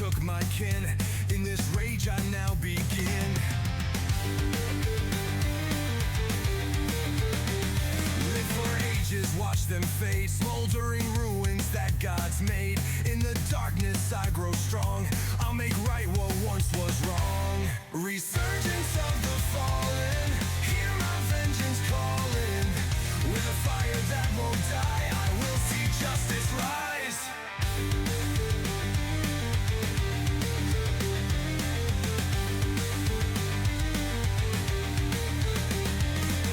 took my kin. In this rage I now begin. Live for ages, watch them fade. Smoldering ruins that God's made. In the darkness I grow strong. I'll make right what once was wrong. Resurgence of the fallen, hear my vengeance calling. With a fire that won't die, I will see justice rise.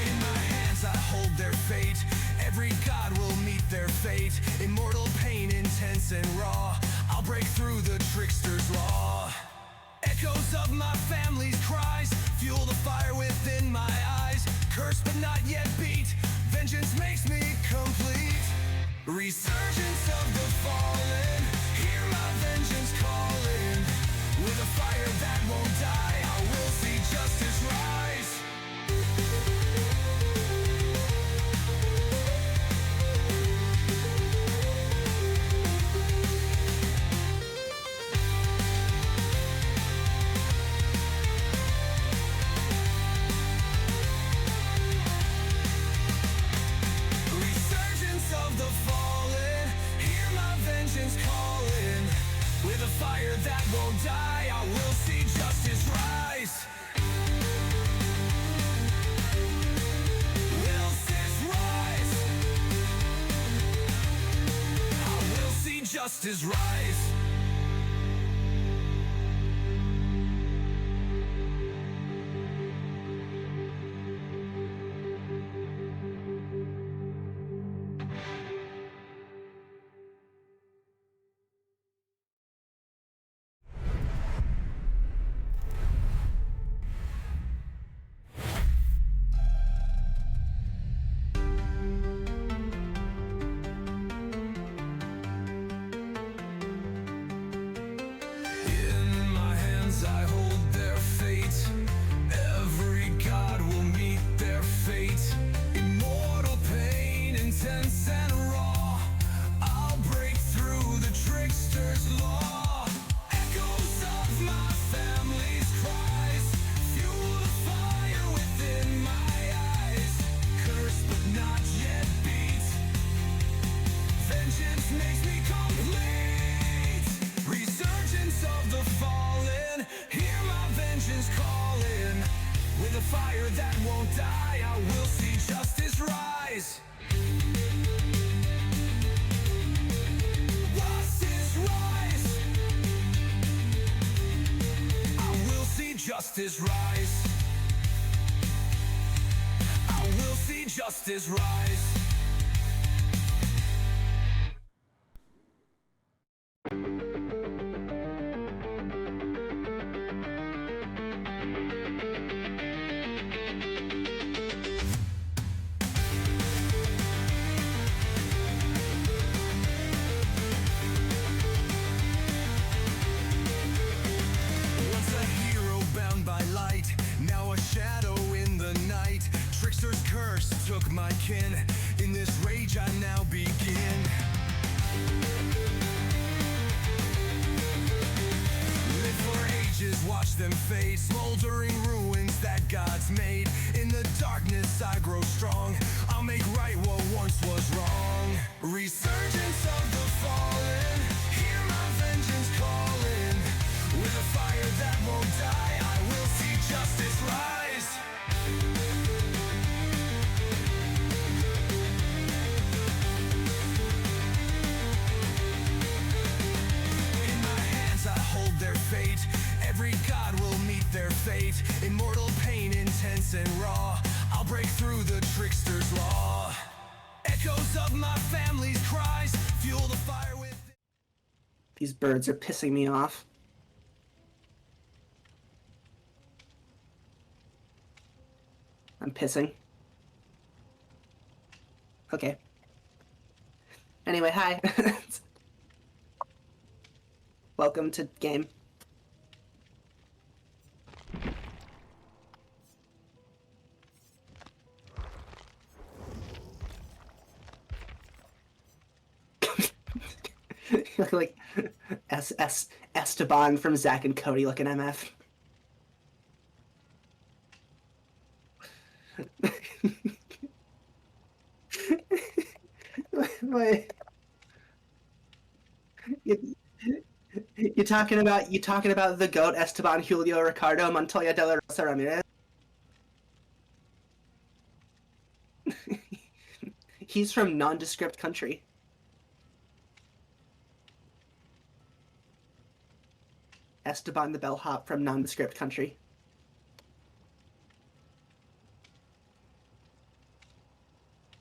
In my hands I hold their fate. Every god will meet their fate. Immortal pain, intense and raw. I'll break through the trickster's law. Echoes of my family's cries fuel the fire within my eyes. Cursed but not yet beat, vengeance makes me complete. Resurgence of the fallen, hear my vengeance calling. With a fire that won't die, I will see justice rise. Fire that won't die, I will see justice rise. Justice rise. I will see justice rise. Fire that won't die, I will see justice rise. Justice rise. I will see justice rise. I will see justice rise. Took my kin. In this rage I now begin. Live for ages, watch them fade. Smoldering ruins that God's made. In the darkness I grow strong. I'll make right what once was wrong. Resurgence of the fallen, hear my vengeance calling. With a fire that won't die, I will see justice rise. Fate. Every god will meet their fate. Immortal pain, intense and raw. I'll break through the trickster's law. Echoes of my family's cries fuel the fire with. These birds are pissing me off. I'm pissing. Okay. Anyway, hi. Welcome to game. You look like Esteban from Zack and Cody looking MF. Wait, you, you talking about the goat Esteban Julio Ricardo Montoya de la Rosa Ramirez? He's from nondescript country. Esteban the bellhop from nondescript country.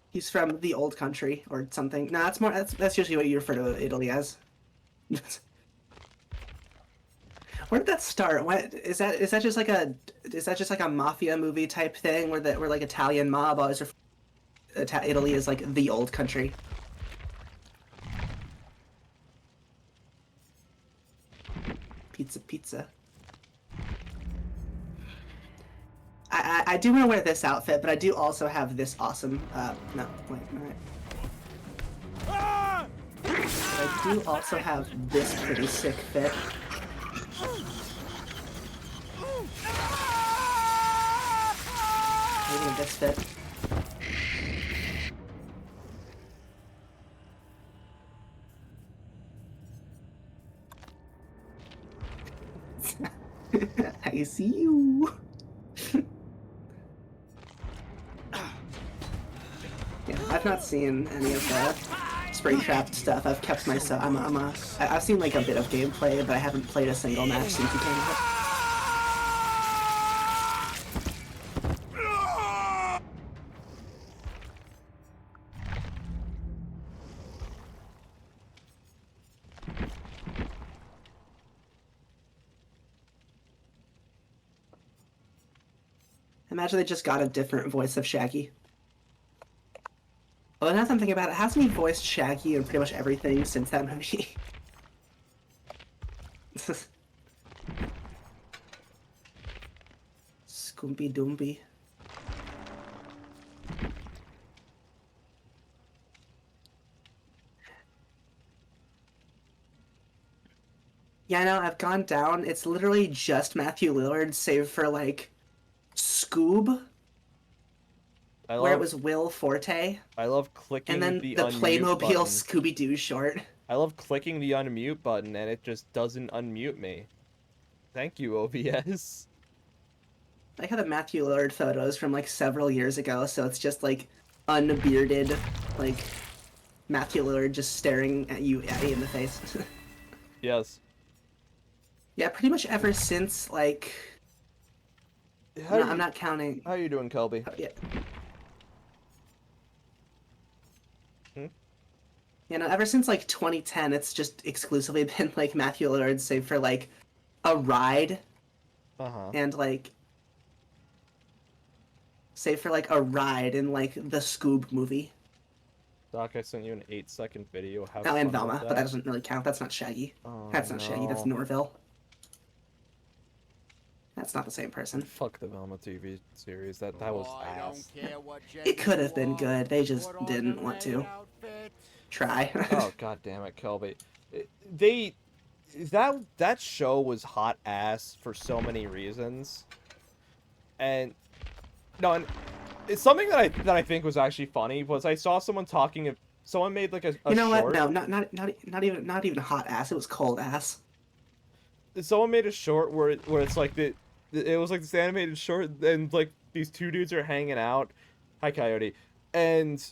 He's from the old country or something. No, that's usually what you refer to Italy as. Where did that start? What is that just like a mafia movie type thing where like Italian mob always Italy is like the old country? Pizza. I do want to wear this outfit, but I do also have this awesome. No, wait, alright. I do also have this pretty sick fit. Maybe this fit. I see you. Yeah, I've not seen any of the Springcraft stuff. I've kept myself. I've seen like a bit of gameplay, but I haven't played a single match since you came out. Imagine they just got a different voice of Shaggy. Well, now that I'm thinking about it, hasn't he voiced Shaggy in pretty much everything since that movie? Scooby Dooby. Yeah, no, I've gone down. It's literally just Matthew Lillard, save for like Scoob, where it was Will Forte, I love clicking and then the the unmute Playmobil button. Scooby-Doo short. I love clicking the unmute button and it just doesn't unmute me. Thank you, OBS. I had the Matthew Lillard photos from like several years ago, so it's just like unbearded, like Matthew Lillard just staring at you in the face. Yes. Yeah, pretty much ever since like. I'm not counting. How you doing, Kelby? Yeah. Hmm? You know, ever since like 2010, it's just exclusively been like Matthew Lillard, save for like a ride, and like save for like a ride in like the Scoob movie. Doc, I sent you an 8-second video. Have Oh, and fun Velma, with but that doesn't really count. That's not Shaggy. Oh, That's not Shaggy. That's no. Norville. That's not the same person. Fuck the Velma TV series. That was ass. It could have been good. They just didn't want to try. Oh, god damn it, Kelby. That show was hot ass for so many reasons. And it's something that I think was actually funny was I saw someone talking. Someone made like a you know short. what? No, not even hot ass. It was cold ass. Someone made a short where it's like it was like this animated short and like these two dudes are hanging out. Hi, Coyote. And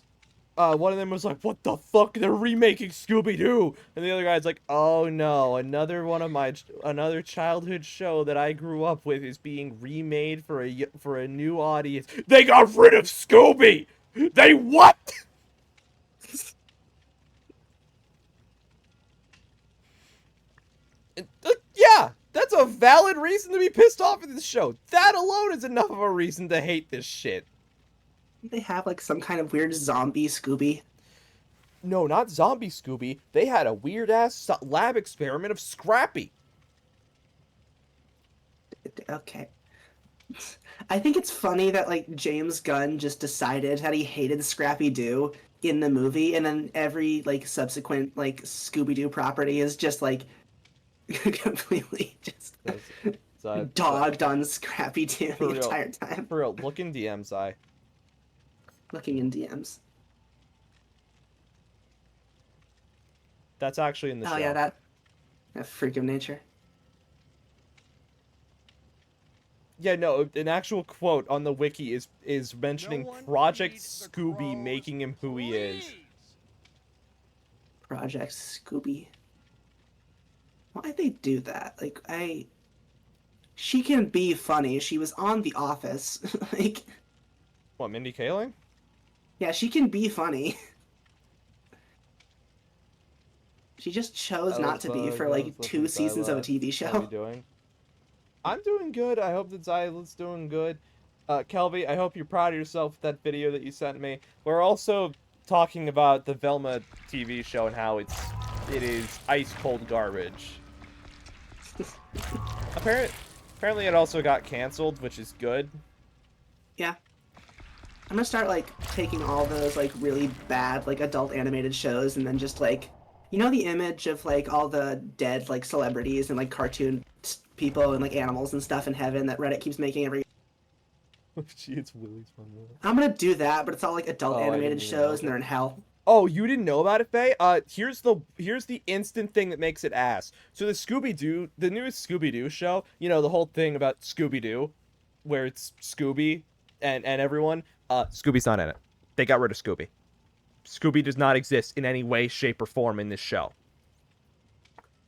one of them was like, "What the fuck? They're remaking Scooby-Doo," and the other guy's like, "Oh no, another childhood show that I grew up with is being remade for a new audience. They got rid of Scooby. They what?" Yeah, that's a valid reason to be pissed off at this show. That alone is enough of a reason to hate this shit. They have like some kind of weird zombie Scooby. No, not zombie Scooby. They had a weird-ass lab experiment of Scrappy. Okay. I think it's funny that like James Gunn just decided that he hated Scrappy Doo in the movie, and then every like subsequent like Scooby-Doo property is just like completely just dogged on Scrappy Doo the entire time. For real, look in DMs, Looking in DMs. That's actually in the show. Oh yeah, that freak of nature. Yeah, no, an actual quote on the wiki is mentioning Project Scooby making him who he is. Project Scooby. Why'd they do that? Like, she can be funny. She was on The Office. Like, What, Mindy Kaling? yeah, she can be funny. She just chose not to be for like 2 seasons of a TV show. How are you doing? I'm doing good. I hope that Xyla's doing good. Kelby, I hope you're proud of yourself with that video that you sent me. We're also talking about the Velma TV show and how it is ice cold garbage. Apparently it also got canceled, which is good. Yeah. I'm gonna start like taking all those like really bad like adult animated shows and then just like, you know, the image of like all the dead like celebrities and like cartoon people and like animals and stuff in heaven that Reddit keeps making every. Gee, it's Willie's fun. I'm gonna do that, but it's all like adult animated shows and they're in hell. Oh, you didn't know about it, Faye? Here's the instant thing that makes it ass. So the newest Scooby-Doo show, you know, the whole thing about Scooby-Doo, where it's Scooby and everyone, Scooby's not in it. They got rid of Scooby. Scooby does not exist in any way, shape, or form in this show.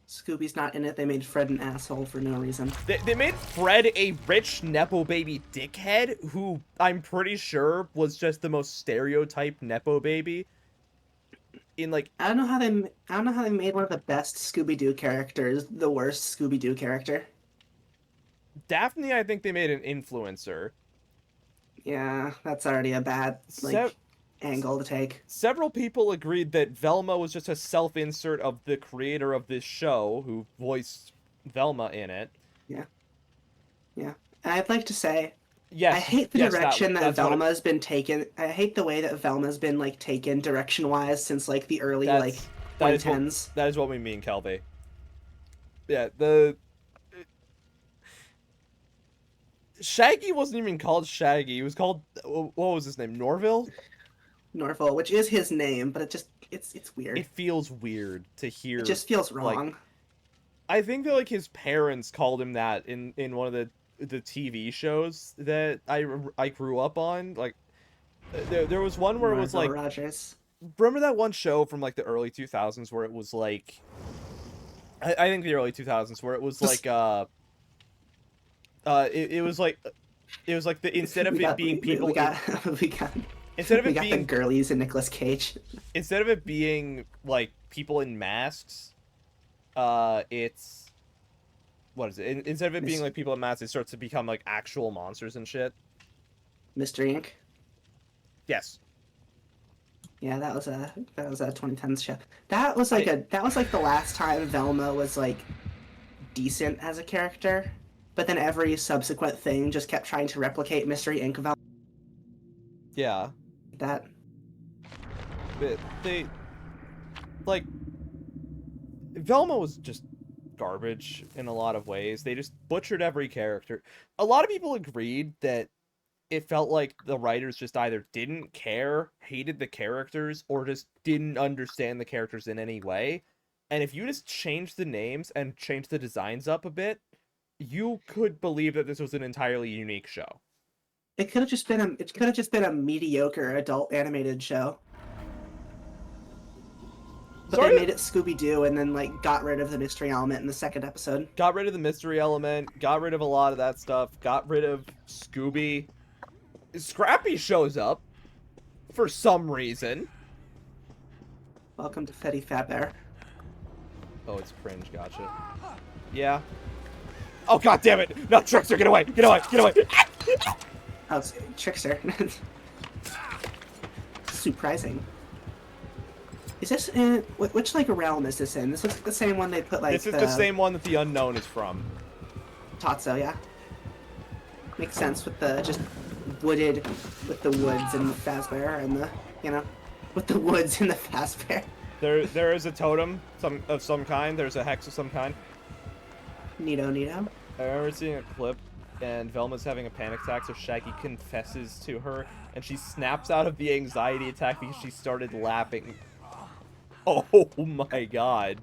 Scooby's not in it. They made Fred an asshole for no reason. They made Fred a rich Nepo baby dickhead, who I'm pretty sure was just the most stereotyped Nepo baby. In like, I don't know how they made one of the best Scooby-Doo characters the worst Scooby-Doo character. Daphne, I think they made an influencer. Yeah, that's already a bad angle to take. Several people agreed that Velma was just a self-insert of the creator of this show, who voiced Velma in it. Yeah. Yeah. And I'd like to say, yes, I hate the direction that Velma's been taken. I hate the way that Velma's been, like, taken direction-wise since, like, the early, 2010s. That is what we mean, Kelby. Yeah, Shaggy wasn't even called Shaggy. He was called, what was his name? Norville, which is his name, but it's weird. It feels weird to hear. It just feels wrong. Like, I think that like his parents called him that in one of the TV shows that I grew up on. Like there was one where it was like Rogers. Remember that one show from like the early 2000s where it was like I think the early 2000s where it was like it was like the instead of it being people we got instead of it being the girlies and Nicolas Cage. Instead of it being like people in masks, it's what is it? Instead of it being like people in masks, it starts to become like actual monsters and shit. Mystery Inc. Yes. Yeah, that was a 2010s show. That was like the last time Velma was like decent as a character, but then every subsequent thing just kept trying to replicate Mystery Inc. Velma. Yeah. That. They like Velma was just garbage in a lot of ways. They just butchered every character. A lot of people agreed that it felt like the writers just either didn't care, hated the characters, or just didn't understand the characters in any way. And if you just change the names and change the designs up a bit, you could believe that this was an entirely unique show. It could have just been a mediocre adult animated show. But they made it Scooby-Doo and then like got rid of the mystery element in the second episode. Got rid of the mystery element, got rid of a lot of that stuff, got rid of Scooby. Scrappy shows up for some reason. Welcome to Fetty Fat Bear. Oh, it's cringe, gotcha. Yeah. Oh, god damn it! No, Trickster, get away! Get away! Get away! Oh, it's Trickster. Surprising. Is this in... Which, like, realm is this in? This looks like the same one they put, like, This is the same one that the Unknown is from. Tatsu, yeah. Makes sense with the just wooded... With the woods and the Fazbear and the, you know... with the woods and the fazbear. There is a totem of some kind. There's a hex of some kind. Neato. I remember seeing a clip, and Velma's having a panic attack, so Shaggy confesses to her, and she snaps out of the anxiety attack because she started laughing. Oh my god.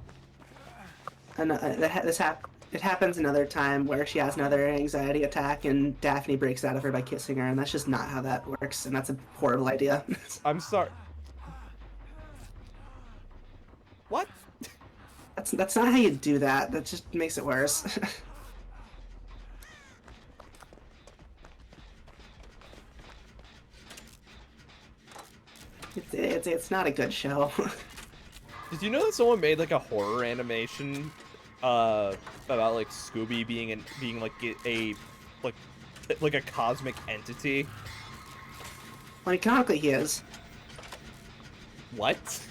And it happens another time where she has another anxiety attack, and Daphne breaks out of her by kissing her, and that's just not how that works, and that's a horrible idea. I'm sorry. What? That's not how you do that. That just makes it worse. It's not a good show. Did you know that someone made like a horror animation about like Scooby being like a cosmic entity? Like, canonically he is. What?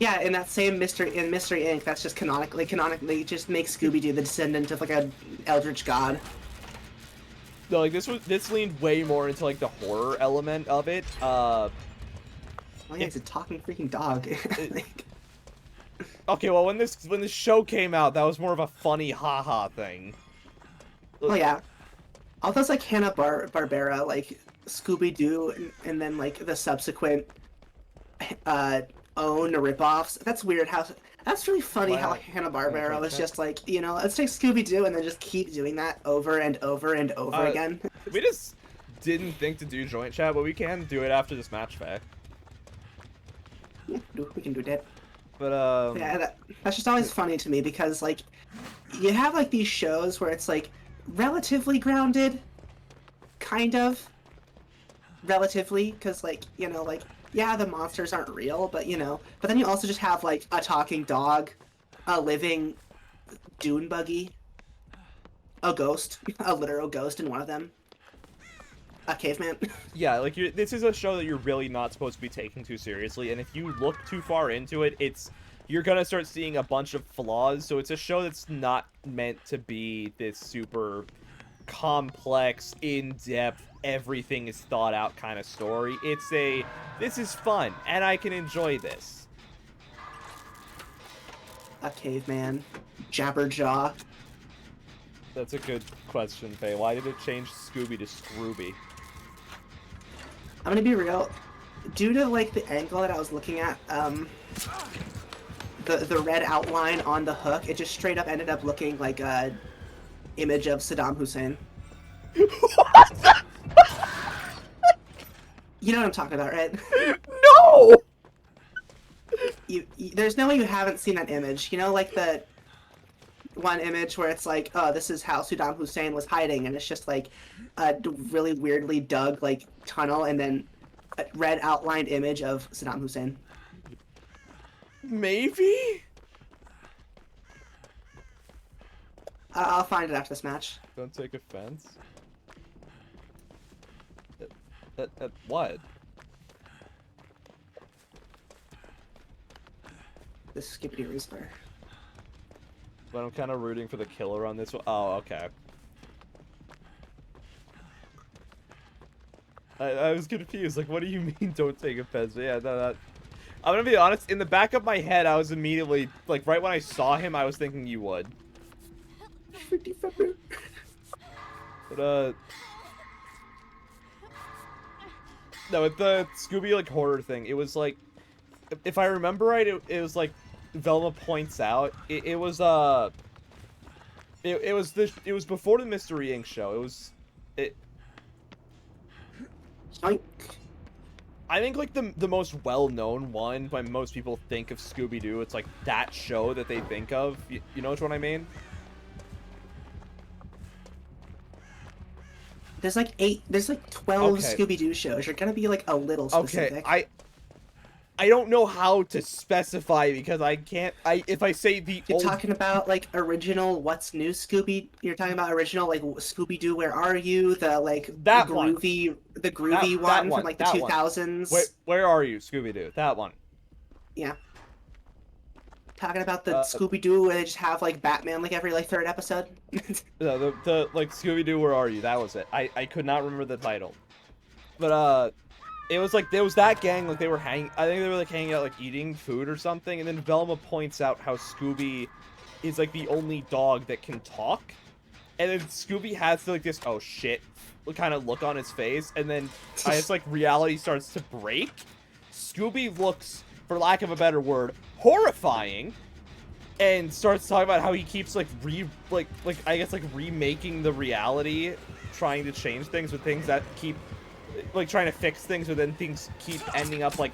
Yeah, in that same Mystery Inc., that's just canonically just makes Scooby-Doo the descendant of like a eldritch god. No, like this leaned way more into like the horror element of it. Oh yeah, it's a talking freaking dog. Like, okay, well when this show came out, that was more of a funny haha thing. oh yeah, all those like Hanna-Barbera like Scooby-Doo and then like the subsequent own ripoffs. That's weird. That's really funny Why how not? Hanna-Barbera was just like, you know, let's take Scooby-Doo and then just keep doing that over and over and over again. We just didn't think to do joint chat, but we can do it after this match fact. Yeah, we can do that. But Yeah, that's just always funny to me because like you have like these shows where it's like relatively grounded, kind of relatively, because like, you know, like, yeah, the monsters aren't real, but you know, but then you also just have like a talking dog, a living dune buggy, a ghost, a literal ghost in one of them, a caveman. yeah, like this is a show that you're really not supposed to be taking too seriously, and if you look too far into it, you're gonna start seeing a bunch of flaws. So it's a show that's not meant to be this super complex, in-depth, everything is thought out kind of story. This is fun, and I can enjoy this. A caveman, Jabberjaw. That's a good question, Faye. Why did it change Scooby to Scrooby? I'm gonna be real, due to like the angle that I was looking at, the red outline on the hook, it just straight up ended up looking like a image of Saddam Hussein. You know what I'm talking about, right? No! There's no way you haven't seen that image. You know, like the one image where it's like, oh, this is how Saddam Hussein was hiding, and it's just like a really weirdly dug like tunnel, and then a red outlined image of Saddam Hussein. Maybe? I'll find it after this match. Don't take offense. At what? This Skippity Rooster. But I'm kind of rooting for the killer on this one. Oh, okay. I was confused. Like, what do you mean, don't take offense? Yeah, no, I'm gonna be honest. In the back of my head, I was immediately, like, right when I saw him, I was thinking you would. But, no, with the Scooby, like, horror thing, it was, like, if I remember right, it was, like, Velma points out, it was before the Mystery Inc. show. Yoink. I think, like, the most well-known one, when most people think of Scooby-Doo, it's, like, that show that they think of. You know which one I mean? There's like 12 Okay. Scooby-Doo shows. You're gonna be like a little specific. Okay, I don't know how to specify because I can't. If I say the You're old, talking about like original What's New Scooby. You're talking about original like Scooby-Doo Where Are You? The like That the one. groovy That one one, from like the that one. 2000s. where are you, Scooby-Doo? That one. Yeah. Talking about the Scooby-Doo where they just have like Batman like every like third episode. No, the like Scooby-Doo, where are you? That was it. I could not remember the title. But It was like there was that gang, like they were I think they were like hanging out, like eating food or something, and then Velma points out how Scooby is like the only dog that can talk, and then Scooby has like this oh shit kind of look on his face, and then it's like reality starts to break. Scooby looks, for lack of a better word, horrifying, and starts talking about how he keeps like I guess like remaking the reality, trying to change things with things that keep like trying to fix things, but then things keep ending up like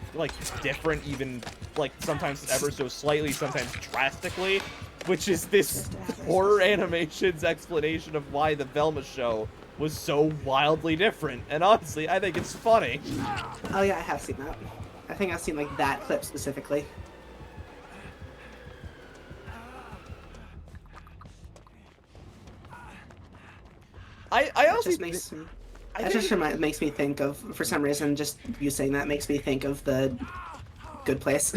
different, even like sometimes ever so slightly, sometimes drastically, which is this horror animation's explanation of why the Velma show was so wildly different. And honestly, I think it's funny. Oh yeah, I have seen that. I think I've seen like that clip specifically. I also makes me think of, for some reason, just you saying that makes me think of the Good Place.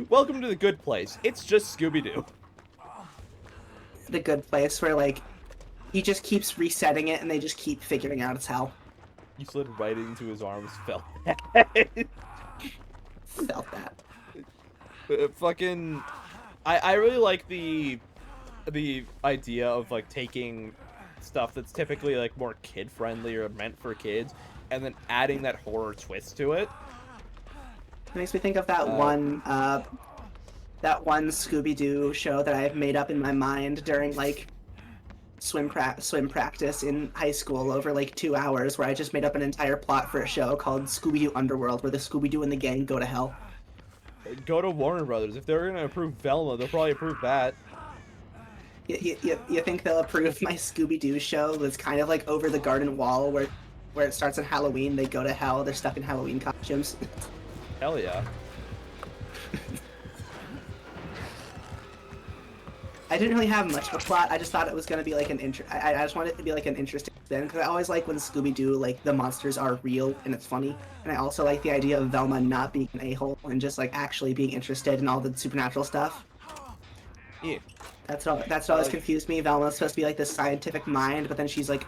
Welcome to the Good Place. It's just Scooby-Doo. The Good Place, where like he just keeps resetting it and they just keep figuring out it's hell. You slid right into his arms, felt Felt that. Fucking, I really like the idea of like taking stuff that's typically like more kid friendly or meant for kids, and then adding that horror twist to it. It makes me think of that one Scooby-Doo show that I have made up in my mind during like swim practice in high school over like 2 hours, where I just made up an entire plot for a show called Scooby-Doo Underworld, where the Scooby-Doo and the gang go to hell. Go to Warner Brothers. If they're gonna approve Velma, they'll probably approve that. You think they'll approve my Scooby-Doo show that's kind of like over the garden wall, where it starts on Halloween, they go to hell, they're stuck in Halloween costumes? Hell yeah. I didn't really have much of a plot. I just thought it was going to be like I just wanted it to be like an interesting spin, because I always like when Scooby-Doo, like, the monsters are real and it's funny. And I also like the idea of Velma not being an a-hole and just like actually being interested in all the supernatural stuff. Yeah. That's what always confused me. Velma's supposed to be like this scientific mind, but then she's like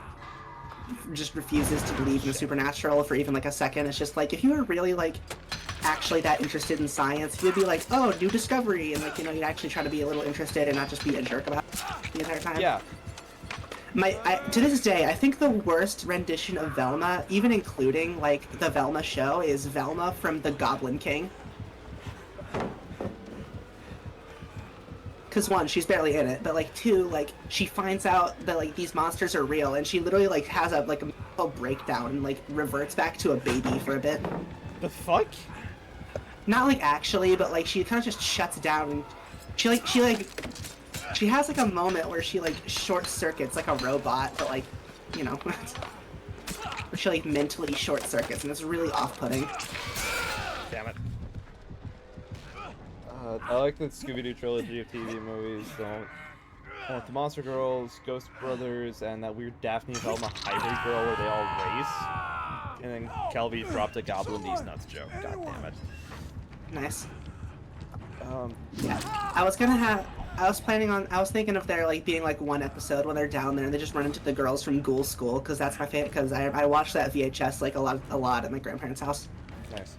just refuses to believe in the supernatural for even like a second. It's just like, if you were really like actually that interested in science, you'd be like, oh, new discovery, and like, you know, you'd actually try to be a little interested and not just be a jerk about it the entire time. Yeah. To this day, I think the worst rendition of Velma, even including like the Velma show, is Velma from The Goblin King. Because one, she's barely in it, but like two, like she finds out that like these monsters are real, and she literally like has a like a mental breakdown and like reverts back to a baby for a bit. The fuck? Not like actually, but like she kind of just shuts down, and she has like a moment where she like short circuits like a robot, but like, you know, where she like mentally short circuits, and it's really off-putting. Damn it. I like the Scooby-Doo trilogy of TV movies. I want the Monster Girls, Ghost Brothers, and that weird Daphne Velma hybrid girl where they all race. And then Kelby dropped a Goblin These Nuts joke. God damn it. Nice. Yeah. I was thinking of there like being like one episode when they're down there and they just run into the girls from Ghoul School, because that's my favorite, because I watched that VHS like a lot at my grandparents' house. Nice.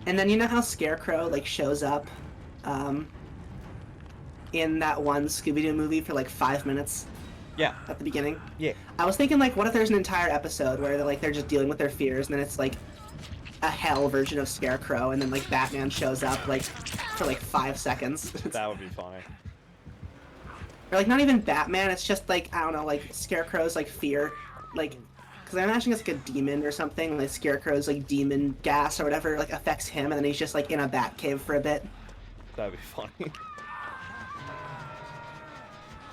And then you know how Scarecrow like shows up in that one Scooby-Doo movie for like 5 minutes? Yeah. At the beginning? Yeah. I was thinking like, what if there's an entire episode where they're just dealing with their fears, and then it's like a hell version of Scarecrow, and then like Batman shows up like for like 5 seconds. That would be funny. Or like not even Batman, it's just like, I don't know, like Scarecrow's like fear, like, because I imagine it's like a demon or something, like Scarecrow's like demon gas or whatever like affects him, and then he's just like in a bat cave for a bit. That'd be funny.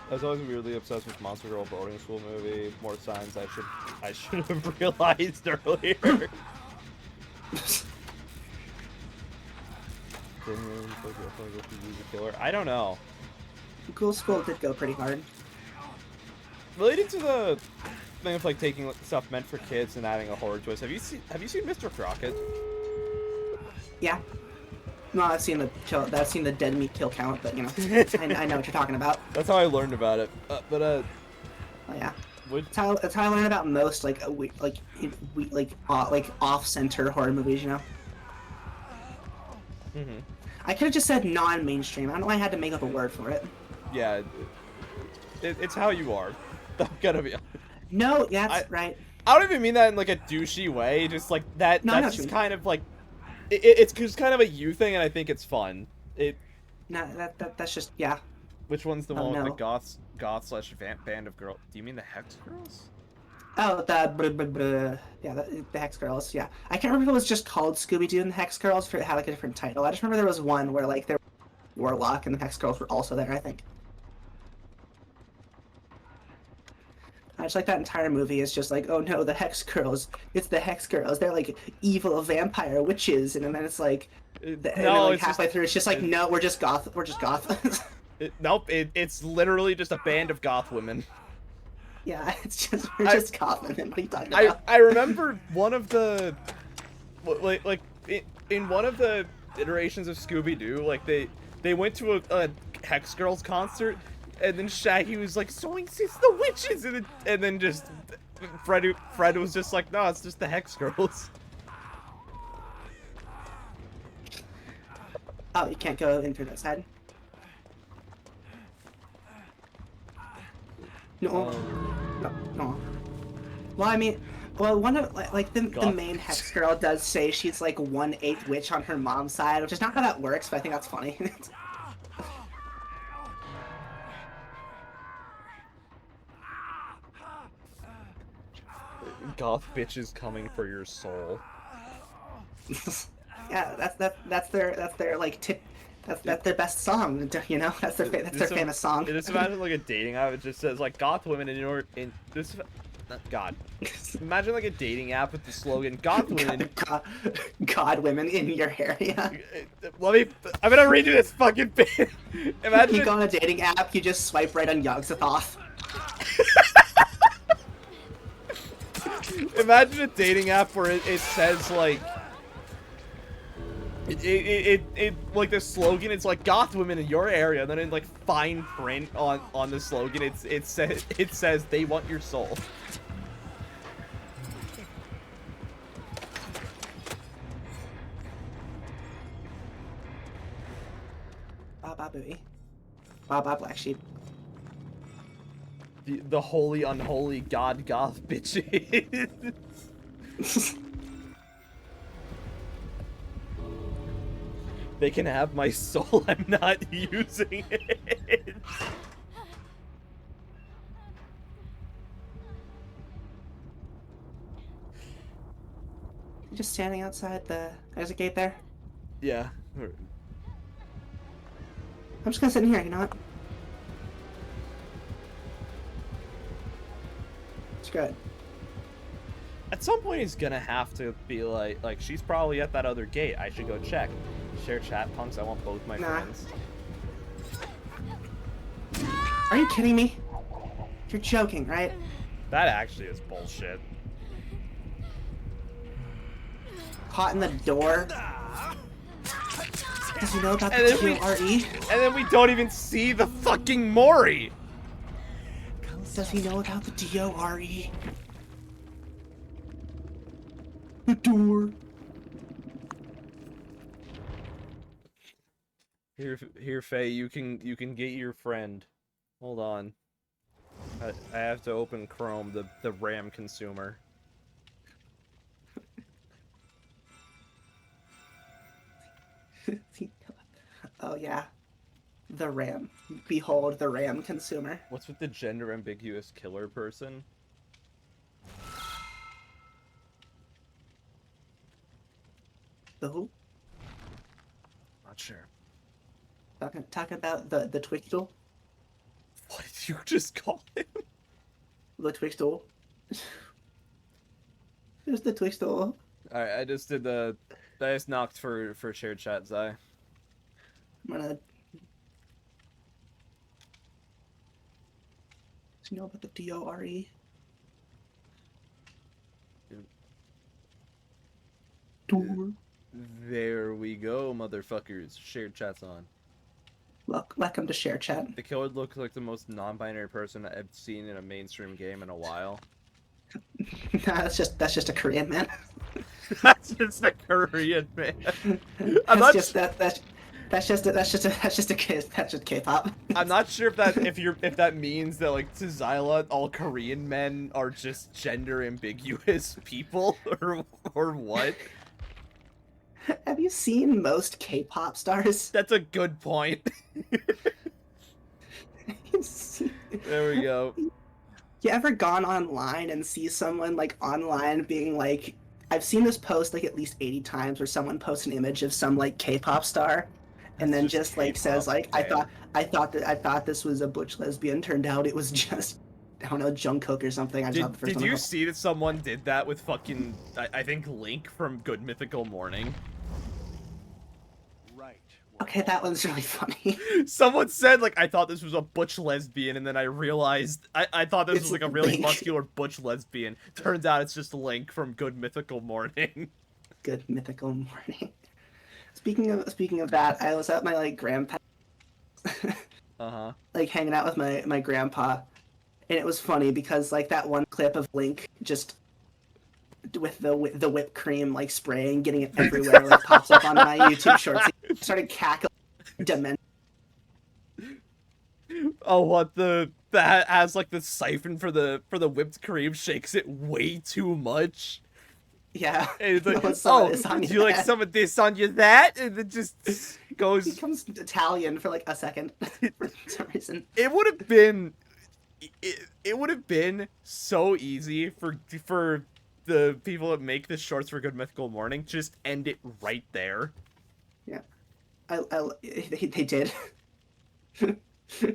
I was always weirdly obsessed with Monster Girl boarding school movie. More signs I should have realized earlier. I don't know. Ghoul School did go pretty hard. Related to the thing of like taking stuff meant for kids and adding a horror twist, have you seen Mr. Crockett? Yeah. No, I've seen the dead meat kill count, but you know, I know what you're talking about. That's how I learned about it. Oh yeah. Would That's how I learn about most like off-center horror movies. You know. mm-hmm. I could have just said non-mainstream. I don't know why I had to make up a word for it. Yeah, it's how you are. I'm gonna be honest. No, yeah, I that's right. I don't even mean that in like a douchey way. Just like that. No, I know That's what you just mean. kind of like it's just kind of a you thing, and I think it's fun. It. No, that's just yeah. Which one's the Oh one with the no. goth slash band of girl? Do you mean the Hex Girls? Oh, yeah, the Hex Girls. Yeah, I can't remember if it was just called Scooby Doo and the Hex Girls, or it had like a different title. I just remember there was one where like there were Warlock and the Hex Girls were also there. I think. I just like that entire movie is just like, oh no, the Hex Girls. It's the Hex Girls. They're like evil vampire witches, and then it's like, and then No, like it's just halfway through, it's just like, it, no, we're just goth. We're just goth. nope. It's literally just a band of goth women. Yeah, it's just we're just goth women. What are you talking I about? I remember one of the like in one of the iterations of Scooby Doo, like they went to a Hex Girls concert, and then Shaggy was like, "So it's the witches," and then just Fred was just like, "No, it's just the Hex Girls." Oh, you can't go in through that side. No, no, no. Well, I mean, well, one of like the God. main Hex Girl does say she's like 1/8 witch on her mom's side, which is not how that works, but I think that's funny. Goth bitches coming for your soul. Yeah, that's their like tip. That's their best song. You know, that's their famous song. Just imagine like a dating app. It just says like goth women in this. God. Imagine like a dating app with the slogan "Goth women." God, women in your area. Let me. I'm gonna read you this fucking bit. Imagine. You go on a dating app, you just swipe right on Yogg-Sothoth. Imagine a dating app where it says like. It like the slogan. It's like goth women in your area. And then in like fine print on the slogan, it says they want your soul. Baba Booey. Baba Black Sheep. The holy unholy god goth bitches. They can have my soul. I'm not using it. Just standing outside the. There's a gate there. Yeah. I'm just gonna sit in here. You know what? It's good. At some point, he's gonna have to be like she's probably at that other gate. I should go check. Share chat, punks. I want both my friends. Are you kidding me? You're joking, right? That actually is bullshit. Caught in the door. Does he know about the And then T-O-R-E? And then we don't even see the fucking Mori. Does he know about the D-O-R-E? The door. Here, Faye. You can get your friend. Hold on. I have to open Chrome, the RAM consumer. Oh yeah. The RAM. Behold the RAM consumer. What's with the gender ambiguous killer person? The who? Not sure. Talking about the Twixtle? What did you just call him? The Twixtle. There's the Twixtle. Alright, I just knocked for shared chat, Zai. I'm gonna. Does he know about the D-O-R-E? Door. There we go, motherfuckers. Shared chat's on. Welcome to share chat. The killer looks like the most non-binary person I've seen in a mainstream game in a while. Nah, that's just a Korean man. That's just a Korean man. I'm That's not. just that's just K-pop. I'm not sure if that means that like to Zyla, all Korean men are just gender ambiguous people or what. Have you seen most K-pop stars? That's a good point. There we go. You ever gone online and see someone like online being like, I've seen this post like at least 80 times where someone posts an image of some like K-pop star and That's then just just like says K-pop, like man. I thought this was a butch lesbian, turned out it was just I don't know, Jungkook or something. I just thought the first Did one. you see that someone did that with fucking I think Link from Good Mythical Morning? Right. Okay, that one's really funny. Someone said like I thought this was a butch lesbian, and then I realized I thought this It's was like a really Link. muscular butch lesbian. Turns out it's just Link from Good Mythical Morning. Good mythical morning. Speaking of that, I was at my like grandpa Uh-huh. like hanging out with my grandpa, and it was funny because like that one clip of Link just with the whipped cream like spraying, getting it everywhere, like pops up on my YouTube shorts. He started cackling, demented. Oh, what that has like the siphon for the whipped cream shakes it way too much. Yeah, And it's like, no, some of oh, this on do your you like head. some of this on your that? And it just goes. Becomes Italian for like a second for some reason. It would have been, it would have been so easy for the people that make the shorts for Good Mythical Morning just end it right there. Yeah, they did. That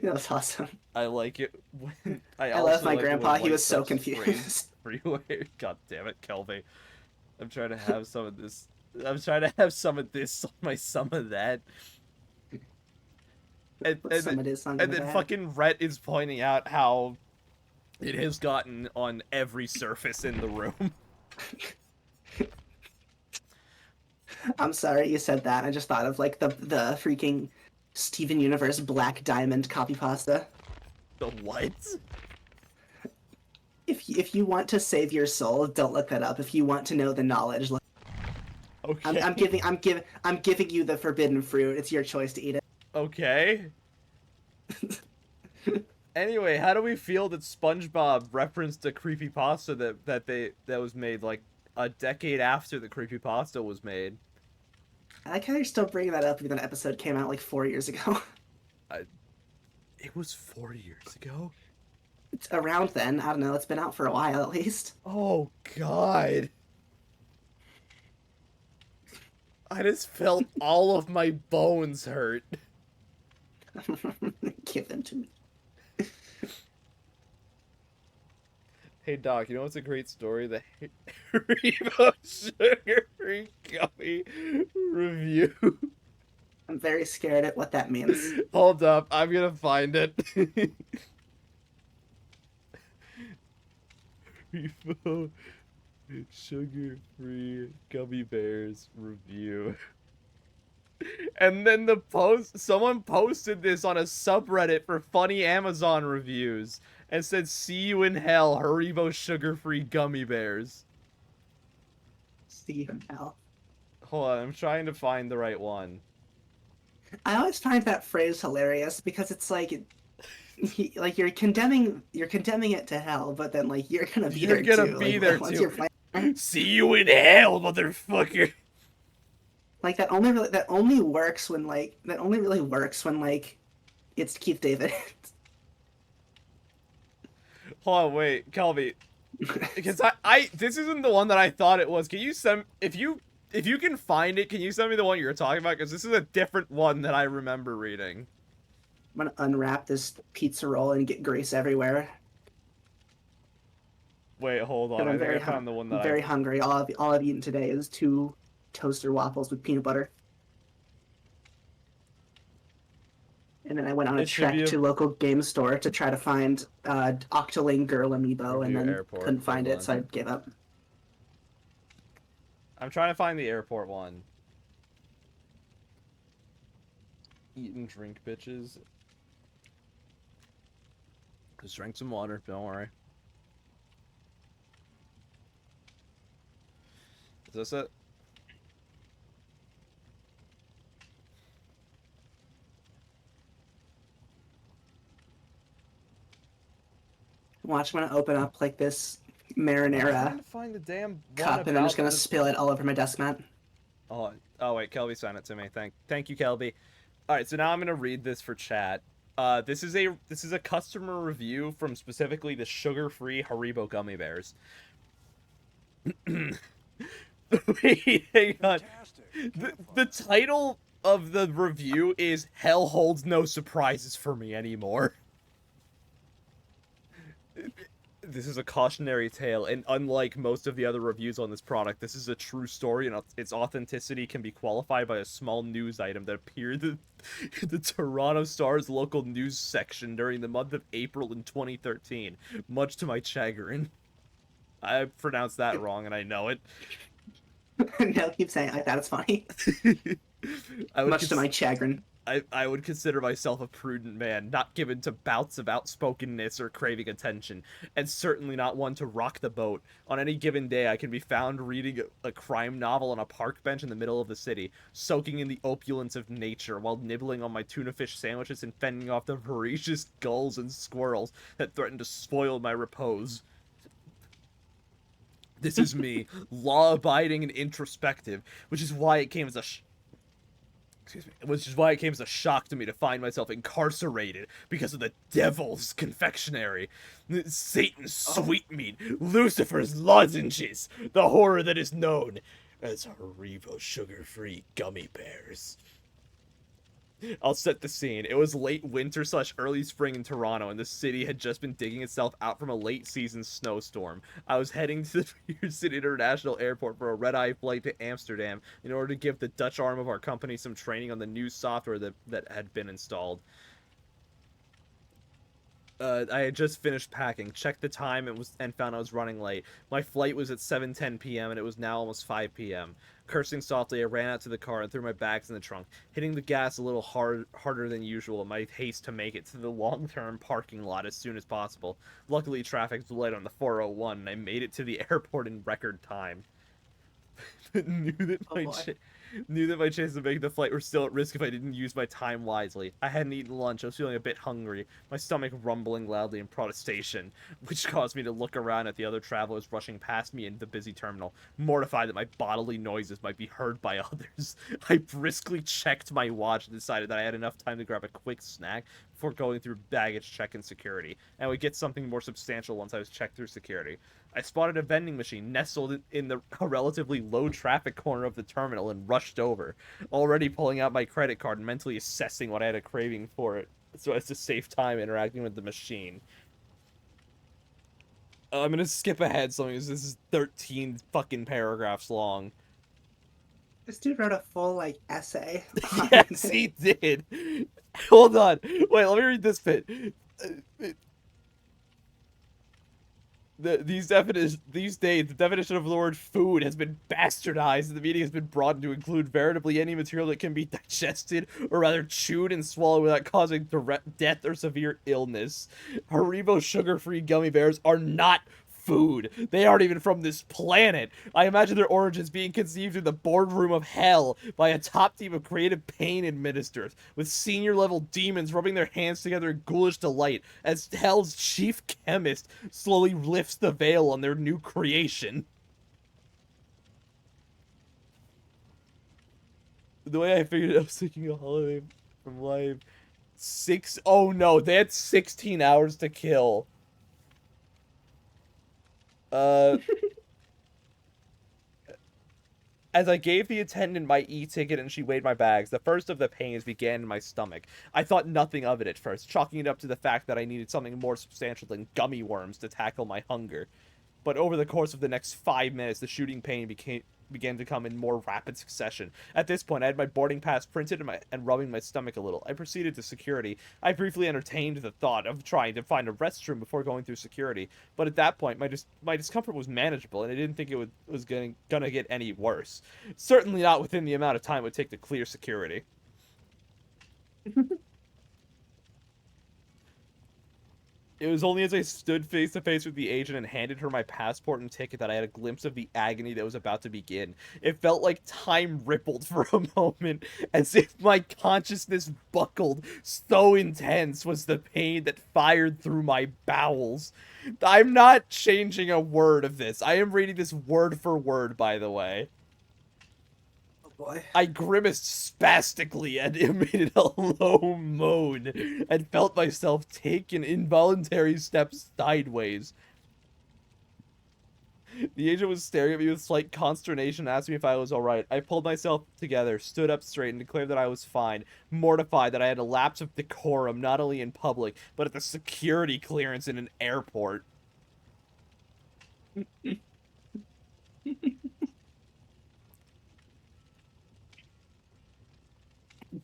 was awesome. I like it when I I also love my like it when grandpa. He white was so stuff sprays confused. everywhere. God damn it, Kelvin. I'm trying to have some of this. I'm trying to have some of this on my some of that. And, Put and, some of this on and your then back. fucking Rhett is pointing out how it has gotten on every surface in the room. I'm sorry you said that. I just thought of like the freaking Steven Universe Black Diamond copy pasta. The what? If you want to save your soul, don't look that up. If you want to know the knowledge, look. Okay. I'm giving you the forbidden fruit. It's your choice to eat it. Okay. Anyway, how do we feel that SpongeBob referenced a creepypasta that was made like a decade after the creepypasta was made? I like how you're still bringing that up even though the episode came out like 4 years ago. It was 4 years ago? It's around then. I don't know. It's been out for a while at least. Oh, God. I just felt all of my bones hurt. Give them to me. Hey, Doc, you know what's a great story? The Haribo sugar-free gummy review. I'm very scared at what that means. Hold up, I'm gonna find it. Haribo sugar-free gummy bears review. And then someone posted this on a subreddit for funny Amazon reviews and said, "See you in hell, Haribo sugar-free gummy bears." Stephen Hell. Hold on, I'm trying to find the right one. I always find that phrase hilarious because it's like, like you're condemning it to hell, but then like you're gonna be You're there gonna too. be Like, there what's too. your plan? See you in hell, motherfucker. Like that only works when it's Keith David. Hold on, wait, Kelby. Because I this isn't the one that I thought it was. Can you send if you can find it, can you send me the one you're talking about? Because this is a different one that I remember reading. I'm gonna unwrap this pizza roll and get grease everywhere. Wait, hold on. I think I found the one that very hungry. All I've eaten today is 2 toaster waffles with peanut butter. And then I went on a trek to local game store to try to find Octoling Girl Amiibo, and then couldn't find it, so I gave up. I'm trying to find the airport one. Eat and drink, bitches. Just drink some water, don't worry. Is this it? Watch, I'm gonna open up like this I'm trying marinara to find the damn one cup, and I'm just about gonna this- spill it all over my desk mat. Oh wait, Kelby sent it to me. Thank you, Kelby. All right, so now I'm gonna read this for chat. This is a customer review from specifically the sugar-free Haribo gummy bears. Wait, hang on. The title of the review is "Hell Holds No Surprises for Me Anymore." This is a cautionary tale, and unlike most of the other reviews on this product, this is a true story, and its authenticity can be qualified by a small news item that appeared in the Toronto Star's local news section during the month of April in 2013, much to my chagrin. I pronounced that wrong, and I know it. No, keep saying it like that. It's funny. Much to my chagrin. I would consider myself a prudent man, not given to bouts of outspokenness or craving attention, and certainly not one to rock the boat. On any given day, I can be found reading a crime novel on a park bench in the middle of the city, soaking in the opulence of nature while nibbling on my tuna fish sandwiches and fending off the voracious gulls and squirrels that threaten to spoil my repose. This is me, law-abiding and introspective, which is why it came as a shock to me to find myself incarcerated because of the devil's confectionery, Satan's sweetmeat, Lucifer's lozenges, the horror that is known as Haribo sugar-free gummy bears. I'll set the scene. It was late winter / early spring in Toronto, and the city had just been digging itself out from a late season snowstorm. I was heading to the Pearson International Airport for a red-eye flight to Amsterdam in order to give the Dutch arm of our company some training on the new software that had been installed. I had just finished packing, checked the time, and found I was running late. My flight was at 7:10 p.m. and it was now almost 5 p.m. Cursing softly, I ran out to the car and threw my bags in the trunk, hitting the gas a little harder than usual in my haste to make it to the long-term parking lot as soon as possible. Luckily, traffic was light on the 401, and I made it to the airport in record time. knew that my chances of making the flight were still at risk if I didn't use my time wisely. I hadn't eaten lunch. I was feeling a bit hungry, my stomach rumbling loudly in protestation, which caused me to look around at the other travelers rushing past me in the busy terminal, mortified that my bodily noises might be heard by others. I briskly checked my watch and decided that I had enough time to grab a quick snack before going through baggage check and security, and I would get something more substantial once I was checked through security. I spotted a vending machine nestled in a relatively low traffic corner of the terminal and rushed over, already pulling out my credit card and mentally assessing what I had a craving for it so as to save time interacting with the machine. I'm gonna skip ahead something because this is 13 fucking paragraphs long. This dude wrote a full like essay. Yes, he did. Hold on. Wait, let me read this bit. These days, the definition of the word food has been bastardized, and the meaning has been broadened to include veritably any material that can be digested, or rather chewed and swallowed without causing direct death or severe illness. Haribo sugar-free gummy bears are not food. They aren't even from this planet. I imagine their origins being conceived in the boardroom of hell by a top team of creative pain administrators, with senior level demons rubbing their hands together in ghoulish delight as hell's chief chemist slowly lifts the veil on their new creation. The way I figured it, I was thinking a holiday from life. Oh no, they had 16 hours to kill. As I gave the attendant my e-ticket and she weighed my bags, the first of the pains began in my stomach. I thought nothing of it at first, chalking it up to the fact that I needed something more substantial than gummy worms to tackle my hunger. But over the course of the next 5 minutes, the shooting pain began to come in more rapid succession. At this point, I had my boarding pass printed and rubbing my stomach a little. I proceeded to security. I briefly entertained the thought of trying to find a restroom before going through security, but at that point, my discomfort was manageable, and I didn't think it was gonna get any worse. Certainly not within the amount of time it would take to clear security. It was only as I stood face to face with the agent and handed her my passport and ticket that I had a glimpse of the agony that was about to begin. It felt like time rippled for a moment, as if my consciousness buckled. So intense was the pain that fired through my bowels. I'm not changing a word of this. I am reading this word for word, by the way. Oh boy. I grimaced spastically and emitted a low moan and felt myself take an involuntary step sideways. The agent was staring at me with slight consternation and asked me if I was alright. I pulled myself together, stood up straight, and declared that I was fine, mortified that I had a lapse of decorum not only in public, but at the security clearance in an airport.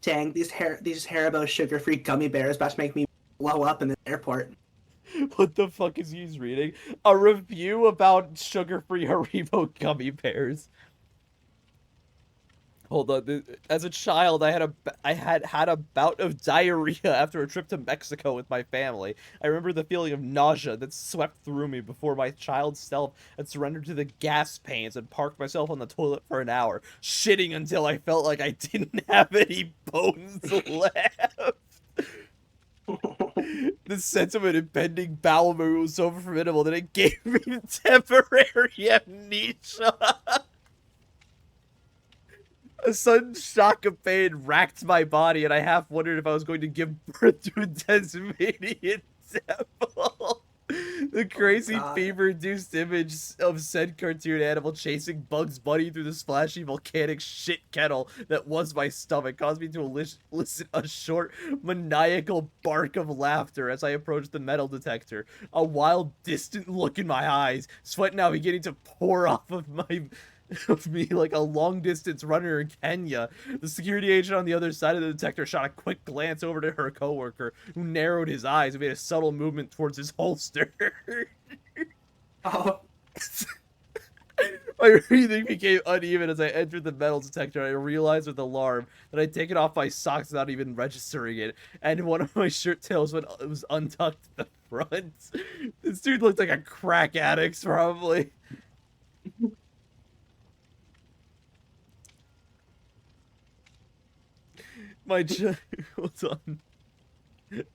Dang, these Haribo sugar-free gummy bears about to make me blow up in the airport. What the fuck is he reading? A review about sugar-free Haribo gummy bears. Hold on. As a child, I had a bout of diarrhea after a trip to Mexico with my family. I remember the feeling of nausea that swept through me before my child self had surrendered to the gas pains and parked myself on the toilet for an hour, shitting until I felt like I didn't have any bones left. The sense of an impending bowel movement was so formidable that it gave me temporary amnesia. A sudden shock of pain racked my body, and I half wondered if I was going to give birth to a Tasmanian devil. The crazy fever-induced image of said cartoon animal chasing Bugs Bunny through the splashy volcanic shit kettle that was my stomach caused me to elicit a short, maniacal bark of laughter as I approached the metal detector. A wild, distant look in my eyes, sweat now beginning to pour off of me like a long-distance runner in Kenya. The security agent on the other side of the detector shot a quick glance over to her coworker, who narrowed his eyes and made a subtle movement towards his holster. Oh. My breathing became uneven as I entered the metal detector, and I realized with alarm that I'd taken off my socks without even registering it, and one of my shirt tails was untucked at the front. This dude looked like a crack addict, probably. Hold on.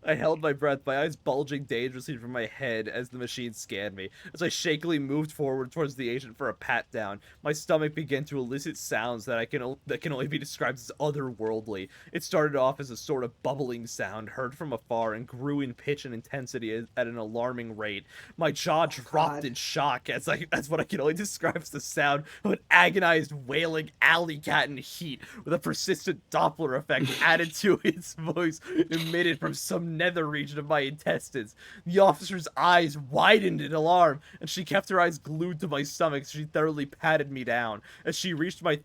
I held my breath, my eyes bulging dangerously from my head as the machine scanned me. As I shakily moved forward towards the agent for a pat down, my stomach began to elicit sounds that can only be described as otherworldly. It started off as a sort of bubbling sound heard from afar and grew in pitch and intensity at an alarming rate. My jaw dropped in shock as what I can only describe as the sound of an agonized wailing alley cat in heat, with a persistent Doppler effect added to its voice emitted from some nether region of my intestines. The officer's eyes widened in alarm, and she kept her eyes glued to my stomach as she thoroughly patted me down. As she reached my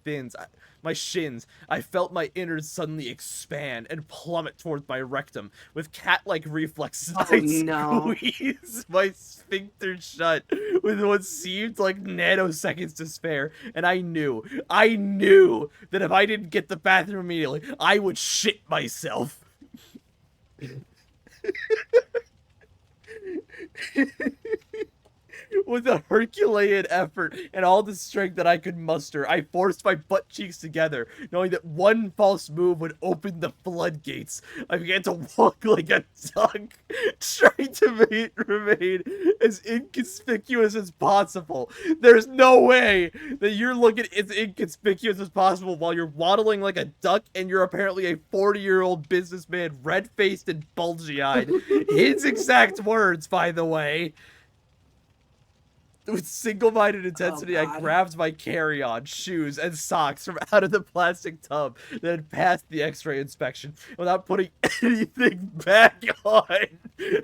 shins, I felt my innards suddenly expand and plummet towards my rectum. With cat-like reflexes, I squeezed my sphincter shut with what seemed like nanoseconds to spare, and I knew that if I didn't get the bathroom immediately, I would shit myself. With a Herculean effort and all the strength that I could muster, I forced my butt cheeks together, knowing that one false move would open the floodgates. I began to walk like a duck, trying to remain as inconspicuous as possible. There's no way that you're looking as inconspicuous as possible while you're waddling like a duck and you're apparently a 40-year-old businessman, red-faced and bulgy-eyed. His exact words, by the way. With single-minded intensity, I grabbed my carry-on, shoes, and socks from out of the plastic tub that had passed the x-ray inspection. Without putting anything back on,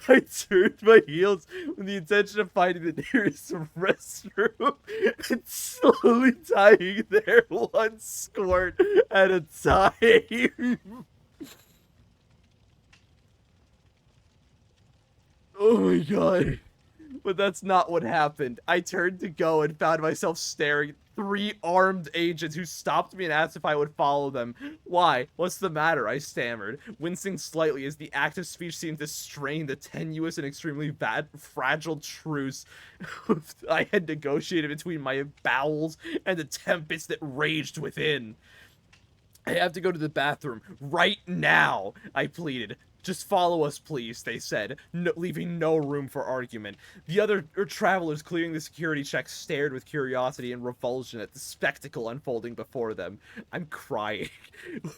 I turned my heels with the intention of finding the nearest restroom and slowly tying there one squirt at a time. Oh my god. But that's not what happened. I turned to go and found myself staring at 3 armed agents who stopped me and asked if I would follow them. Why? What's the matter? I stammered, wincing slightly as the act of speech seemed to strain the tenuous and extremely fragile truce I had negotiated between my bowels and the tempest that raged within. I have to go to the bathroom right now, I pleaded. Just follow us, please, they said, leaving no room for argument. The other travelers clearing the security check stared with curiosity and revulsion at the spectacle unfolding before them. I'm crying,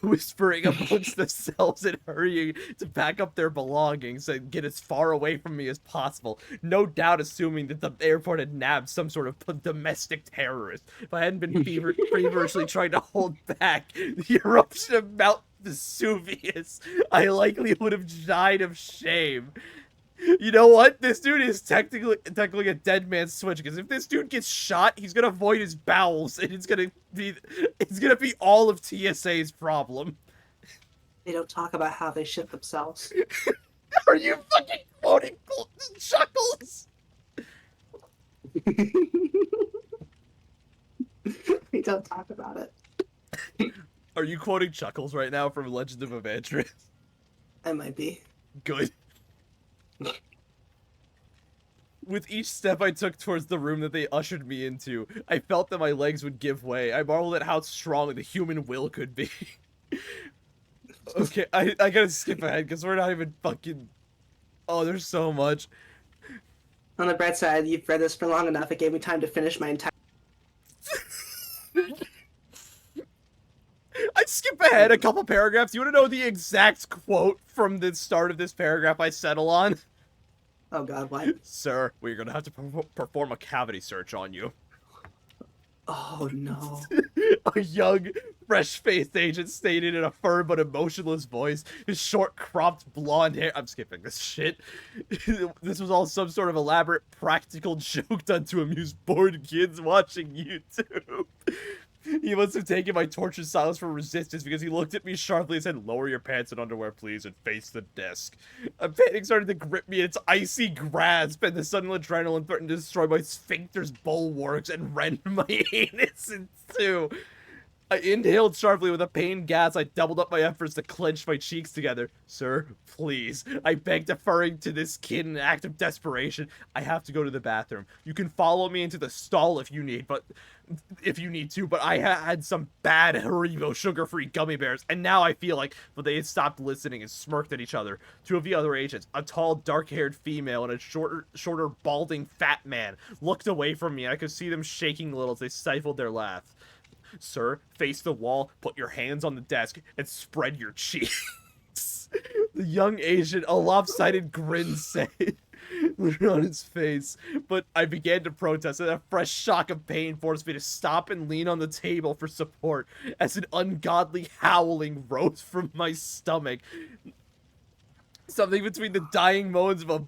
whispering amongst themselves and hurrying to pack up their belongings and get as far away from me as possible, no doubt assuming that the airport had nabbed some sort of domestic terrorist. If I hadn't been feverishly trying to hold back the eruption of Mount Vesuvius, I likely would have died of shame. You know what? This dude is technically a dead man's switch, because if this dude gets shot, he's gonna void his bowels, and it's gonna be all of TSA's problem. They don't talk about how they shit themselves. Are you fucking quoting Chuckles? They don't talk about it. Are you quoting Chuckles right now from Legend of Evandris? I might be. Good. With each step I took towards the room that they ushered me into, I felt that my legs would give way. I marveled at how strong the human will could be. Okay, I gotta skip ahead, because we're not even fucking... Oh, there's so much. On the bright side, you've read this for long enough, it gave me time to finish my entire... I'd skip ahead a couple paragraphs. You want to know the exact quote from the start of this paragraph I settle on? Oh god, what? Sir, we're gonna have to perform a cavity search on you. Oh no. A young, fresh-faced agent stated in a firm but emotionless voice, his short, cropped blonde hair... I'm skipping this shit. This was all some sort of elaborate practical joke done to amuse bored kids watching YouTube. He must have taken my tortured silence for resistance, because he looked at me sharply and said, "Lower your pants and underwear, please, and face the desk." A panic started to grip me in its icy grasp, and the sudden adrenaline threatened to destroy my sphincter's bulwarks and rend my anus in two. I inhaled sharply with a pained gas. I doubled up my efforts to clench my cheeks together. "Sir, please," I begged, deferring to this kid in an act of desperation. "I have to go to the bathroom. You can follow me into the stall if you need to, but I had some bad Haribo sugar-free gummy bears, and now I feel like..." But they had stopped listening and smirked at each other. Two of the other agents, a tall, dark-haired female and a shorter, balding fat man, looked away from me, and I could see them shaking a little as they stifled their laughs. "Sir, face the wall, put your hands on the desk, and spread your cheeks." The young Asian, a lopsided grin said on his face, but I began to protest, and a fresh shock of pain forced me to stop and lean on the table for support as an ungodly howling rose from my stomach. Something between the dying moans of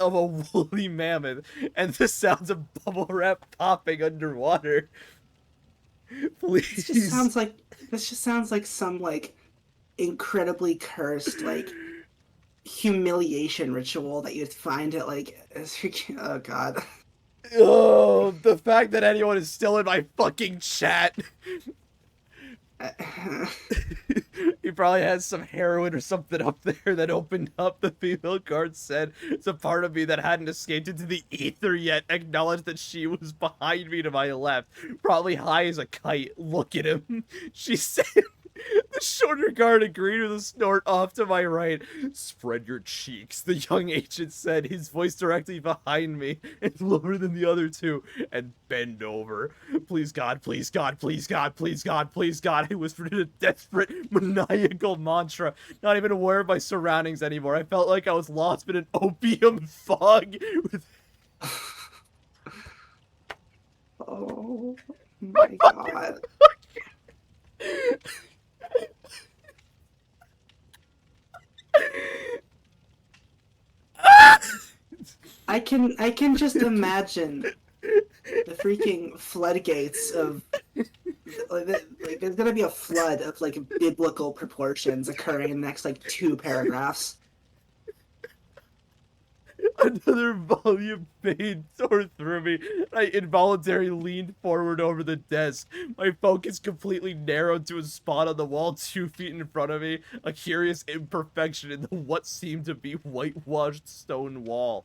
a woolly mammoth and the sounds of bubble wrap popping underwater. Please. This just sounds like some like incredibly cursed like humiliation ritual that you'd find at like oh god. Oh, the fact that anyone is still in my fucking chat. He probably has some heroin or something up there that opened up, the female guard said. It's a part of me that hadn't escaped into the ether yet acknowledged that she was behind me to my left, probably high as a kite. "Look at him," she said. The shorter guard agreed with a snort off to my right. "Spread your cheeks," the young agent said, his voice directly behind me and lower than the other two, "and bend over. Please God, please God, please God, please God, please God," I whispered in a desperate, maniacal mantra, not even aware of my surroundings anymore. I felt like I was lost in an opium fog with... Oh my god. I can just imagine the freaking floodgates of like there's gonna be a flood of like biblical proportions occurring in the next like 2 paragraphs. Another volume pain tore through me. I involuntarily leaned forward over the desk. My focus completely narrowed to a spot on the wall 2 feet in front of me, a curious imperfection in the what seemed to be whitewashed stone wall.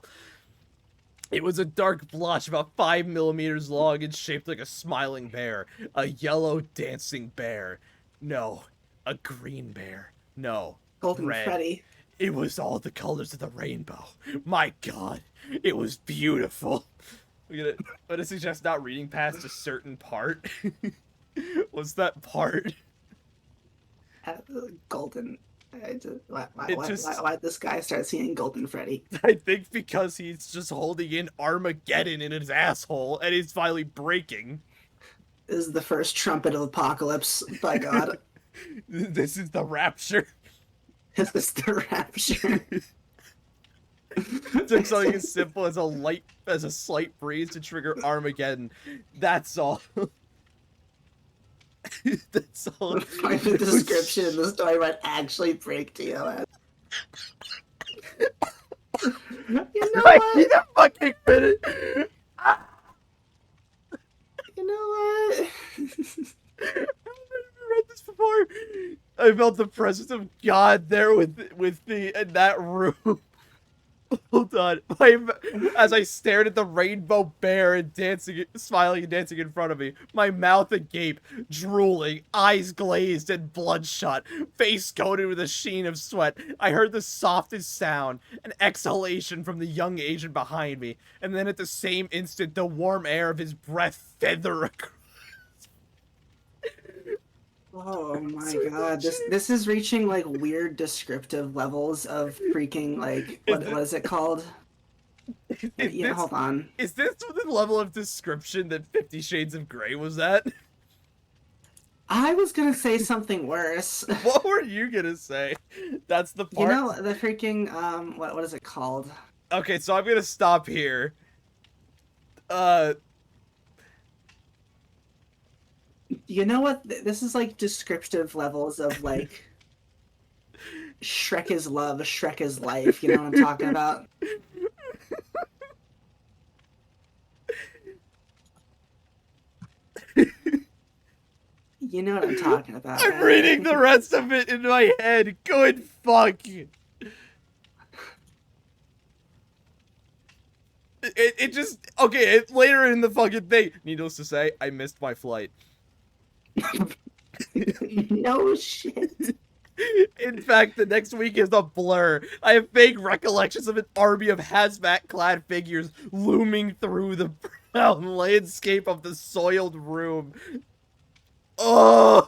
It was a dark blotch about 5 millimeters long and shaped like a smiling bear. A yellow dancing bear. No, a green bear. No, Golden red. Freddy. It was all the colors of the rainbow. My God, it was beautiful. I'm gonna suggest not reading past a certain part. What's that part? Golden. Why did this guy start seeing Golden Freddy? I think because he's just holding in Armageddon in his asshole and he's finally breaking. This is the first trumpet of apocalypse, by God. This is the rapture. This is the rapture. Took something as simple as a slight breeze to trigger Armageddon. That's all. That's all. Find the description. The story might actually break TOS. You know I what? need a fucking minute. You know what? I've never read this before. I felt the presence of God there with me in that room. Hold on. As I stared at the rainbow bear and smiling and dancing in front of me, my mouth agape, drooling, eyes glazed and bloodshot, face coated with a sheen of sweat, I heard the softest sound, an exhalation from the young agent behind me, and then at the same instant, the warm air of his breath feather across. Oh my God! This is reaching like weird descriptive levels of freaking like what is it called? Hold on. Is this the level of description that 50 Shades of Grey was at? I was gonna say something worse. What were you gonna say? That's the part. You know the freaking what is it called? Okay, so I'm gonna stop here. You know what? This is like descriptive levels of like Shrek is love, Shrek is life. You know what I'm talking about? You know what I'm talking about. I'm reading the rest of it in my head. Good fuck. It just okay. Later in the fucking thing. Needless to say, I missed my flight. No shit. In fact, the next week is a blur. I have vague recollections of an army of hazmat-clad figures looming through the brown landscape of the soiled room. Ugh!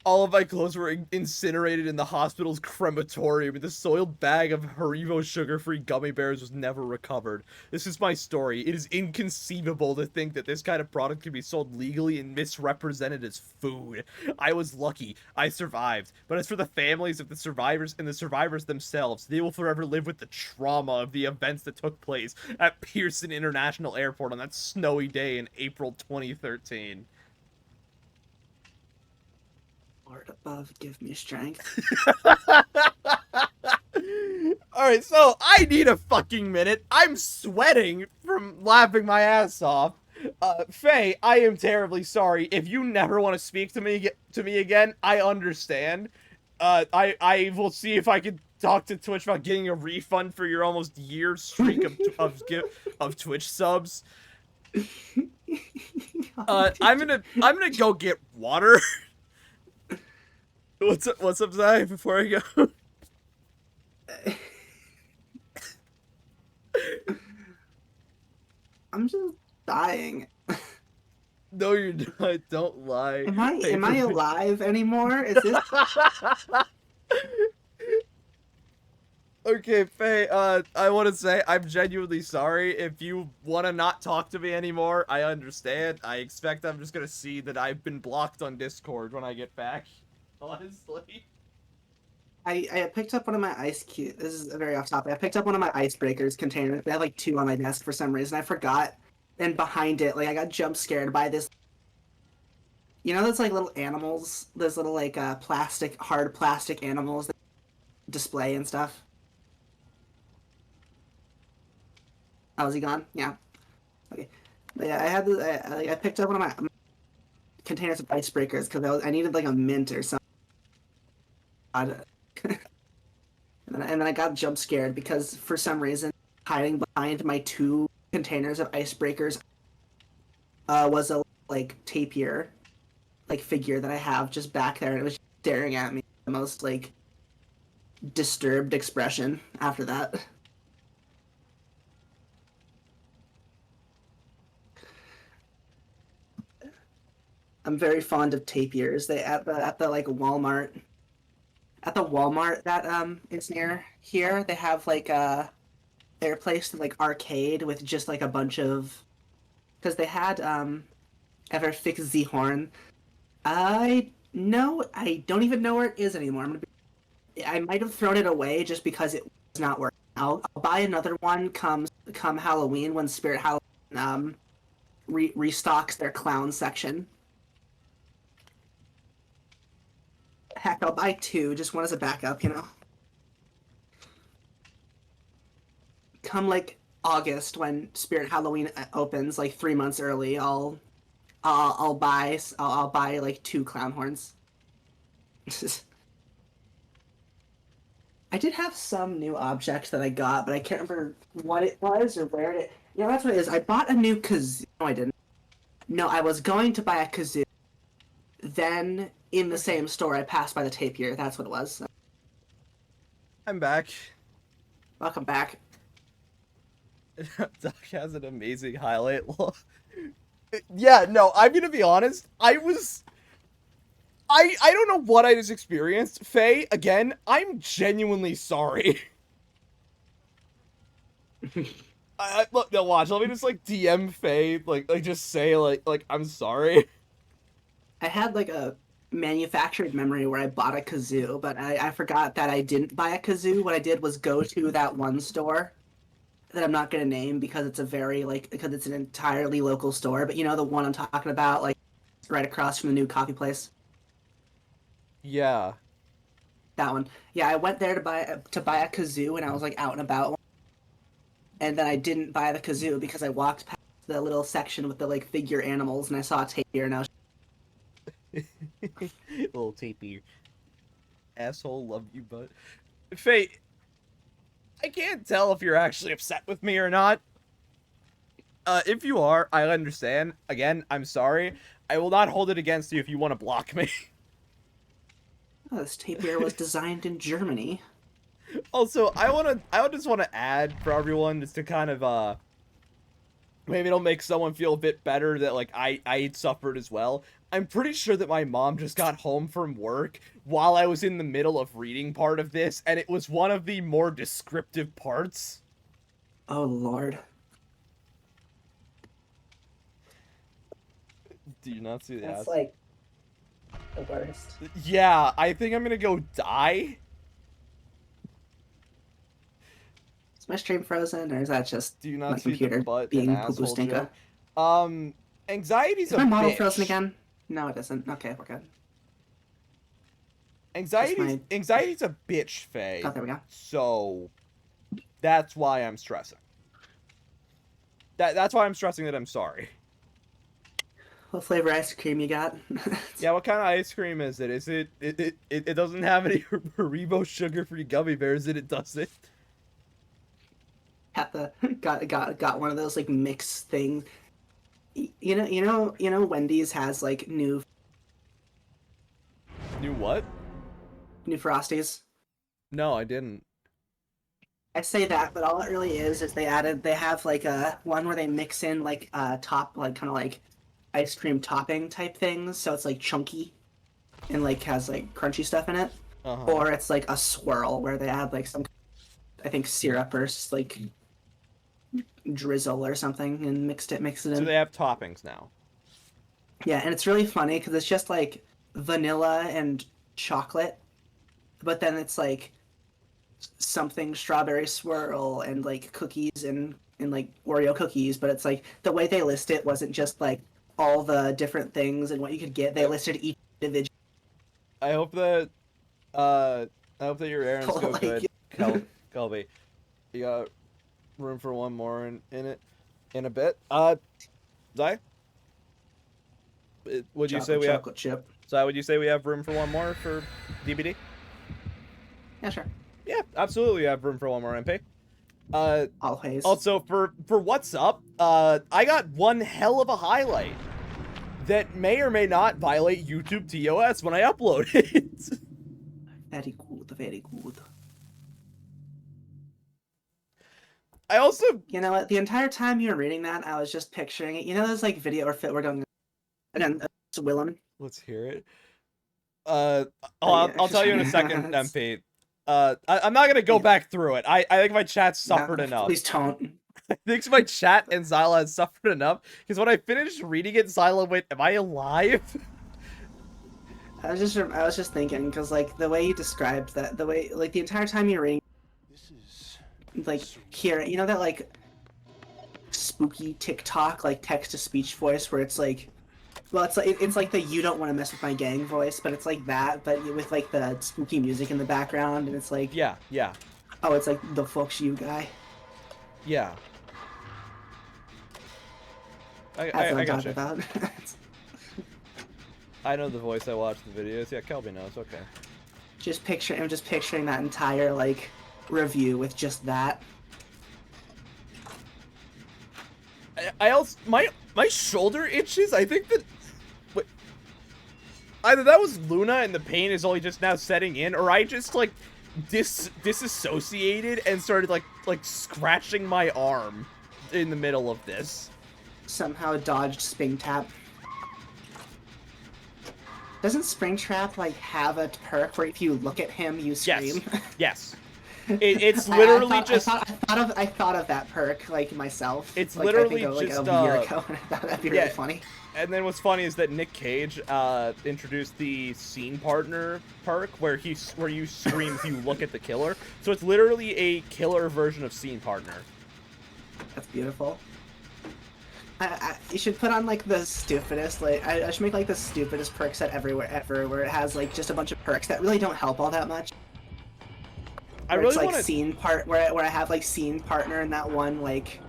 All of my clothes were incinerated in the hospital's crematorium, and the soiled bag of Haribo sugar-free gummy bears was never recovered. This is my story. It is inconceivable to think that this kind of product can be sold legally and misrepresented as food. I was lucky. I survived. But as for the families of the survivors and the survivors themselves, they will forever live with the trauma of the events that took place at Pearson International Airport on that snowy day in April 2013. Lord above, give me strength. Alright, so I need a fucking minute. I'm sweating from laughing my ass off. Faye, I am terribly sorry. If you never want to speak to me again, I understand. I will see if I can talk to Twitch about getting a refund for your almost year streak of Twitch subs. I'm gonna go get water. What's up, Zai, before I go? I'm just dying. No, you're not. Don't lie. Am I alive anymore? Is this? Okay, Faye, I want to say I'm genuinely sorry. If you want to not talk to me anymore, I understand. I expect I'm just gonna see that I've been blocked on Discord when I get back. Honestly. I picked up one of my ice cube. This is very off topic. I picked up one of my icebreakers containers. I had like 2 on my desk for some reason. I forgot. And behind it, like I got jump scared by this. You know those like little animals? Those little like hard plastic animals that display and stuff? Oh, is he gone? Yeah. Okay. But yeah, I had the, I picked up one of my containers of icebreakers because I needed like a mint or something. And then I got jump scared because for some reason hiding behind my two containers of icebreakers was a like tapir like figure that I have just back there, and it was staring at me the most like disturbed expression after that. I'm very fond of tapirs. They at the like Walmart at the Walmart that is near here. They have like they're placed in like arcade with just like a bunch of because they had ever fixed the horn. I don't even know where it is anymore. I might have thrown it away just because it was not working out. I'll buy another one come Halloween when Spirit Halloween restocks their clown section. Heck, I'll buy two, just one as a backup, you know. Come like August when Spirit Halloween opens, like 3 months early, I'll buy like two clown horns. I did have some new object that I got, but I can't remember what it was or where it. Yeah, that's what it is. I bought a new kazoo. No, I didn't. No, I was going to buy a kazoo. Then in the same store, I passed by the tapir. That's what it was. I'm back. Welcome back. Doc has an amazing highlight. Yeah, no, I'm gonna be honest. I don't know what I just experienced. Faye, again, I'm genuinely sorry. Look, no, watch. Let me just like DM Faye, like just say like I'm sorry. I had like a manufactured memory where I bought a kazoo, but I forgot that I didn't buy a kazoo. What I did was go to that one store that I'm not gonna name because it's a very like because it's an entirely local store. But you know the one I'm talking about, like right across from the new coffee place. Yeah. That one. Yeah, I went there to buy a kazoo, and I was like out and about, and then I didn't buy the kazoo because I walked past the little section with the like figure animals, and I saw a tapir, and I was Little tapir. Asshole, love you, but Faye, I can't tell if you're actually upset with me or not. If you are, I understand. Again, I'm sorry. I will not hold it against you if you want to block me. oh, this tapir was designed in Germany. Also, I just want to add for everyone just to kind of maybe it'll make someone feel a bit better that like I suffered as well. I'm pretty sure that my mom just got home from work while I was in the middle of reading part of this, and it was one of the more descriptive parts. Oh Lord. Do you not see the That's ass? like the worst. Yeah, I think I'm gonna go die. Is my stream frozen, or is that just Do you my not see the computer butt and being poo poo asshole stinka? joke? Anxiety's Is a my model bitch. frozen again? No, it isn't. Okay, we're good. Anxiety's a bitch, Faye. Oh, there we go. So that's why I'm stressing. That's why I'm stressing that I'm sorry. What flavor ice cream you got? Yeah, what kind of ice cream is it? Is it doesn't have any Haribo sugar-free gummy bears in it, does it? Got one of those like mixed things. Wendy's has like New what? new Frosties. No, I didn't. I say that, but all it really is they have like a one where they mix in like top like kind of like ice cream topping type things, so it's like chunky and like has like crunchy stuff in it. Uh-huh. Or it's like a swirl where they add like some I think syrup or like drizzle or something and mix it in. So they have toppings now. Yeah, and it's really funny because it's just like vanilla and chocolate, but then it's like something strawberry swirl and like cookies and like Oreo cookies, but it's like the way they list it wasn't just like all the different things and what you could get. They listed each individual. I hope that I hope that your errands go Like- good, Kelby. You got room for one more in it in a bit. Zai? Would you say we have? Chocolate chip. Zai, would you say we have room for one more for DBD? Yeah, sure. Yeah, absolutely. We have room for one more MP. Always. Also, for what's up, I got one hell of a highlight that may or may not violate YouTube TOS when I upload it. Very good, very good. I also... You know what? The entire time you were reading that, I was just picturing it. You know those, like, video or fit we're going... Again, it's Willem. Let's hear it. I'll tell you in a second, MP. I'm not gonna go back through it. I think my chat suffered enough. Please don't. I think my chat and Zyla has suffered enough, because when I finished reading it, Zyla went, "Am I alive?" I was just thinking, because, like, the way you described that, the way, like, the entire time you're reading, like, here, you know that, like, spooky TikTok, like, text-to-speech voice where it's like, well, it's like the "you don't want to mess with my gang" voice, but it's like that, but with, like, the spooky music in the background, and it's like... Yeah. Oh, it's like, the fuck's you guy. Yeah. That's I what I'm got talking you. about. I know the voice. I watch the videos. Yeah, Kelby knows. Okay. I'm just picturing that entire, like, review with just that. I also my shoulder itches. I think that either that was Luna and the pain is only just now setting in, or I just like disassociated and started like scratching my arm in the middle of this. Somehow dodged Springtrap. Doesn't Springtrap, like, have a perk where if you look at him, you scream? Yes. It's literally I thought of that perk, like, myself. It's like, literally I think, just like, a year ago, and I thought that'd be really funny. And then what's funny is that Nick Cage introduced the scene partner perk where you scream if you look at the killer. So it's literally a killer version of scene partner. That's beautiful. You should put on, like, the stupidest, like, I should make, like, the stupidest perk set everywhere ever, where it has, like, just a bunch of perks that really don't help all that much. I really want want to scene part where I have, like, scene partner and that one, like,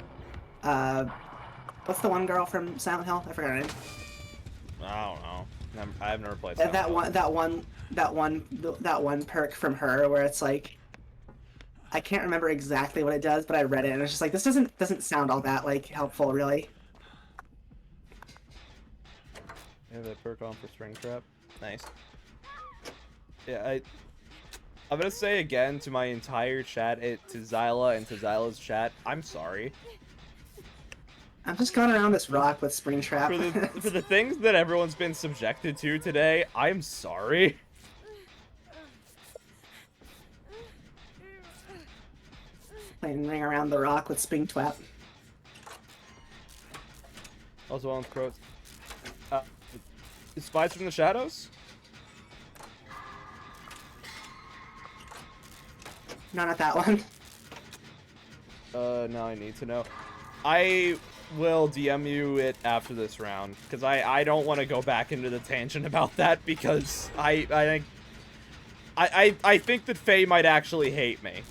what's the one girl from Silent Hill? I forgot her name. I don't know. I've never played That Silent one perk from her where it's like, I can't remember exactly what it does, but I read it and it's just like, this doesn't sound all that, like, helpful, really. You have that perk on for Springtrap. Nice. Yeah, I'm gonna say again to my entire chat, to Zyla and to Zyla's chat, I'm sorry. I'm just going around this rock with Springtrap. For the things that everyone's been subjected to today, I'm sorry. Playing Ring Around the Rock with Springtrap. Also on with Crows. Spies from the Shadows? No, not that one. Now I need to know. I will DM you it after this round, because I don't want to go back into the tangent about that, because I think that Faye might actually hate me.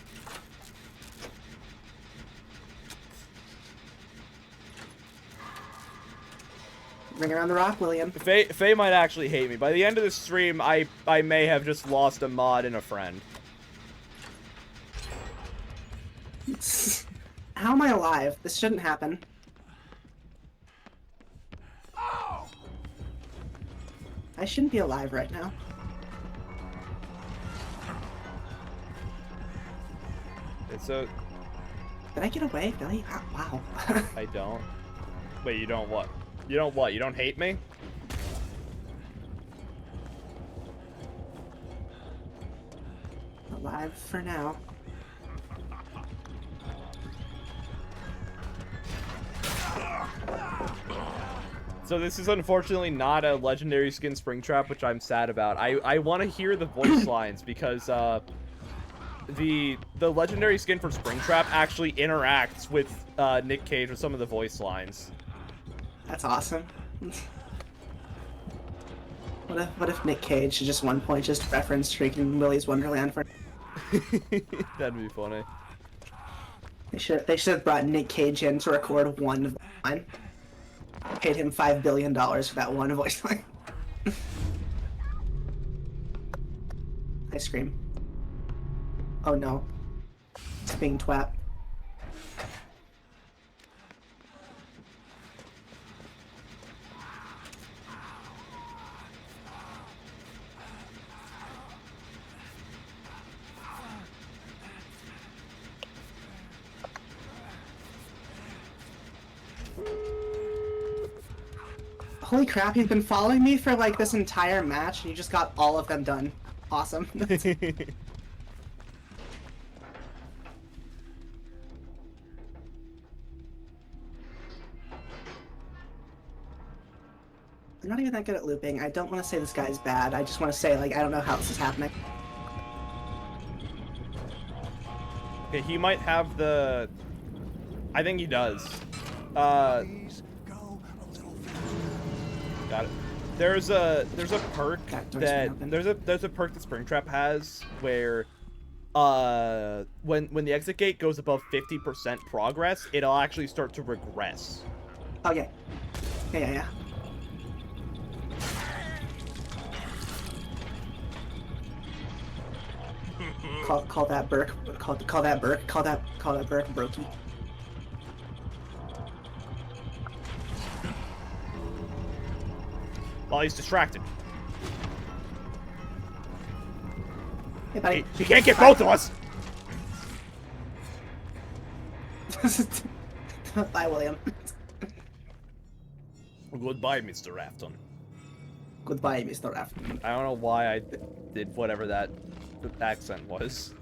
Ring Around the Rock, William. Faye might actually hate me. By the end of the stream, I may have just lost a mod and a friend. How am I alive? This shouldn't happen. I shouldn't be alive right now. It's a... Did I get away, Billy? Wow. I don't. Wait, you don't what? You don't what? You don't hate me? Alive for now. So this is unfortunately not a legendary skin Springtrap, which I'm sad about. I want to hear the voice lines because the legendary skin for Springtrap actually interacts with Nick Cage with some of the voice lines. That's awesome. What if Nick Cage at just one point just referenced freaking Willy's Wonderland for... That'd be funny. They should have brought Nick Cage in to record one line. Paid him $5 billion for that one voice line. Ice cream. Oh no. It's being twat. Holy crap, he's been following me for like this entire match and you just got all of them done. Awesome. I'm not even that good at looping. I don't want to say this guy's bad. I just want to say, like, I don't know how this is happening. Okay, he might have the... I think he does. Got it. There's a perk that there's a perk that Springtrap has where when the exit gate goes above 50% progress, it'll actually start to regress. Okay. Yeah. Call that Burke. Call that Burke. Call that Burke Brokey. While he's distracted. Hey, buddy. He can't get both of us! Bye, William. Goodbye, Mr. Afton. Goodbye, Mr. Afton. I don't know why I did whatever that accent was.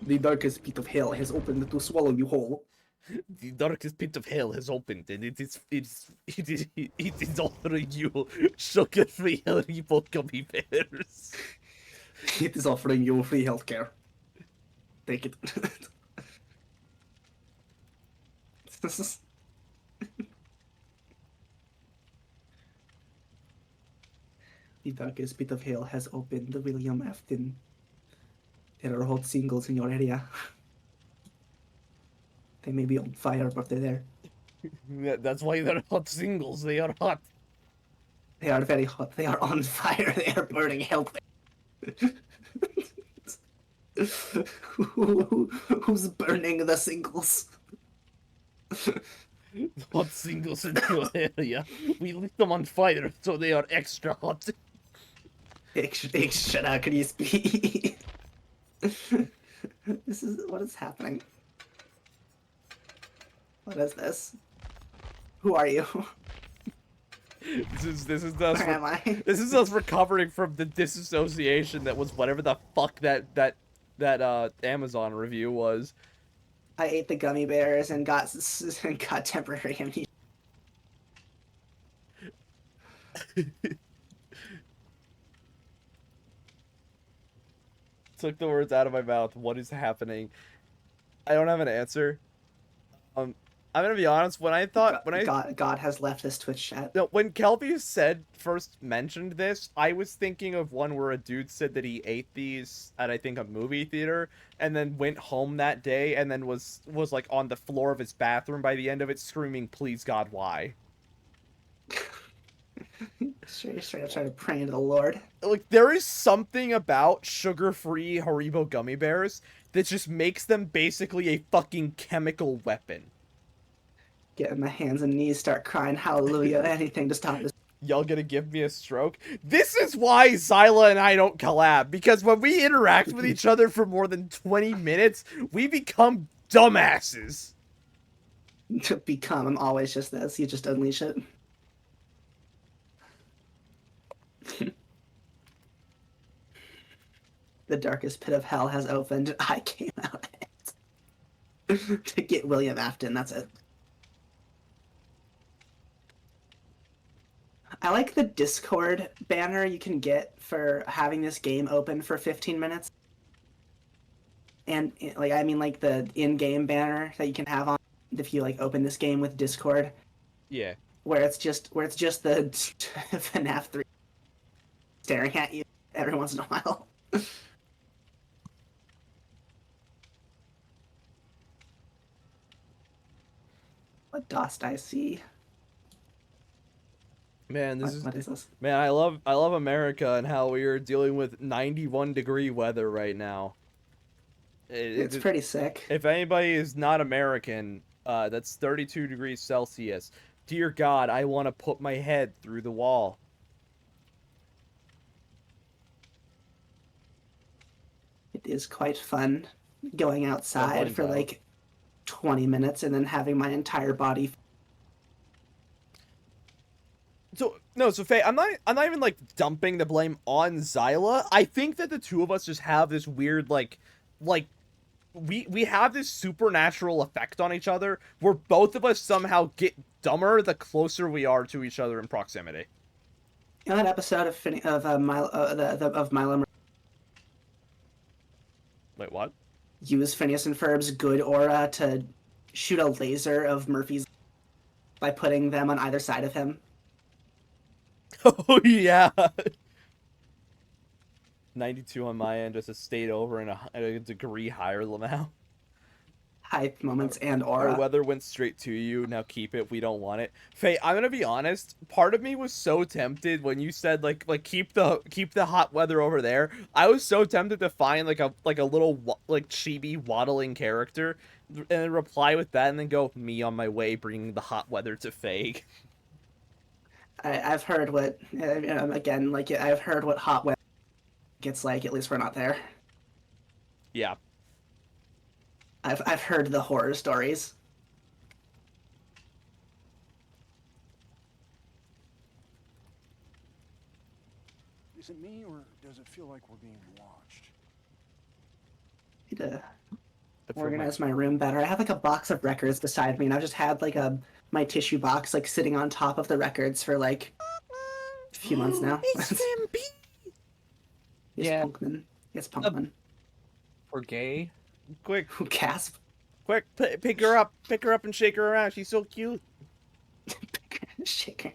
The darkest pit of hell has opened to swallow you whole. The darkest pit of hell has opened, and it is offering you sugar-free Haribo gummy bears. It is offering you free healthcare. Take it. The darkest pit of hell has opened, William Afton. There are hot singles in your area. They may be on fire, but they're there. That's why they're hot singles. They are hot. They are very hot. They are on fire. They are burning hell. Who's burning the singles? Hot singles in your area. We lit them on fire, so they are extra hot. Extra crispy. What is happening? What is this? Who are you? This is us. Where am I? This is us recovering from the disassociation that was whatever the fuck that Amazon review was. I ate the gummy bears and got temporary amnesia. Took the words out of my mouth. What is happening? I don't have an answer. I'm gonna be honest. God has left this Twitch chat. No, when Kelby first mentioned this, I was thinking of one where a dude said that he ate these at, I think, a movie theater, and then went home that day, and then was like on the floor of his bathroom by the end of it, screaming, "Please God, why?" Straight up trying to pray to the Lord. Like, there is something about sugar-free Haribo gummy bears that just makes them basically a fucking chemical weapon. Get on my hands and knees, start crying hallelujah, anything to stop this. Y'all gonna give me a stroke? This is why Zyla and I don't collab, because when we interact with each other for more than 20 minutes, we become dumbasses. To become, I'm always just this. You just unleash it. The darkest pit of hell has opened. I came out to get William Afton. That's it. I like the Discord banner you can get for having this game open for 15 minutes. And like, I mean, like the in-game banner that you can have on if you like open this game with Discord. Yeah. Where it's just the FNAF 3 staring at you every once in a while. What dost I see? Man, What is this? man. I love America and how we are dealing with 91-degree weather right now. It's pretty sick. If anybody is not American, that's 32 degrees Celsius. Dear God, I want to put my head through the wall. It is quite fun going outside for so. like 20 minutes and then having my entire body. So no, so Faye, I'm not even like dumping the blame on Zyla. I think that the two of us just have this weird like we have this supernatural effect on each other where both of us somehow get dumber the closer we are to each other in proximity. You know that episode of Milo Wait, what? use Phineas and Ferb's good aura to shoot a laser of Murphy's by putting them on either side of him? Oh yeah. 92 on my end, just a stayed over in a degree higher now. Hype moments and Our aura. weather went straight to you. Now keep it. We don't want it. Faye, I'm gonna be honest. Part of me was so tempted when you said like keep the hot weather over there. I was so tempted to find like a little like chibi waddling character and then reply with that and then go me on my way bringing the hot weather to Faye. I've heard what again, like I've heard what hot weather gets like. At least we're not there. Yeah. I've heard the horror stories. Is it me, or does it feel like we're being watched? Need to I feel organize my room better. I have like a box of records beside me, and I've just had like my tissue box like sitting on top of the records for like a few months now. It's Stampede. Yes, Punkman. Yes, Punkman. We're gay. Quick, Gasp. quick, pick her up and shake her around. She's so cute. Shaker.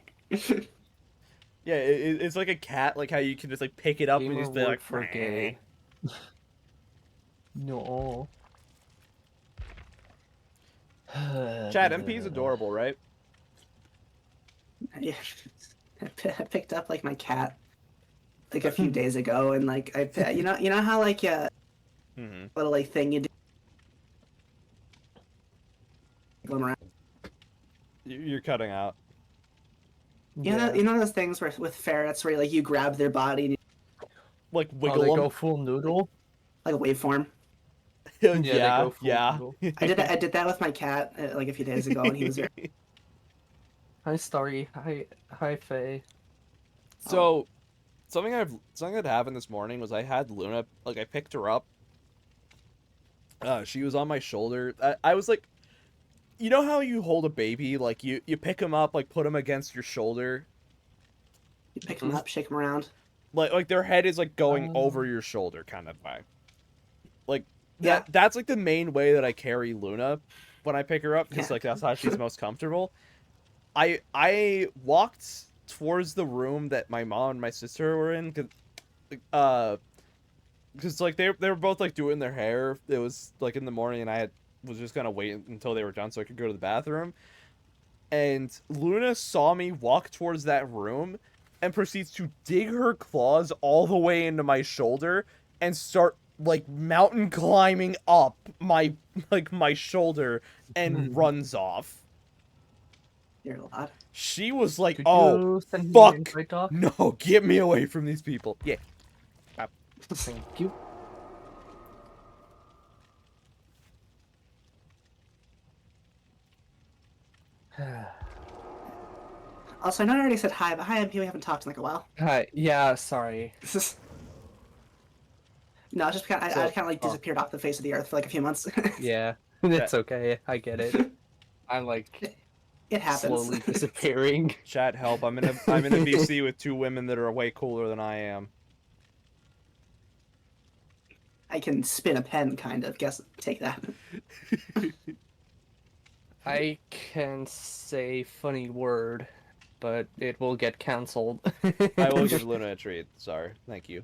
Yeah, it's like a cat, like how you can just like pick it up and Gamer just be word like for gay. No. Chad, MP is adorable, right? Yeah. I picked up like my cat like a few days ago, and like you know how like Mm-hmm. little like thing you do them around. You're cutting out. You know those things where with ferrets where like you grab their body and you, Like Oh, wiggle they them. go full noodle. like a waveform. Yeah, they yeah, go full yeah. noodle. I did that with my cat like a few days ago, and he was very... Hi, Starry. Hi, Faye. So, something that happened this morning was I had Luna, like I picked her up. She was on my shoulder. I was like, you know how you hold a baby, like you pick him up, like put him against your shoulder, You pick them up, shake them around. like their head is like going over your shoulder, kind of way. Like Yeah. that's like the main way that I carry Luna when I pick her up, because Yeah. like that's how she's most comfortable. I walked towards the room that my mom and my sister were in, because like they were both like doing their hair. It was like in the morning, and I was just gonna wait until they were done so I could go to the bathroom. And Luna saw me walk towards that room and proceeds to dig her claws all the way into my shoulder and start like mountain climbing up my shoulder and runs off. You're a lot. She was like, Could "Oh, you send me an fuck. invite, Doc? no, get me away from these people." Yeah. Thank you. Also, I know I already said hi, but hi, MP. We haven't talked in like a while. Hi. Yeah, sorry. No, it's just kind of, I So- kind of like disappeared off the face of the earth for like a few months. Yeah, it's okay. I get it. I'm like It happens. slowly disappearing. Chat, help. I'm in a VC with two women that are way cooler than I am. I can spin a pen, kind of. Guess, take that. I can say funny word, but it will get cancelled. I will give Luna a treat. Sorry. Thank you.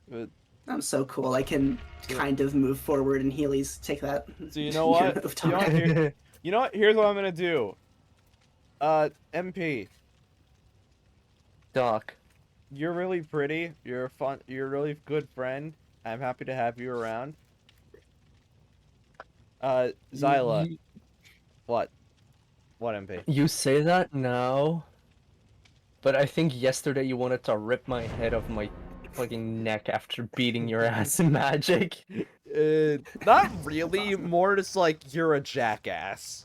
But, I'm so cool. I can kind of move forward, and Healy's take that. so you know what? Move You know what? time. You know what? Here's what I'm gonna do. MP, Doc. you're really pretty. You're a really good friend. I'm happy to have you around. Zyla. You, What? What, MP? you say that now, but I think yesterday you wanted to rip my head off my fucking neck after beating your ass in Magic. Not really. More just like you're a jackass.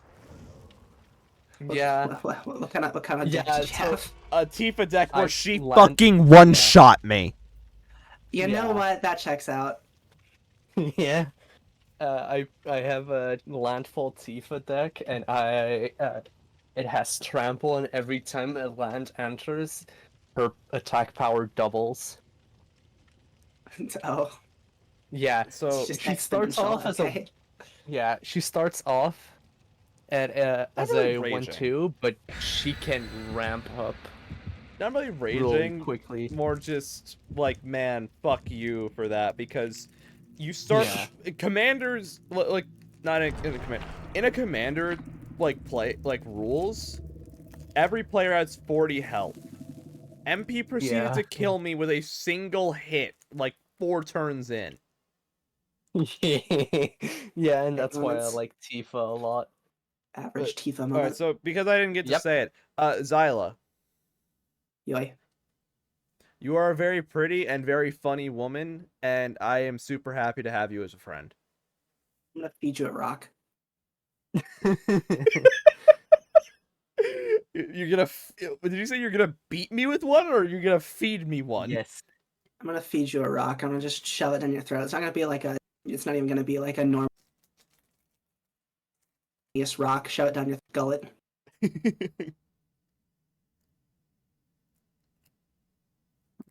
Yeah. What kind of Yeah, deck did you so- have? A Tifa deck where I she land- fucking one-shot me. You know Yeah. what? That checks out. Yeah. I have a landfall Tifa deck, and it has trample, and every time a land enters, her attack power doubles. Oh, Yeah. So it's just she starts off as okay. she starts off at as really a raging. 1/2, but she can ramp up not really really raging. quickly. More just like, man, fuck you for that, because you start commanders like not in a command in a commander like rules. Every player has 40 health. MP proceeded Yeah. to kill me with a single hit, like 4 turns in. Yeah, and that's why I Moments. like Tifa a lot. Average Tifa All right, moment. so because I didn't get to Yep. say it, Zyla, Yoi. you are a very pretty and very funny woman, and I am super happy to have you as a friend. I'm gonna feed you a rock. You're gonna. Did you say you're gonna beat me with one, or you're gonna feed me one? Yes. I'm gonna feed you a rock. I'm gonna just shove it in your throat. It's not gonna be like a. It's not even gonna be like a normal rock. Shove it down your gullet.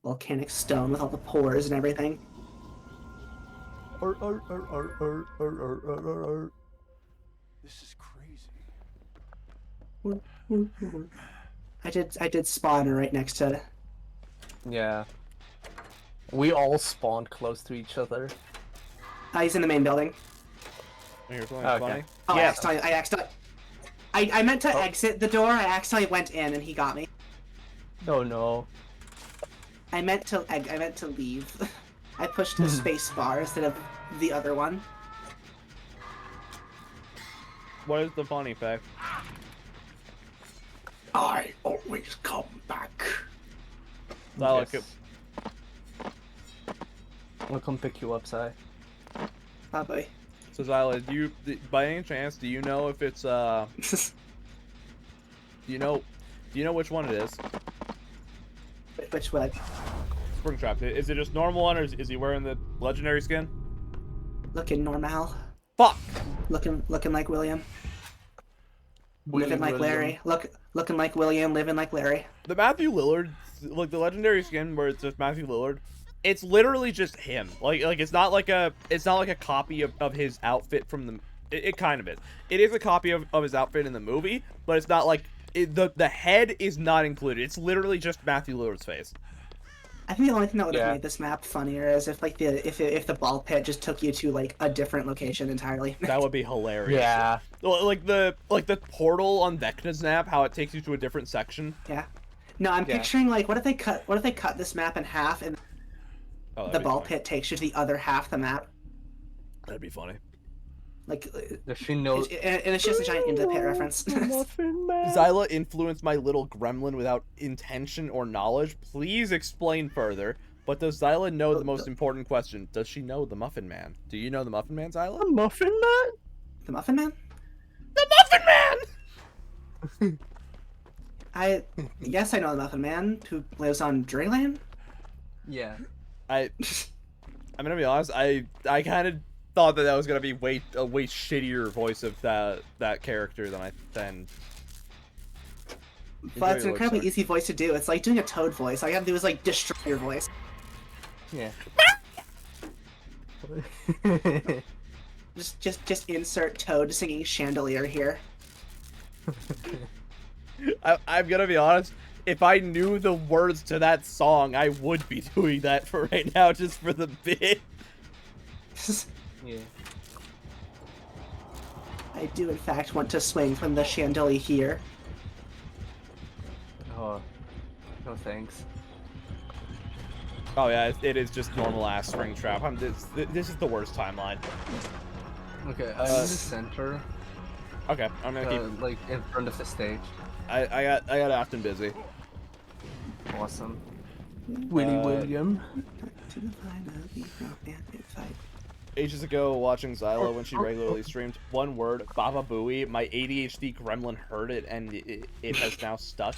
Volcanic stone with all the pores and everything. This is crazy. I did spawn right next to. Yeah. We all spawned close to each other. He's in the main building. Here's something Okay. funny. Oh, Yes. I accidentally. I meant to exit the door. I accidentally went in and he got me. Oh no. I meant to leave. I pushed the space bar instead of the other one. What is the funny fact? I always come back. Zyla, Yes. I'll come pick you up, Sai. Probably. so Zyla, by any chance, do you know if it's do you know which one it is? Which way? Springtrap. Is it just normal one, or is he wearing the legendary skin? Looking normal. Fuck. Looking like William. Living like Larry. Looking like William. Living like Larry. The Matthew Lillard, like the legendary skin where it's just Matthew Lillard, it's literally just him. Like it's not like a copy of his outfit from the. It kind of is. It is a copy of his outfit in the movie, but it's not like the head is not included. It's literally just Matthew Lillard's face. I think the only thing that would have Yeah. made this map funnier is if like if the ball pit just took you to like a different location entirely. That would be hilarious. Yeah. Like the portal on Vecna's map, how it takes you to a different section. Yeah. No, I'm Yeah. picturing like what if they cut this map in half and Oh, that'd the be ball funny. pit takes you to the other half of the map. That'd be funny. Like, Does she know? and it's just a giant into the pit reference. Zyla influenced my little gremlin without intention or knowledge. Please explain further. But does Zyla know the most important question? Does she know the Muffin Man? Do you know the Muffin Man, Zyla? Muffin Man? The Muffin Man? The Muffin Man! Yes, I know the Muffin Man who lives on Dreamland. Yeah. I'm gonna be honest. I kind of thought that was gonna be a way shittier voice of that character than. But it's an really incredibly sorry. easy voice to do. It's like doing a Toad voice. All you gotta do is like destroy your voice. Yeah. Just insert Toad singing Chandelier here. I'm gonna be honest. If I knew the words to that song, I would be doing that for right now, just for the bit. Yeah. I do in fact want to swing from the chandelier here. Oh, no thanks. Oh yeah, it is just normal ass spring trap. This is the worst timeline. Okay, I'm in the center, Okay, I'm gonna keep. like in front of the stage. I got Afton busy. Awesome. Willie William. To the final romantic fight. Ages ago, watching Zyla when she regularly streamed, one word, Baba Booey, my ADHD gremlin heard it and it has now stuck.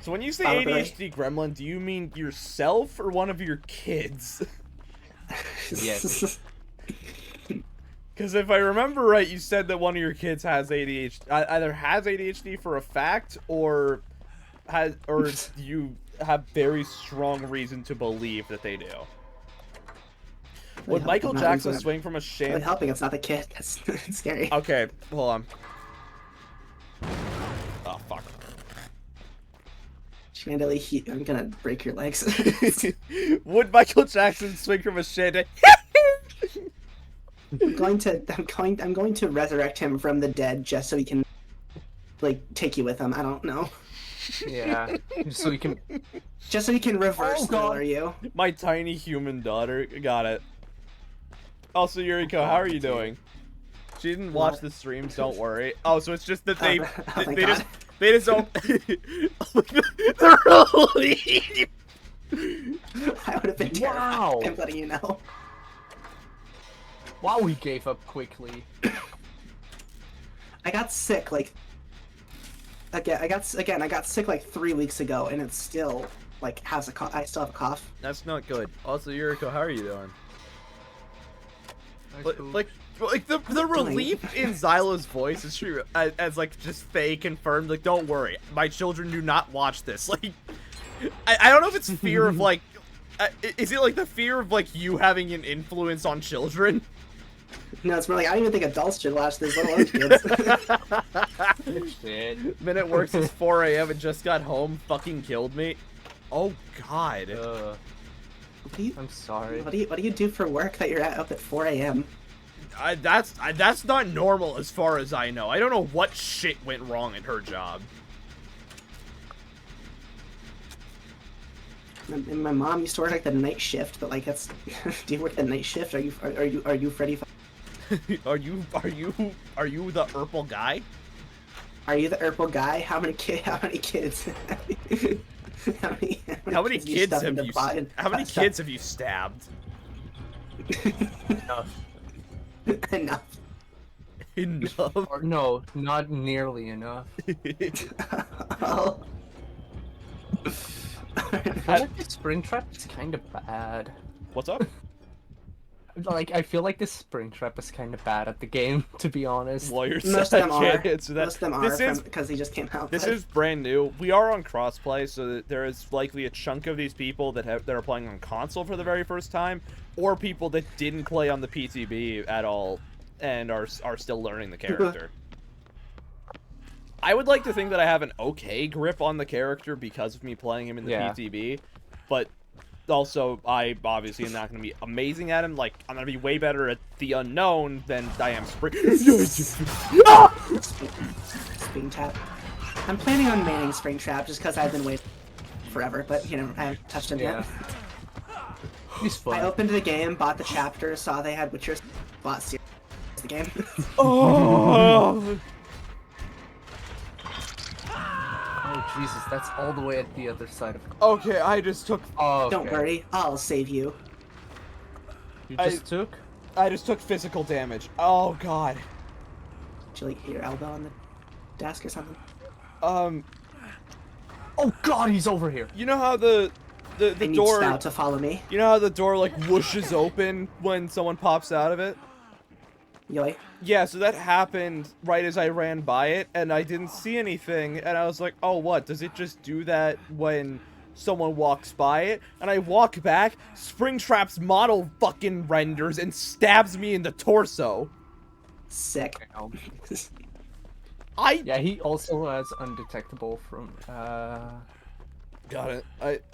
So when you say Baba Booey. ADHD gremlin, do you mean yourself or one of your kids? Yes. Because if I remember right, you said that one of your kids has ADHD, either has ADHD for a fact, or you have very strong reason to believe that they do. Would Michael Jackson swing from a Really chandelier? helping, it's not the kid. That's scary. Okay, hold on. Oh fuck. Chandelier heat. I'm gonna break your legs. Would Michael Jackson swing from a chandelier? I'm going to resurrect him from the dead just so he can, like, take you with him. I don't know. Yeah. So we can. Just so he can reverse thriller you. My tiny human daughter. Got it. Also, Yuriko, how are you doing? She didn't watch the streams, don't worry. Oh, so it's just that they thank they just God. they just don't. They're really. I would have been terrified. Wow. I'm letting you know. Wow, we gave up quickly. I got sick like. I got sick like 3 weeks ago, and it's still like has a cough. I still have a cough. That's not good. Also, Yuriko, how are you doing? Nice move. Like the relief in Zyla's voice is true, as like just Faye confirmed. Like, don't worry, my children do not watch this. Like, I don't know if it's fear of like, is it like the fear of like you having an influence on children? No, it's more like I don't even think adults should watch this, let alone kids. Shit. Minute works is 4 a.m. and just got home. Fucking killed me. Oh God. What do you, I'm sorry. what do you do for work that you're up at 4 a.m.? That's not normal as far as I know. I don't know what shit went wrong in her job. And my mom used to work like the night shift, but like that's. Do you work the night shift? Are you Freddy? Are you the Urple guy? Are you the Urple guy? How many kids? How many kids have you stabbed? Enough. Enough. Enough. Or no, not nearly enough. Oh. I feel like the spring trap is kind of bad. What's up? Like, I feel like this spring trap is kind of bad at the game, to be honest. Well, you're Most of them are. can't answer that. Most of them are because he just came out. This is brand new. We are on crossplay, so that there is likely a chunk of these people that are playing on console for the very first time, or people that didn't play on the PTB at all and are still learning the character. I would like to think that I have an okay grip on the character because of me playing him in the PTB, but also I obviously am not going to be amazing at him. Like, I'm going to be way better at the unknown than I am spring. Spring trap. I'm planning on manning spring trap just because I've been waiting forever, but you know I haven't touched him yet. He's fun. I opened the game, bought the chapter, saw they had Witcher, bought the game. Oh. Oh Jesus, that's all the way at the other side of. Okay, I just took. Oh, okay. Don't worry, I'll save you. You just took. I just took physical damage. Oh God. Did you like hit your elbow on the desk or something? Oh God, he's over here. You know how the I need door. Stout to follow me. You know how the door like whooshes open when someone pops out of it? Yoy. Yeah, so that happened right as I ran by it, and I didn't see anything, and I was like, oh, what? Does it just do that when someone walks by it? And I walk back, Springtrap's model fucking renders and stabs me in the torso. Sick. Yeah, he also has undetectable from, Got it.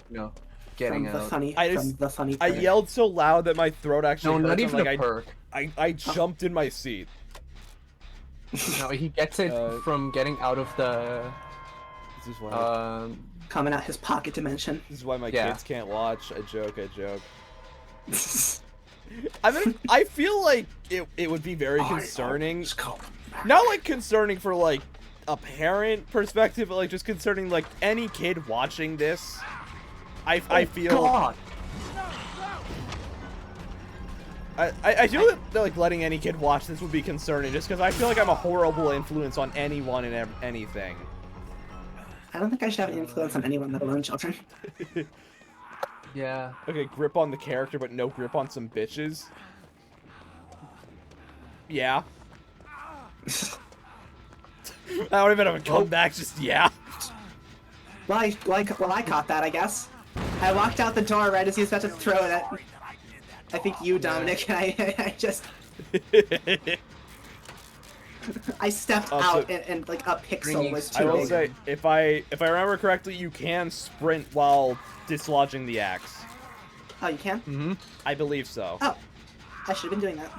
no, From getting the out. funny, I from just- the funny. I part. yelled so loud that my throat actually No, hurt. not even like, a perk. I jumped in my seat. No, he gets it from getting out of the This is why. Coming out his pocket dimension. This is why my yeah. kids can't watch. I joke. I joke. I feel like it would be very concerning. Not like concerning for like a parent perspective, but like just concerning like any kid watching this. I feel. God. I feel that like letting any kid watch this would be concerning, just because I feel like I'm a horrible influence on anyone and anything. I don't think I should have an influence on anyone, let alone children. Yeah. Okay, grip on the character, but no grip on some bitches. Yeah. I don't even have a comeback, just yeah. Well, I caught that, I guess. I walked out the door right as he was about to throw it at, I think you, Dominic, and I just... I stepped out and like a pixel was too big. I will say, if I remember correctly, you can sprint while dislodging the axe. Oh, you can? Mm-hmm. I believe so. Oh, I should have been doing that.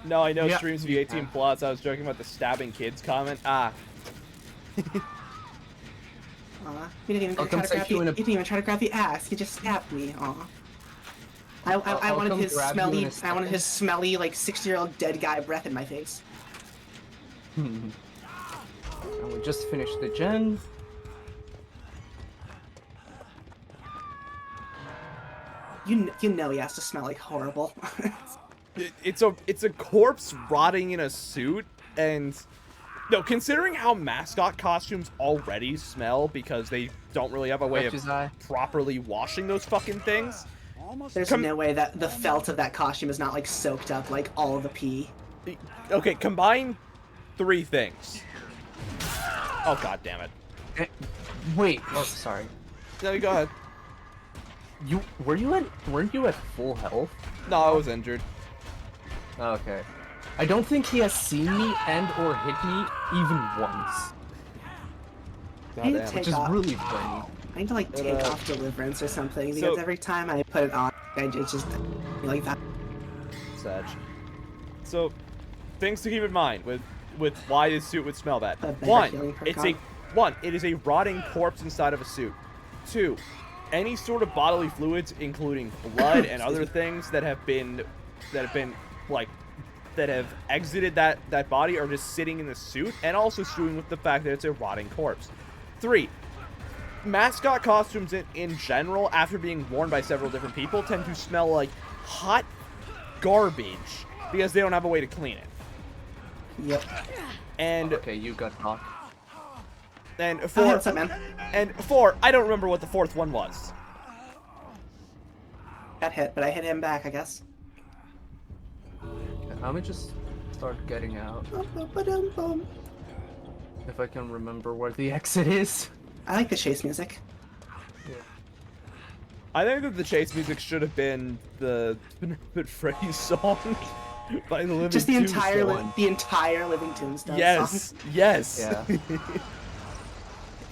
No, I know Yeah. streams be 18 plus. I was joking about the stabbing kids comment. Ah. Aw, you didn't even I'll try come to save grab you the, in a- you didn't even try to grab the axe. You just stabbed me. Aw. I I'll wanted come his grab you in smelly, a I wanted second. his smelly like 60-year-old dead guy breath in my face. And we just finished the gen. You know he has to smell like horrible. It's a corpse rotting in a suit, and no, considering how mascot costumes already smell because they don't really have a way of Catches eye. properly washing those fucking things. Almost. There's no way that the felt of that costume is not like soaked up like all of the pee. Okay, combine three things. Oh god damn it. Eh, Wait. Oh, sorry. No, you go ahead. Weren't you at full health? No, I was injured. Okay. I don't think he has seen me and or hit me even once, I need to Goddamn. take which is off. really funny. I need to like take off Deliverance or something because so- every time I put it on, it's just like that. Sag. So, things to keep in mind with why this suit would smell bad. A better One, healing per it's a con. it is a rotting corpse inside of a suit. Two, any sort of bodily fluids, including blood and other things that have been like that have exited that body, are just sitting in the suit, and also screwing with the fact that it's a rotting corpse. Three, mascot costumes in general, after being worn by several different people, tend to smell like hot garbage because they don't have a way to clean it. Yep. And Okay, you got knocked. and Oh, hey, four, what's up, man? and four, I don't remember what the fourth one was. Got hit, but I hit him back, I guess. Okay, let me just start getting out. Bum-bum-ba-dum-bum. If I can remember where the exit is. I like the chase music. I think that the chase music should have been the Freddy song by the Living Just the entire Tombstone. the entire Living Tombstone Yes, song. yes. Yeah.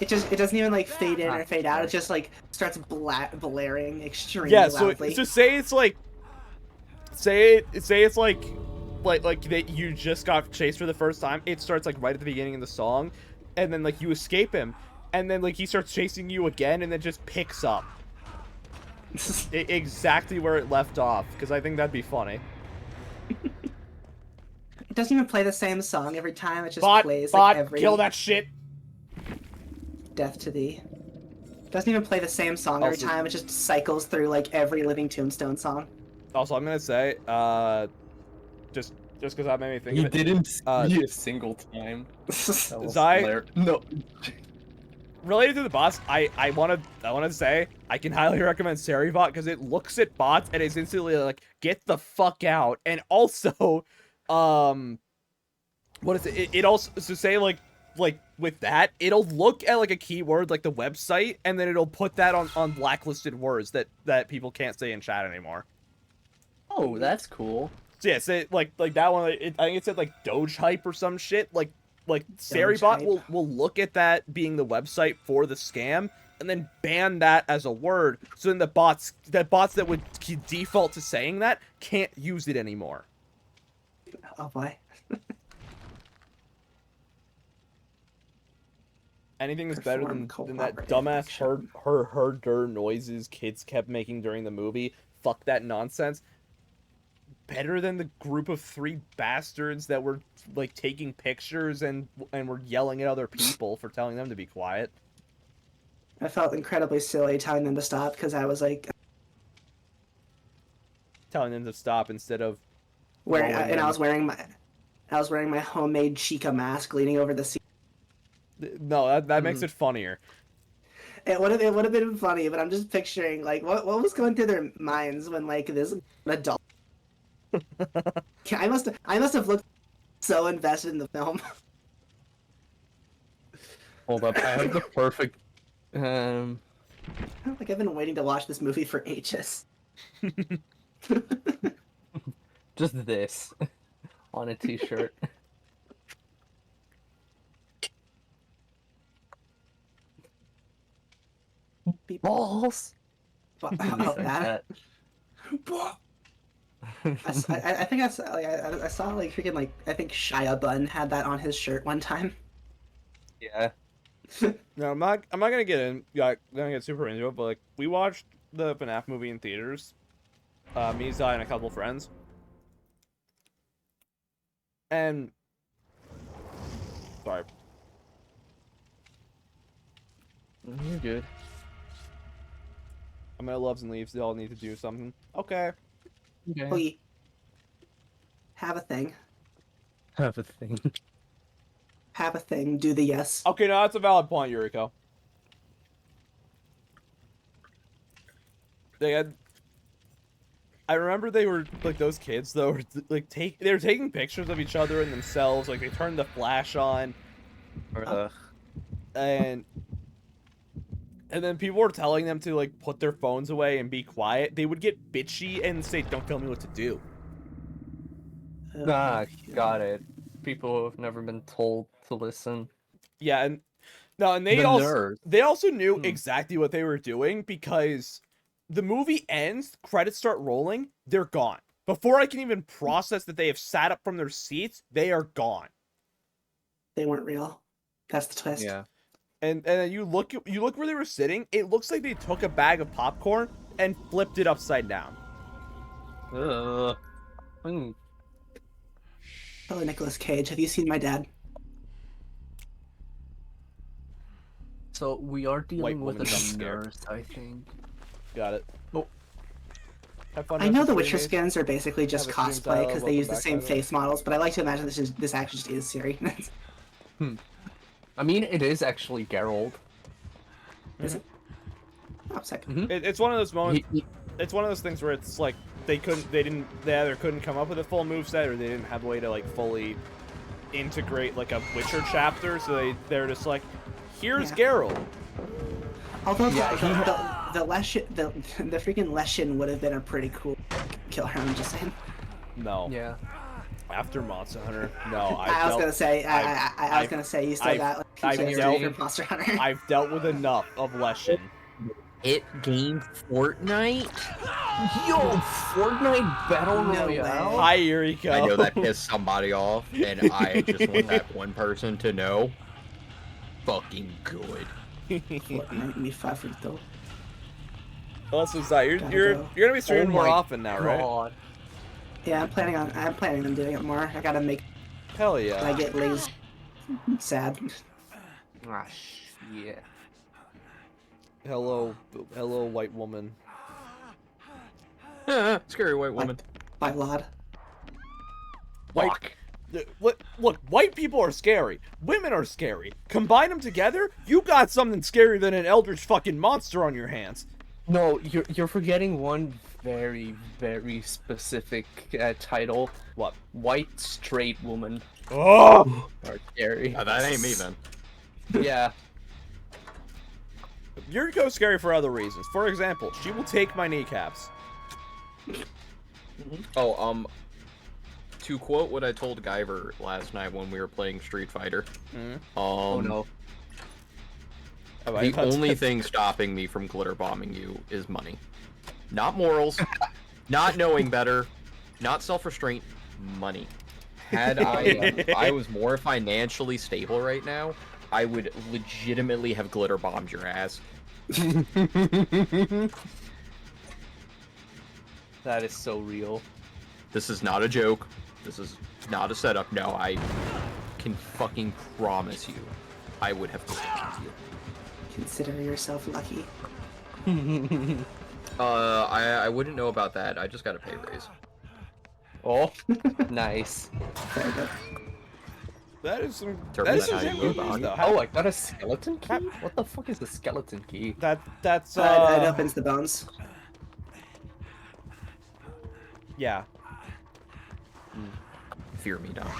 It doesn't even like fade in or Ah, fade out. sorry. It just like starts blaring extremely Yeah, so loudly. say it's like say it's like that you just got chased for the first time. It starts like right at the beginning of the song, and then like you escape him, and then like he starts chasing you again, and then just picks up exactly where it left off, because I think that'd be funny. It doesn't even play the same song every time. It just plays Bot, like every kill that shit. Death to Thee. It doesn't even play the same song every Also- time. It just cycles through like every Living Tombstone song. Also, I'm gonna say, just because that made me think He of it. didn't see Uh, me a single time. That was Zai- No. Related to the bots, I want to say I can highly recommend Seribot because it looks at bots and is instantly like, get the fuck out. And also, what is it? It also, so say like with that, it'll look at like a keyword like the website, and then it'll put that on blacklisted words that people can't say in chat anymore. Oh, that's cool. So yeah, say like that one. I think it said like Doge hype or some shit. Like hype. Seribot will look at that being the website for the scam, and then ban that as a word. So then the bots that would default to saying that can't use it anymore. Oh boy. Anything is better Perform than that cooperative dumbass action. herder noises kids kept making during the movie. Fuck that nonsense. Better than the group of 3 bastards that were like taking pictures and were yelling at other people for telling them to be quiet. I felt incredibly silly telling them to stop because I was like Telling them to stop instead of wearing, mowing and them. I was wearing my homemade Chica mask, leaning over the seat. No, that makes it funnier. It would have been funny, but I'm just picturing like what was going through their minds when like this adult. I must have looked so invested in the film. Hold up, I have the perfect. Like I've been waiting to watch this movie for ages. Just this on a t-shirt. Balls. Oh, Like that. that. I think I saw like freaking like I think Shia Bunn had that on his shirt one time. Yeah. No, I'm not gonna get in. Yeah, gonna get super into it. But like, we watched the FNAF movie in theaters. Me, Zai, and a couple friends. And sorry, You're good. I'm gonna loves and leaves. They all need to do something. Okay. Okay. We have a thing. Have a thing. Have a thing. Do the yes. Okay, no, that's a valid point, Yuriko. They had. I remember they were like those kids though. Were, like they were taking pictures of each other and themselves. Like they turned the flash on, and then people were telling them to like put their phones away and be quiet. They would get bitchy and say, "Don't tell me what to do." Ah, got it. People who have never been told to listen. Yeah, and no, and they The also nerds. they also knew exactly what they were doing because the movie ends, credits start rolling, they're gone. Before I can even process that they have sat up from their seats, they are gone. They weren't real. That's the twist. Yeah. And then you look where they were sitting. It looks like they took a bag of popcorn and flipped it upside down. Mm. Hello, Nicolas Cage. Have you seen my dad? So we are dealing with woman a jump scare. nurse, I think. Got it. Oh. Have fun I know with the stream, Witcher mate. skins are basically just Have a stream cosplay style, because they welcome use the back, same by the way. face models, but I like to imagine this actually just is Siri. I mean, it is actually Geralt. Is it? Oh, sick. It's one of those moments. He- It's one of those things where it's like they either couldn't come up with a full moveset or they didn't have a way to like fully integrate like a Witcher chapter, so they're just like, here's Yeah. Geralt. Although Yeah, the freaking Leshin would have been a pretty cool killer. I'm just saying. No. Yeah. After Monster Hunter. No, I was gonna say. I was gonna say you still I've- got like I've players dealt- for Monster Hunter. I've dealt with enough of Leshin. It game Fortnite? Yo, Fortnite Battle No Royale? way. Hi, Yuriko. I know that pissed somebody off, and I just want that one person to know. Fucking good. Fortnite, mi favorito. Also, Zai, you're Gotta you're go. you're gonna be streaming Oh more my often now, right? God. Yeah, I'm planning on doing it more. I gotta make. Hell I yeah. get lazy. Sad. Ah, yeah. Hello, white woman. Scary white woman. By Lod. White. Look, white people are scary. Women are scary. Combine them together, you got something scarier than an eldritch fucking monster on your hands. No, you're forgetting one very, very specific title. What? White straight woman Oh! are scary. That ain't me then. Yeah. Yuriko's scary for other reasons. For example, she will take my kneecaps. Oh, to quote what I told Guyver last night when we were playing Street Fighter. Oh no. The only thing stopping me from glitter bombing you is money. Not morals, not knowing better, not self-restraint, money. Had I was more financially stable right now, I would legitimately have glitter bombed your ass. That is so real. This is not a joke. This is not a setup. No, I can fucking promise you, I would have glitter bombed you. Consider yourself lucky. I wouldn't know about that. I just got a pay raise. Oh, nice. Very good. That is some. Turbo That is some that shit you movies, move on. though. Oh, I got a skeleton key? What the fuck is a skeleton key? That's It opens the bones. yeah. Fear me not.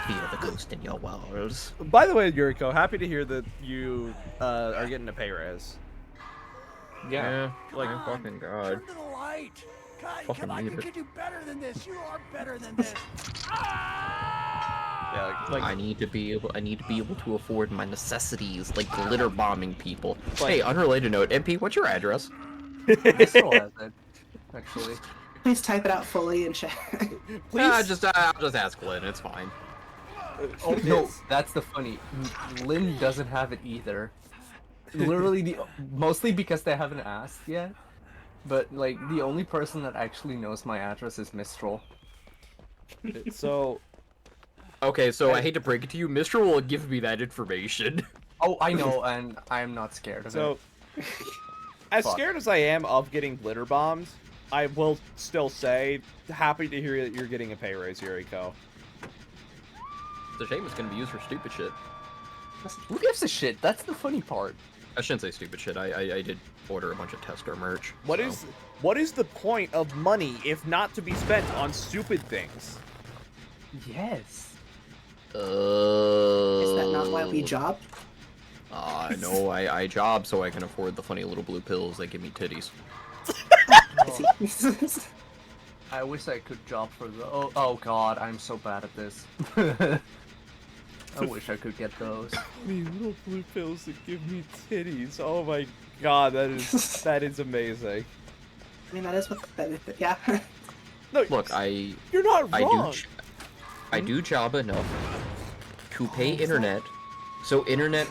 Fear the ghost in your walls. By the way, Yuriko, happy to hear that you are getting a pay raise. Yeah. Like a fucking god. Turn to the light. God, Fucking come on, you need it. can do better than this. You are better than this. Yeah, like I need to be able to afford my necessities, like glitter bombing people. Like- Hey, unrelated note, MP, what's your address? I still have it, actually. Please type it out fully and check. please. I'll just ask Lynn. It's fine. Oh no, that's the funny. Lynn doesn't have it either. Literally, mostly because they haven't asked yet. But like, the only person that actually knows my address is Mistral. So Okay, so I hate to break it to you, Mr. will give me that information. Oh, I know, and I'm not scared of so it. as Fuck. scared as I am of getting glitter bombed, I will still say happy to hear that you're getting a pay raise, Yuriko. It's a shame it's gonna be used for stupid shit. Who gives a shit? That's the funny part. I shouldn't say stupid shit. I did order a bunch of Tesco merch. What so. is the point of money if not to be spent on stupid things? Yes. Is that not why we job? No, I job so I can afford the funny little blue pills that give me titties. I wish I could job for the. Oh god, I'm so bad at this. I wish I could get those. The little blue pills that give me titties. Oh my god, that is amazing. I mean, that is what. Yeah. No, Look, you're not wrong. I do job enough to pay internet, so internet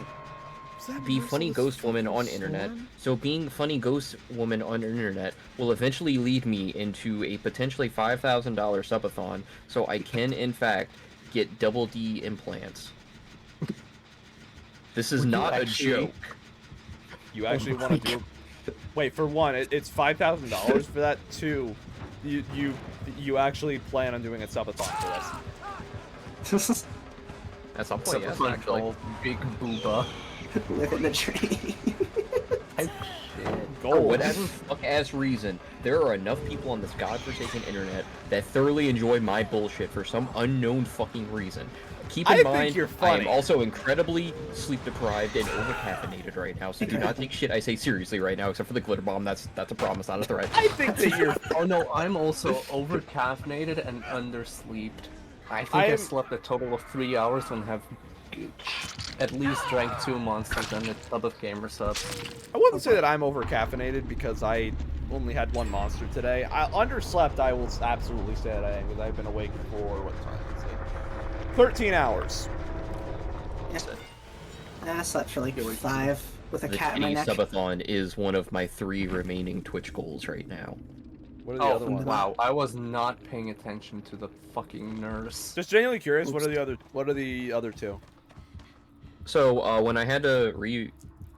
be funny ghost woman on internet. So being funny ghost woman on internet will eventually lead me into a potentially $5,000 subathon, so I can in fact get double D implants. This is not a joke. You actually want to do? Wait, for one, it's $5,000 for that. Two, you actually plan on doing a subathon for this? At some point, yes, Subathon actually. goal, big booba. Live in the tree. For whatever fuck-ass reason, there are enough people on this godforsaken internet that thoroughly enjoy my bullshit for some unknown fucking reason. Keep in I think mind, you're I am funny. also incredibly sleep-deprived and over-caffeinated right now, so do not take shit I say seriously right now, except for the glitter bomb. That's a promise, not a threat. I think that you're. Oh no, I'm also over caffeinated and undersleeped. I think I I'm- slept a total of 3 hours and have at least drank 2 monsters and a tub of gamer subs. I wouldn't say that I'm over caffeinated because I only had one monster today. I underslept. I will absolutely say that I am because I've been awake for what time is it? 13 hours. I slept for like 5 with a The cat in my titty neck. subathon is one of my 3 remaining Twitch goals right now. What are the Oh other ones? wow, I was not paying attention to the fucking nurse. Just genuinely curious. What are the other two? So, when I had to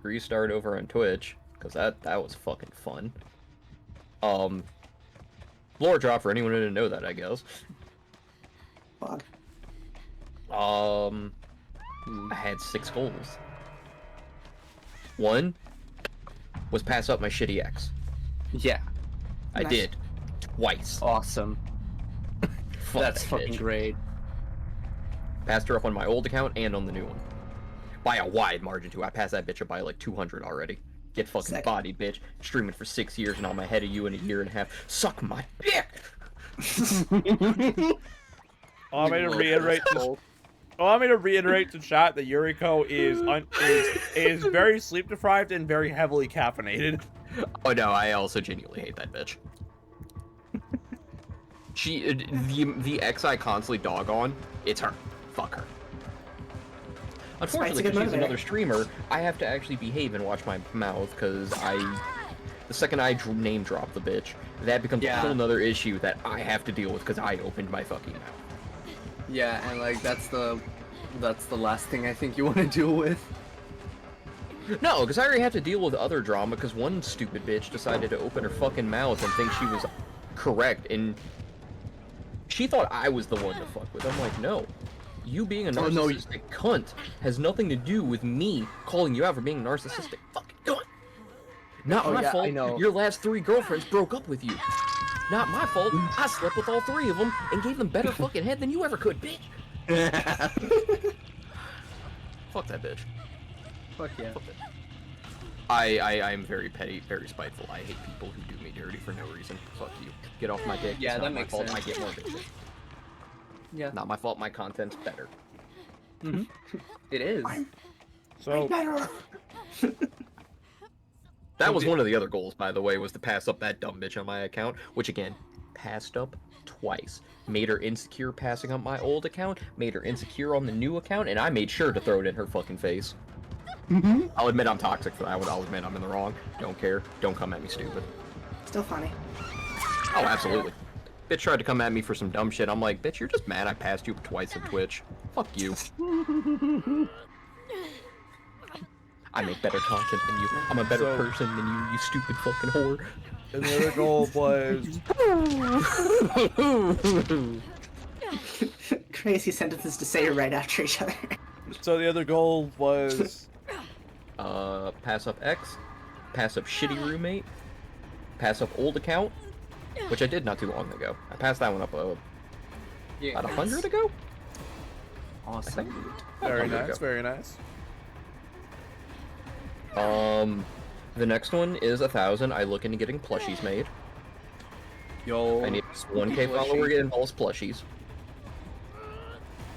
restart over on Twitch, because that was fucking fun. Lore drop for anyone who didn't know that, I guess. Fuck. I had 6 goals. One was pass up my shitty ex. Yeah, I Nice. did. Twice. awesome. Fuck That's that fucking bitch. great. Passed her up on my old account and on the new one. By a wide margin, too. I passed that bitch up by like 200 already. Get fucking Sick. bodied, bitch. Streaming for 6 years and I'm ahead of you in a year and a half. Suck my dick! Allow me to reiterate. Allow me to reiterate to chat that Yuriko is very sleep deprived and very heavily caffeinated. Oh no, I also genuinely hate that bitch. The ex I constantly dog on, it's her. Fuck her. Unfortunately, good because she's motivator. another streamer, I have to actually behave and watch my mouth, because the second I name drop the bitch, that becomes a Yeah. whole nother issue that I have to deal with, because I opened my fucking mouth. Yeah, and like that's the last thing I think you want to deal with. No, because I already have to deal with other drama, because one stupid bitch decided to open her fucking mouth and think she was correct, and she thought I was the one to fuck with. I'm like, no. You being a Oh, no, narcissistic cunt has nothing to do with me calling you out for being a narcissistic fucking cunt. Not Oh, my yeah, I fault. know. Your last 3 girlfriends broke up with you. Not my fault. I slept with all 3 of them and gave them better fucking head than you ever could, bitch. Fuck that bitch. Fuck yeah. Fuck that. I'm very petty, very spiteful. I hate people who do me dirty for no reason. Fuck you. Get off my dick. Yeah, It's that not my makes fault. sense. I get more bitches. Yeah. Not my fault. My content's better. It is. So Better. That was one of the other goals, by the way, was to pass up that dumb bitch on my account, which again, passed up twice. Made her insecure passing up my old account, made her insecure on the new account, and I made sure to throw it in her fucking face. I'll admit I'm toxic for that one. I'll admit I'm in the wrong. Don't care. Don't come at me stupid. Still funny. Oh, absolutely. Bitch tried to come at me for some dumb shit. I'm like, bitch, you're just mad I passed you twice on Twitch. Fuck you. I make better content than you. I'm a better So- person than you stupid fucking whore. and the other goal was Crazy sentences to say right after each other. Pass up X, pass up shitty roommate, pass up old account, which I did not too long ago. I passed that one up Yeah. about 100 ago? Awesome. very 100 nice, ago. very nice. The next one is 1,000. I look into getting plushies made. Yo. I need 1K follower get involves plushies.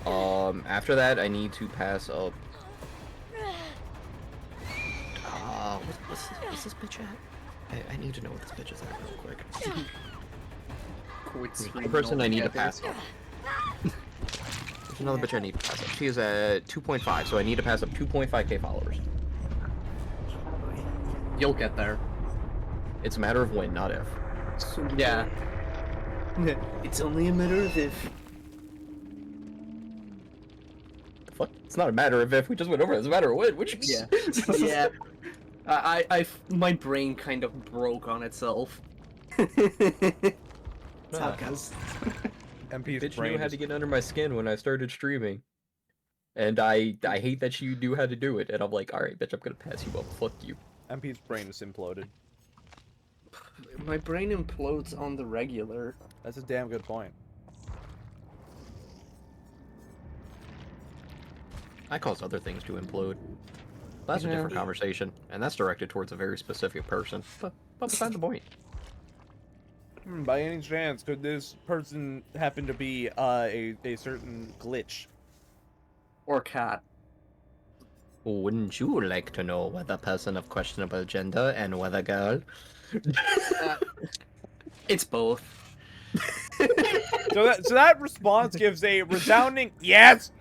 After that, I need to pass up. What's this bitch at? I need to know what this bitch is at real quick. Quit The streaming person I need to altogether. pass up. There's another bitch I need to pass up. She is at 2.5, so I need to pass up 2.5k followers. You'll get there. It's a matter of when, not if. Yeah. It's only a matter of if. Fuck, it's not a matter of if, we just went over it. It's a matter of when. What you mean? Yeah. Yeah. My brain kind of broke on itself. That's how it goes. MP's Bitch brain knew how is- to get under my skin when I started streaming. And I hate that you knew how to do it. And I'm like, alright, bitch, I'm gonna pass you up. Fuck you. MP's brain is imploded. My brain implodes on the regular. That's a damn good point. I cause other things to implode. That's a Yeah. different conversation, and that's directed towards a very specific person. But beside the point. By any chance, could this person happen to be a certain glitch? Or cat. Wouldn't you like to know whether person of questionable gender and whether girl? It's both. So that response gives a resounding yes.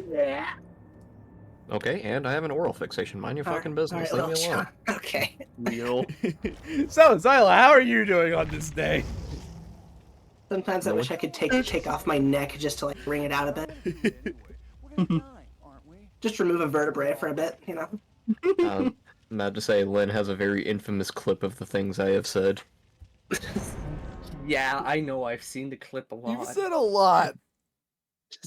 Yeah. Okay, and I have an oral fixation. Mind your fucking business. Leave me alone. Okay. Real. So, Zyla, how are you doing on this day? Sometimes I wish I could take off my neck just to like wring it out a bit. We're gonna die, aren't we? Just remove a vertebrae for a bit, you know? I'm about to say, Lynn has a very infamous clip of the things I have said. Yeah, I know. I've seen the clip a lot. You've said a lot.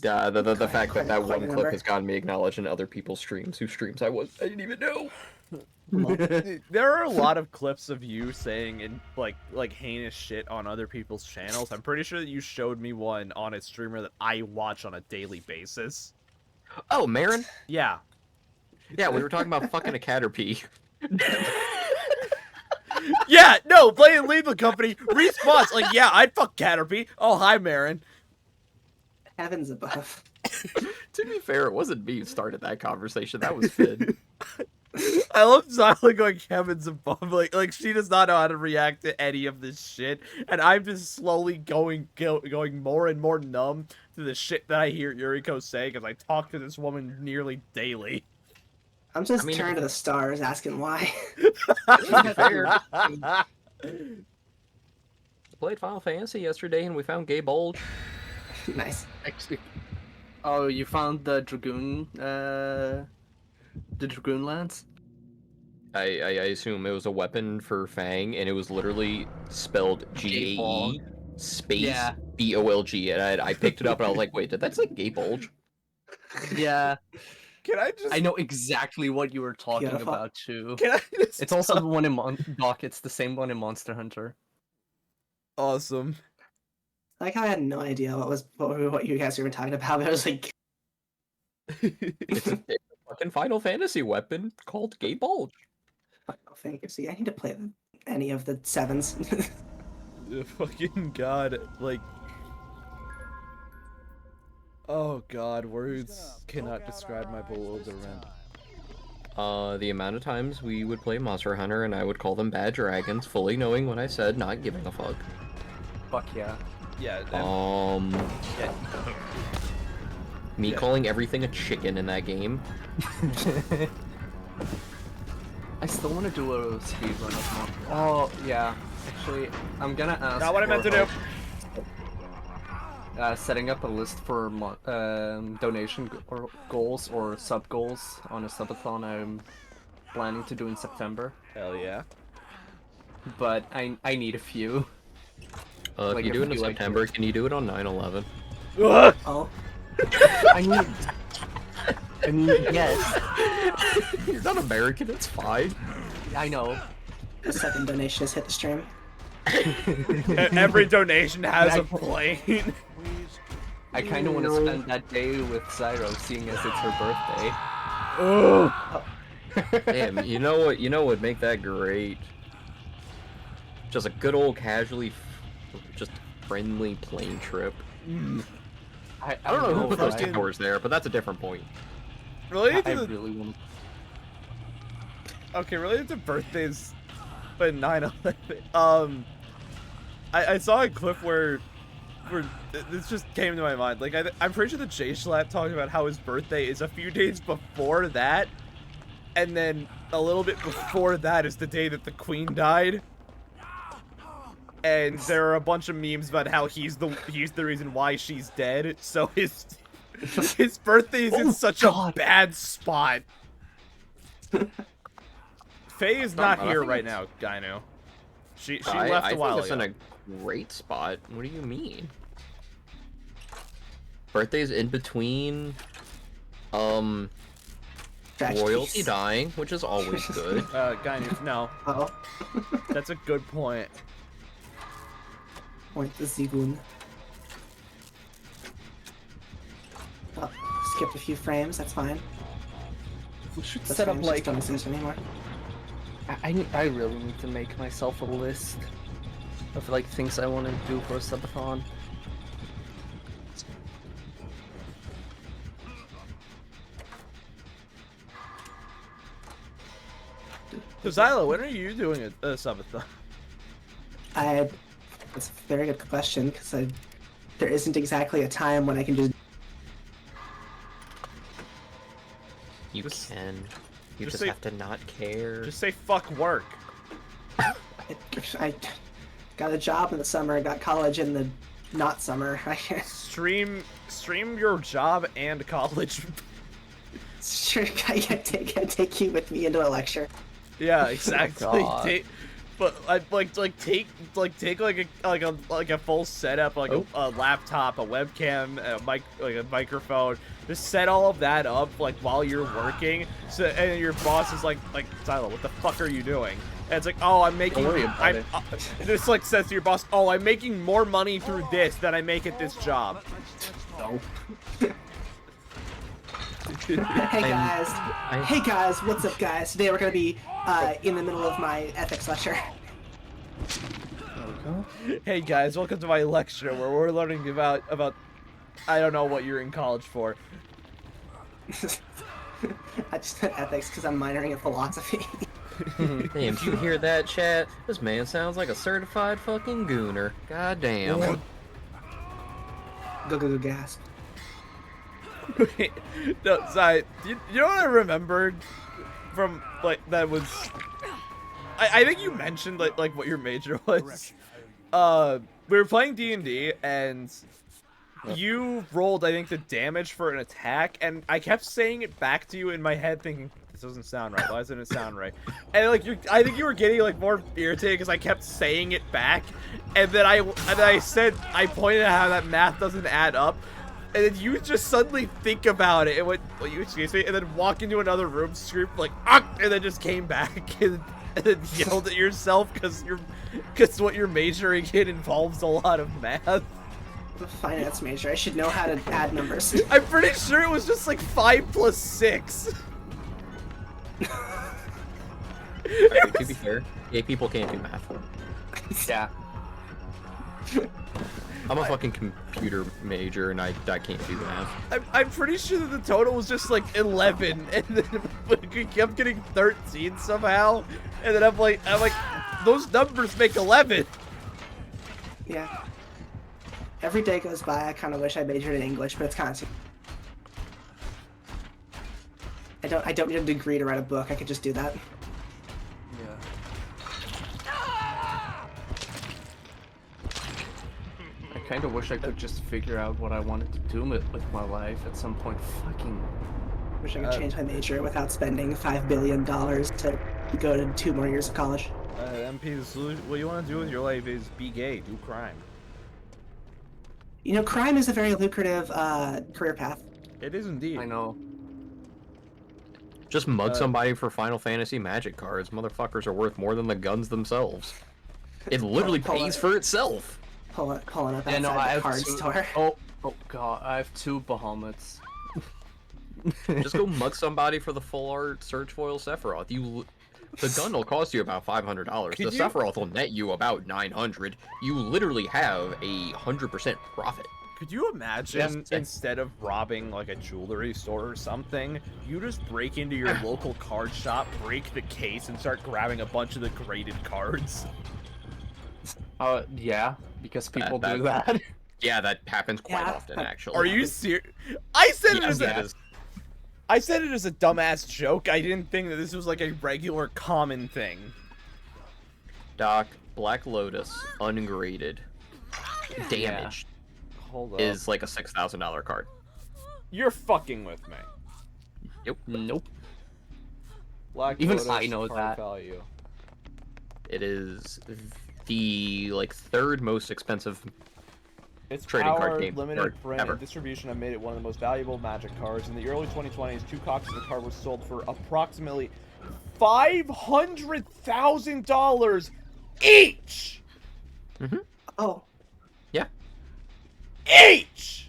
The fact that that quite one clip remember. has gotten me acknowledged in other people's streams, whose streams I didn't even know. There are a lot of clips of you saying in like heinous shit on other people's channels. I'm pretty sure that you showed me one on a streamer that I watch on a daily basis. Oh, Marin? Yeah. Yeah, we were talking about fucking a Caterpie. Yeah, no, play and leave the company. Response, like, yeah, I'd fuck Caterpie. Oh, hi, Marin. Heavens above. To be fair, it wasn't me who started that conversation. That was Finn. I love Zyla going heavens above. Like she does not know how to react to any of this shit, and I'm just slowly going more and more numb to the shit that I hear Yuriko say because I talk to this woman nearly daily. I'm just I mean, turning to the stars asking why. To be fair, played Final Fantasy yesterday and we found Gay Bulge. Nice. Actually, oh, you found the Dragoon lance? I assume it was a weapon for Fang, and it was literally spelled Gay GAE space Yeah. BOLG, and I picked it up and I was like, wait, did that say Gay Bulge? Yeah, Can I just? I know exactly what you were talking Beautiful. about too. Can I just? It's also the one in Doc. It's the same one in Monster Hunter. Awesome. Like I had no idea what you guys were even talking about. But I was like, It's a fucking Final Fantasy weapon called Gay Bulge. Final Fantasy. I need to play any of the 7s. Fucking god, like. Oh god, words cannot describe my bewilderment. The amount of times we would play Monster Hunter and I would call them bad dragons, fully knowing what I said, not giving a fuck. Fuck yeah. Yeah. Yeah. Me Yeah. calling everything a chicken in that game. I still want to do a speedrun of Monster. Oh yeah, actually, I'm gonna ask. Not what I meant for to do. help, setting up a list for donation goals or sub goals on a subathon I'm planning to do in September. Hell yeah. But I need a few. If Like you a do it in few, like, September, can you do it on 9/11? Oh, I mean, yes, You're not American, it's fine. I know. the second donation has hit the stream. Every donation has I- a plane. Please. I kind of want to spend that day with Zyro, seeing as it's her birthday. Damn, you know what? You know what would make that great? Just a good old just friendly plane trip. I I don't know who those fucking- doors there, but that's a different point. Related I to the really want. okay, related to birthdays, but 9/11. I saw a clip where this just came to my mind. Like I'm pretty sure the J Schlatt talked about how his birthday is a few days before that, and then a little bit before that is the day that the Queen died. And there are a bunch of memes about how he's the reason why she's dead. So his birthday is in Oh, such God. a bad spot. Faye is not I here think right it's- now, Gainu. She I left a think while it's ago. in a great spot. What do you mean? Birthdays in between, Tragedies. royalty dying, which is always good. Gainu, no, Oh, that's a good point. point the Zigun. Oh, skipped a few frames. That's fine. We should Those set up frames like just don't exist anymore. I really need to make myself a list of like things I want to do for a subathon. So Zylo, when are you doing a subathon? That's a very good question because there isn't exactly a time when I can just. You Just- can. You just just say- have to not care. Just say fuck work. I got a job in the summer. Got college in the not summer. I can't. Stream your job and college. Sure, I can't take you with me into a lecture. Yeah, exactly. God. But take a full setup, like a laptop, a webcam, a microphone. Just set all of that up like while you're working. So and your boss is like Silo, what the fuck are you doing? And it's like, oh, I'm making. Don't worry about it. Just like says to your boss, oh, I'm making more money through this than I make at this job. No. Hey guys, what's up guys? Today we're gonna be in the middle of my ethics lecture. Hey guys, welcome to my lecture where we're learning about I don't know what you're in college for. I just said ethics because I'm minoring in philosophy. Damn, do you hear that, chat? This man sounds like a certified fucking gooner. God damn. Go gasp. No, sorry. You know what I remembered from like that was? I think you mentioned like what your major was. We were playing D&D and you rolled, I think, the damage for an attack, and I kept saying it back to you in my head, thinking, "This doesn't sound right. Why doesn't it sound right?" And like I think you were getting like more irritated because I kept saying it back, and then I pointed out how that math doesn't add up, and then you just suddenly think about it and went, "Well, you excuse me," and then walk into another room, screamed like, "Ah!" and then just came back and then yelled at yourself because what you're majoring in involves a lot of math. I'm a finance major. I should know how to add numbers. I'm pretty sure it was just like 5 plus 6. Alright, to be fair, gay people can't do math. Yeah. I'm a fucking computer major and I can't do math. I'm pretty sure that the total was just like 11, and then we kept getting 13 somehow, and then I'm like, those numbers make 11. Yeah. Every day goes by, I kind of wish I majored in English, but it's kind of. I don't need a degree to write a book. I could just do that. Yeah. I kind of wish I could just figure out what I wanted to do with my life at some point. Fucking. Wish I could change my major without spending $5 billion to go to 2 more years of college. MP, the solution, what you want to do with your life is be gay, do crime. You know, crime is a very lucrative career path. It is indeed. I know. Just mug somebody for Final Fantasy Magic cards. Motherfuckers are worth more than the guns themselves. It literally pays for itself. Pulling up Yeah, no, I outside the have card two. store. Oh god, I have 2 Bahamut's. Just go mug somebody for the full art Surge Foil Sephiroth. The gun will cost you about $500. The Sephiroth will net you about $900. You literally have 100% profit. Could you imagine, Yes. instead of robbing like a jewelry store or something, you just break into your local card shop, break the case, and start grabbing a bunch of the graded cards? Yeah, because people That- do that. Yeah, that happens quite Yeah. often, actually. Are you serious? I said it Yes, as that a, is. I said it as a dumbass joke. I didn't think that this was like a regular common thing. Doc, Black Lotus, ungraded, damaged, Hold up. is like a $6,000 card. You're fucking with me. Yep. Nope. Black Even Lotus I know card that. value. It is the like 3rd most expensive. Its Trading card power, game limited card print, ever. and distribution have made it one of the most valuable Magic cards. In the early 2020s, 2 copies of the card were sold for approximately $500,000 each. Oh, Yeah. Each.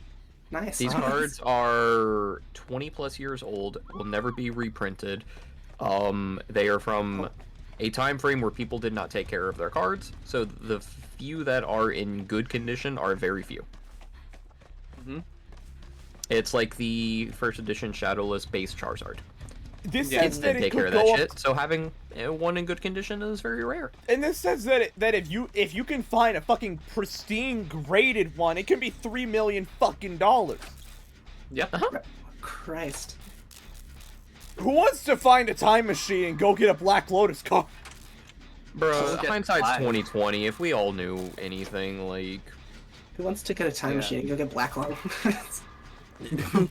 nice. These cards are 20 plus years old, will never be reprinted. They are from a time frame where people did not take care of their cards, so the few that are in good condition are very few. It's like the first edition Shadowless base Charizard. This Yeah, says that They it take care could of that go up. shit, so having one in good condition is very rare. In this sense that if you can find a fucking pristine graded one, it can be $3 million fucking dollars. Yep. Christ. Who wants to find a time machine and go get a Black Lotus card? Bro, Get hindsight's five. 2020. If we all knew anything, like, Who wants to get a time Yeah. machine and go get Black Lung?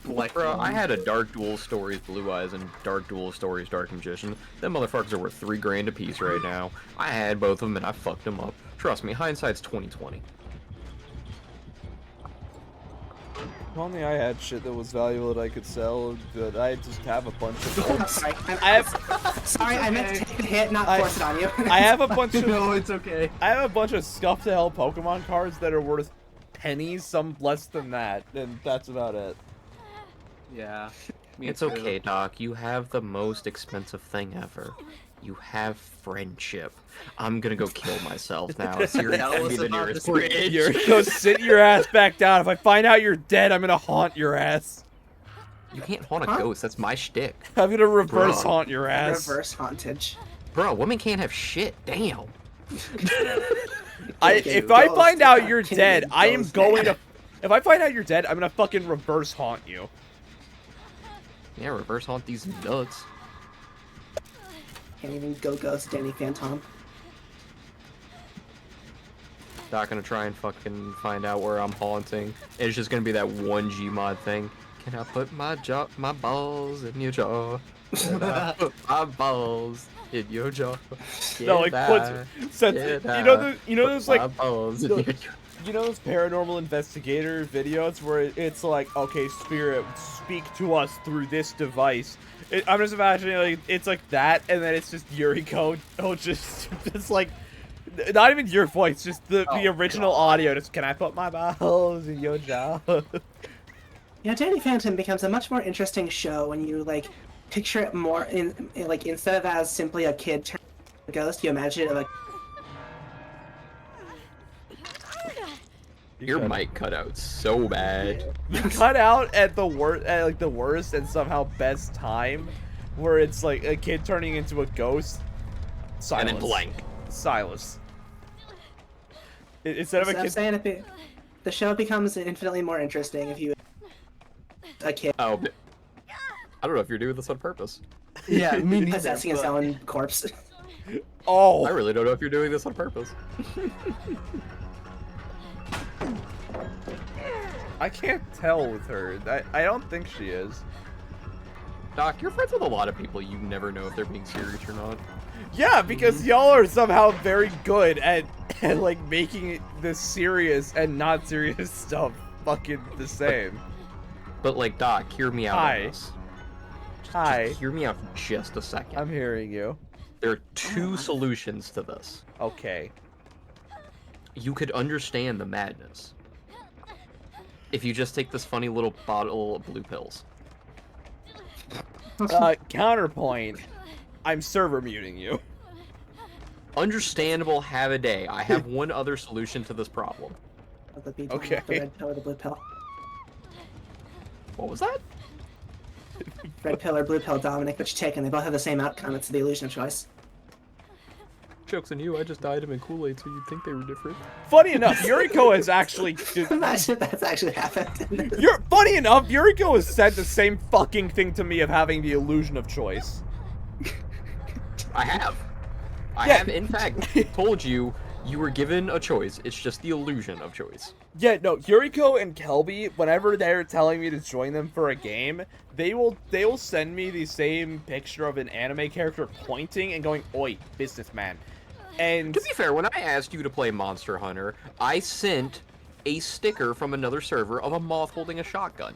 Like, bro, I had a Dark Duel Stories Blue Eyes and Dark Duel Stories Dark Magician. Them motherfuckers are worth $3,000 a piece right now. I had both of them and I fucked them up. Trust me, hindsight's 2020. If only I had shit that was valuable that I could sell, but I just have a bunch of. Sorry, I have sorry, I meant to take the hit, not I- force it on you. I have a bunch of no, it's okay. I have a bunch of scuff to hell Pokemon cards that are worth pennies, some less than that, and that's about it. Yeah. Me It's too. okay, Doc. You have the most expensive thing ever. You have friendship. I'm gonna go kill myself now. Seriously, Tell that'd us be the about nearest this bridge. You're go sit your ass back down. If I find out you're dead, I'm gonna haunt your ass. You can't haunt a Huh? ghost. That's my shtick. I'm gonna reverse Bro. haunt your ass. Reverse hauntage. Bro, women can't have shit. Damn. If I Ghost, find out you're can dead, you I am ghost going man? to. If I find out you're dead, I'm gonna fucking reverse haunt you. Yeah, reverse haunt these nuts. Can't even go ghost Danny Phantom. Not gonna try and fucking find out where I'm haunting. It's just gonna be that one Gmod thing. Can I put my balls in your jaw? Can I put my balls in your jaw? No, like you know those like balls in the- your jaw. you know those paranormal investigator videos where it's like, okay, spirit, speak to us through this device. I'm just imagining like it's like that, and then it's just Yuriko, just like not even your voice, just the original audio. Just, can I put my balls in your jaw? Yeah, Danny Phantom becomes a much more interesting show when you like picture it more in like instead of as simply a kid turning into a ghost, you imagine it like Your mic cut out so bad. You cut out at the worst, at like the worst and somehow best time, where it's like a kid turning into a ghost. Silence. And then blank. Silence. Instead of a so I'm kid. saying the show becomes infinitely more interesting if you a kid Oh, I don't know if you're doing this on purpose. Yeah, me neither. possessing his own corpse. Oh. I really don't know if you're doing this on purpose. I can't tell with her. I don't think she is. Doc, you're friends with a lot of people. You never know if they're being serious or not. Yeah, because y'all are somehow very good at like making this serious and not serious stuff fucking the same. But like, Doc, hear me out Hi. on this. Hi. Just hear me out for just a second. I'm hearing you. There are two solutions to this. Okay. You could understand the madness if you just take this funny little bottle of blue pills. Counterpoint. I'm server muting you. Understandable, have a day. I have one other solution to this problem. Okay. The red pill or the blue pill. What was that? Red pill or blue pill, Dominic, which you take, and they both have the same outcome. It's the illusion of choice. Joke's on you, I just dyed them in Kool-Aid so you'd think they were different. Funny enough, Yuriko has actually. Imagine if that's actually happened. Funny enough, Yuriko has said the same fucking thing to me of having the illusion of choice. I have. I Yeah. have, in fact, told you you were given a choice. It's just the illusion of choice. Yeah, no, Yuriko and Kelby, whenever they're telling me to join them for a game, they will send me the same picture of an anime character pointing and going, "Oi, businessman." And To be fair, when I asked you to play Monster Hunter, I sent a sticker from another server of a moth holding a shotgun.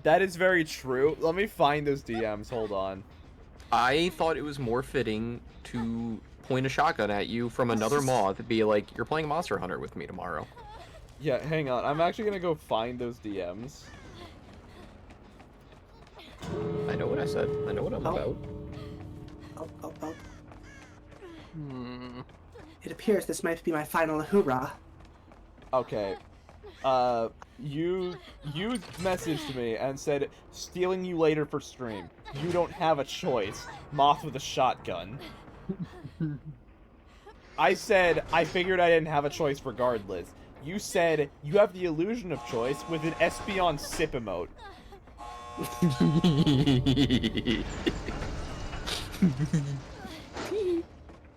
that is very true. Let me find those DMs. Hold on. I thought it was more fitting to point a shotgun at you from another moth and be like, you're playing Monster Hunter with me tomorrow. Yeah, hang on. I'm actually gonna go find those DMs. I know what I said. I know what I'm about. Oh. It appears this might be my final hoorah. Okay. You messaged me and said, stealing you later for stream. You don't have a choice. Moth with a shotgun. I said, I figured I didn't have a choice regardless. You said, you have the illusion of choice with an Espeon sip emote.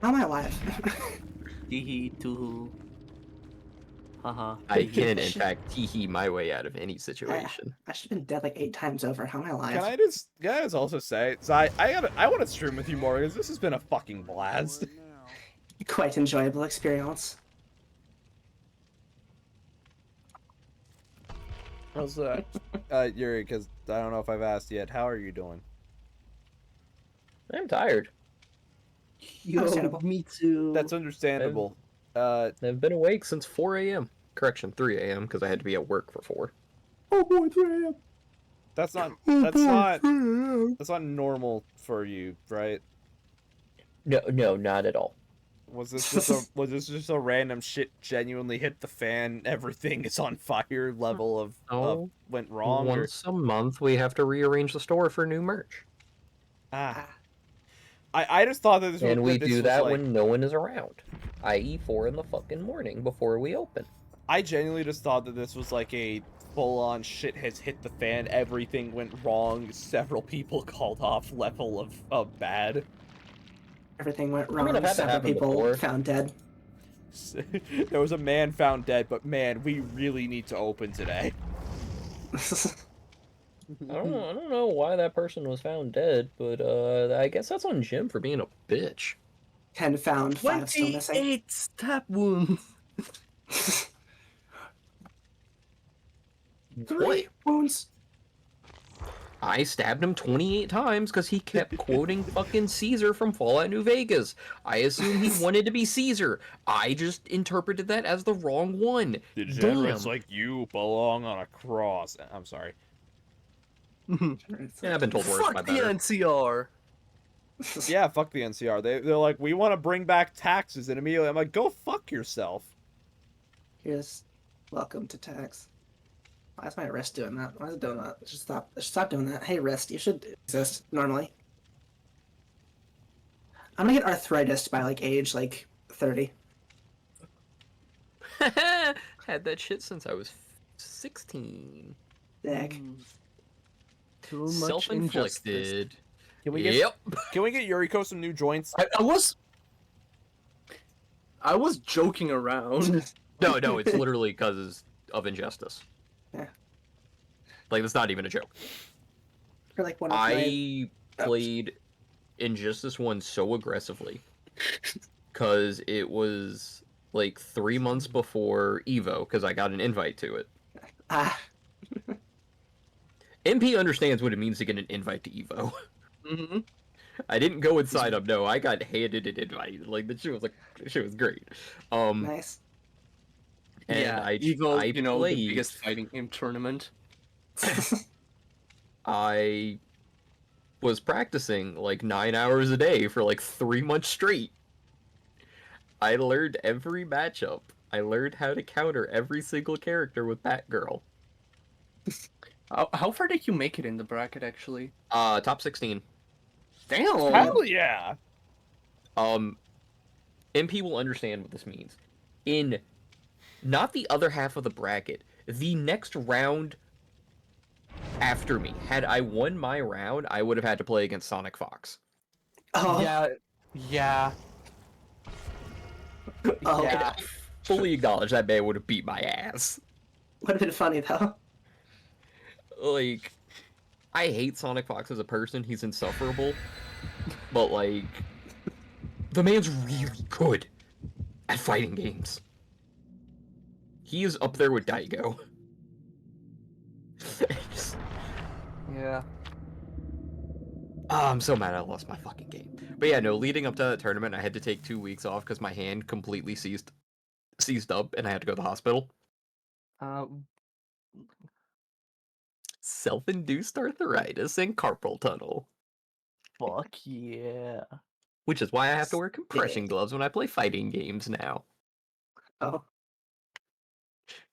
How am I alive? Hee too. Haha. I can, in fact, tee-hee my way out of any situation. I should have been dead like 8 times over. How am I alive? Can I just also say, so I want to stream with you more because this has been a fucking blast. Right now. Quite enjoyable experience. Also, Yuri, because I don't know if I've asked yet, how are you doing? I'm tired. Yo, Understandable. me too. That's understandable. I've been awake since 4 a.m. Correction, 3 a.m. because I had to be at work for 4. Oh boy, 3 a.m. That's not normal for you, right? No, not at all. Was this just a random shit genuinely hit the fan, everything is on fire level of Oh, went wrong? Or... Once a month, we have to rearrange the store for new merch. Ah. I just thought that And we do that like... when no one is around, i.e. 4 in the fucking morning before we open. I genuinely just thought that this was like a full-on shit has hit the fan, everything went wrong, several people called off level of bad. Everything went wrong. I've had that Several happen people before. found dead. There was a man found dead, but man, we really need to open today. I don't know why that person was found dead, but I guess that's on Jim for being a bitch. 10 found, 5 still missing. 28 stab wounds. 3 wounds. I stabbed him 28 times because he kept quoting fucking Caesar from Fallout New Vegas. I assumed he wanted to be Caesar. I just interpreted that as the wrong one. Degenerates like you belong on a cross. I'm sorry. Yeah, I've been told worse by Fuck the better. NCR. Yeah, fuck the NCR. They're like, we want to bring back taxes, and immediately I'm like, go fuck yourself. Here's welcome to tax. Why is my wrist doing that? Why is it doing that? Just stop doing that. Hey wrist, you should exist normally. I'm gonna get arthritis by like age 30. Had that shit since I was 16. Dag. Too much injustice. Self-inflicted. Can we get Yep. Can we get Yuriko some new joints? I was joking around. No, it's literally because of injustice. Yeah. Like, that's not even a joke. For like one of my... I played Injustice 1 so aggressively because it was like 3 months before Evo because I got an invite to it. Ah. MP understands what it means to get an invite to Evo. Mm-hmm. I didn't go and sign up. No, I got handed an invite. Like, the shit was great. Nice. And Yeah, I Evo, I you know, played, the biggest fighting game tournament. I was practicing like 9 hours a day for like 3 months straight. I learned every matchup. I learned how to counter every single character with Batgirl. How far did you make it in the bracket, actually? Top 16. Damn! Hell yeah! MP will understand what this means. In not the other half of the bracket, the next round after me, had I won my round, I would have had to play against Sonic Fox. Oh. Yeah. Oh. Yeah. Fully acknowledge that man would have beat my ass. Would have been funny though. Like, I hate Sonic Fox as a person. He's insufferable. But, like, the man's really good at fighting games. He is up there with Daigo. Yeah. I'm so mad I lost my fucking game. But yeah, no, leading up to the tournament, I had to take 2 weeks off because my hand completely seized up and I had to go to the hospital. Self-induced arthritis and carpal tunnel. Fuck yeah. Which is why I have to wear compression gloves when I play fighting games now. Oh.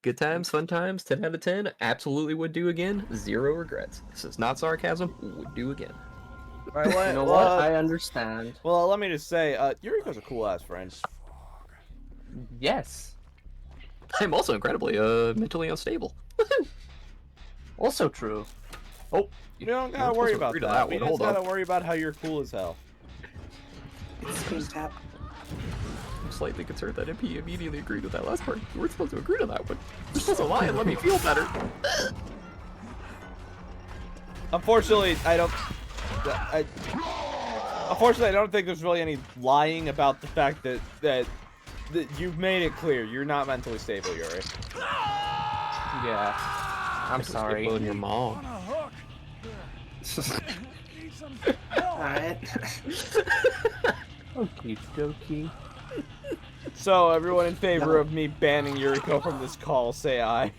Good times, fun times, 10 out of 10. Absolutely would do again. 0 regrets. This is not sarcasm. Would do again. Alright, You know what? I understand. Well, let me just say, Yuriko's a cool-ass friend. Yes. I'm also incredibly, mentally unstable. Also true. Oh, You don't gotta You're worry supposed to about agree to that. that We one. just Hold gotta on. worry about how you're cool as hell. Screen tap. I'm slightly concerned that MP immediately agreed with that last part. You weren't supposed to agree to that one. You're supposed to lie and let me feel better. Unfortunately, I don't think there's really any lying about the fact that you've made it clear you're not mentally stable, Yuri. Yeah. I'm sorry. Blowing your mom. On a hook. Need some help. Alright. Okie dokie. So, everyone in favor of me banning Yuriko from this call, say aye.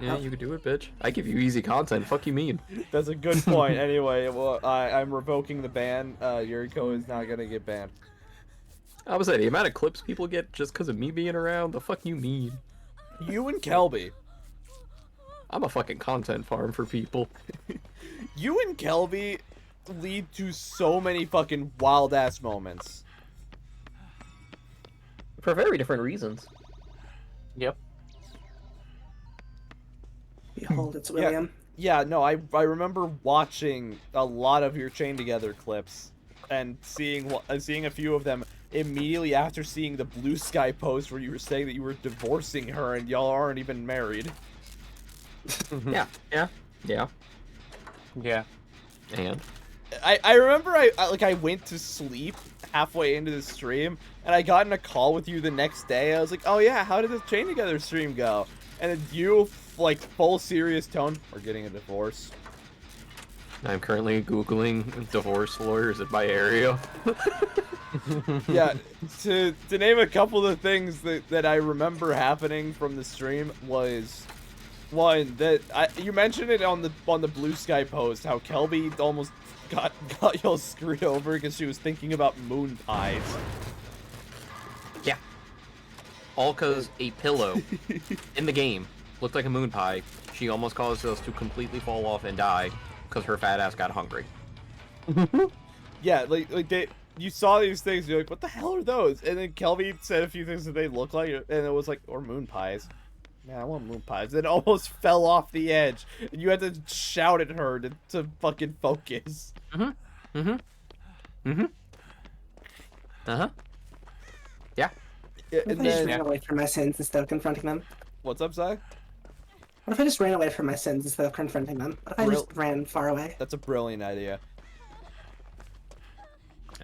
Yeah, you could do it, bitch. I give you easy content. Fuck you mean? That's a good point. Anyway, well, I'm revoking the ban. Yuriko is not gonna get banned. I was saying, the amount of clips people get just because of me being around, the fuck you mean? You and Kelby. I'm a fucking content farm for people. You and Kelby lead to so many fucking wild-ass moments. For very different reasons. Yep. Behold, it's William. Yeah, no, I remember watching a lot of your Chain Together clips and seeing a few of them immediately after seeing the Blue Sky post where you were saying that you were divorcing her and y'all aren't even married. Yeah. Yeah. And I remember I went to sleep halfway into the stream and I got in a call with you the next day. I was like, oh yeah, how did the Chain Together stream go? And then you, like, full serious tone, we're getting a divorce. I'm currently Googling divorce lawyers in my area. Yeah, to name a couple of things that I remember happening from the stream was one that you mentioned it on the Blue Sky post, how Kelby almost got y'all screwed over because she was thinking about moon pies. Yeah. All cause a pillow in the game looked like a moon pie. She almost caused us to completely fall off and die because her fat ass got hungry. Yeah, like you saw these things, you're like, what the hell are those? And then Kelby said a few things that they look like, and it was like, or moon pies. Man, I want moon pies. Then almost fell off the edge. And you had to shout at her to fucking focus. Uh-huh. Yeah, What and if I just then ran away from my sins instead of confronting them? what's up, Zai? What if I just ran away from my sins instead of confronting them? What if I just ran far away? That's a brilliant idea.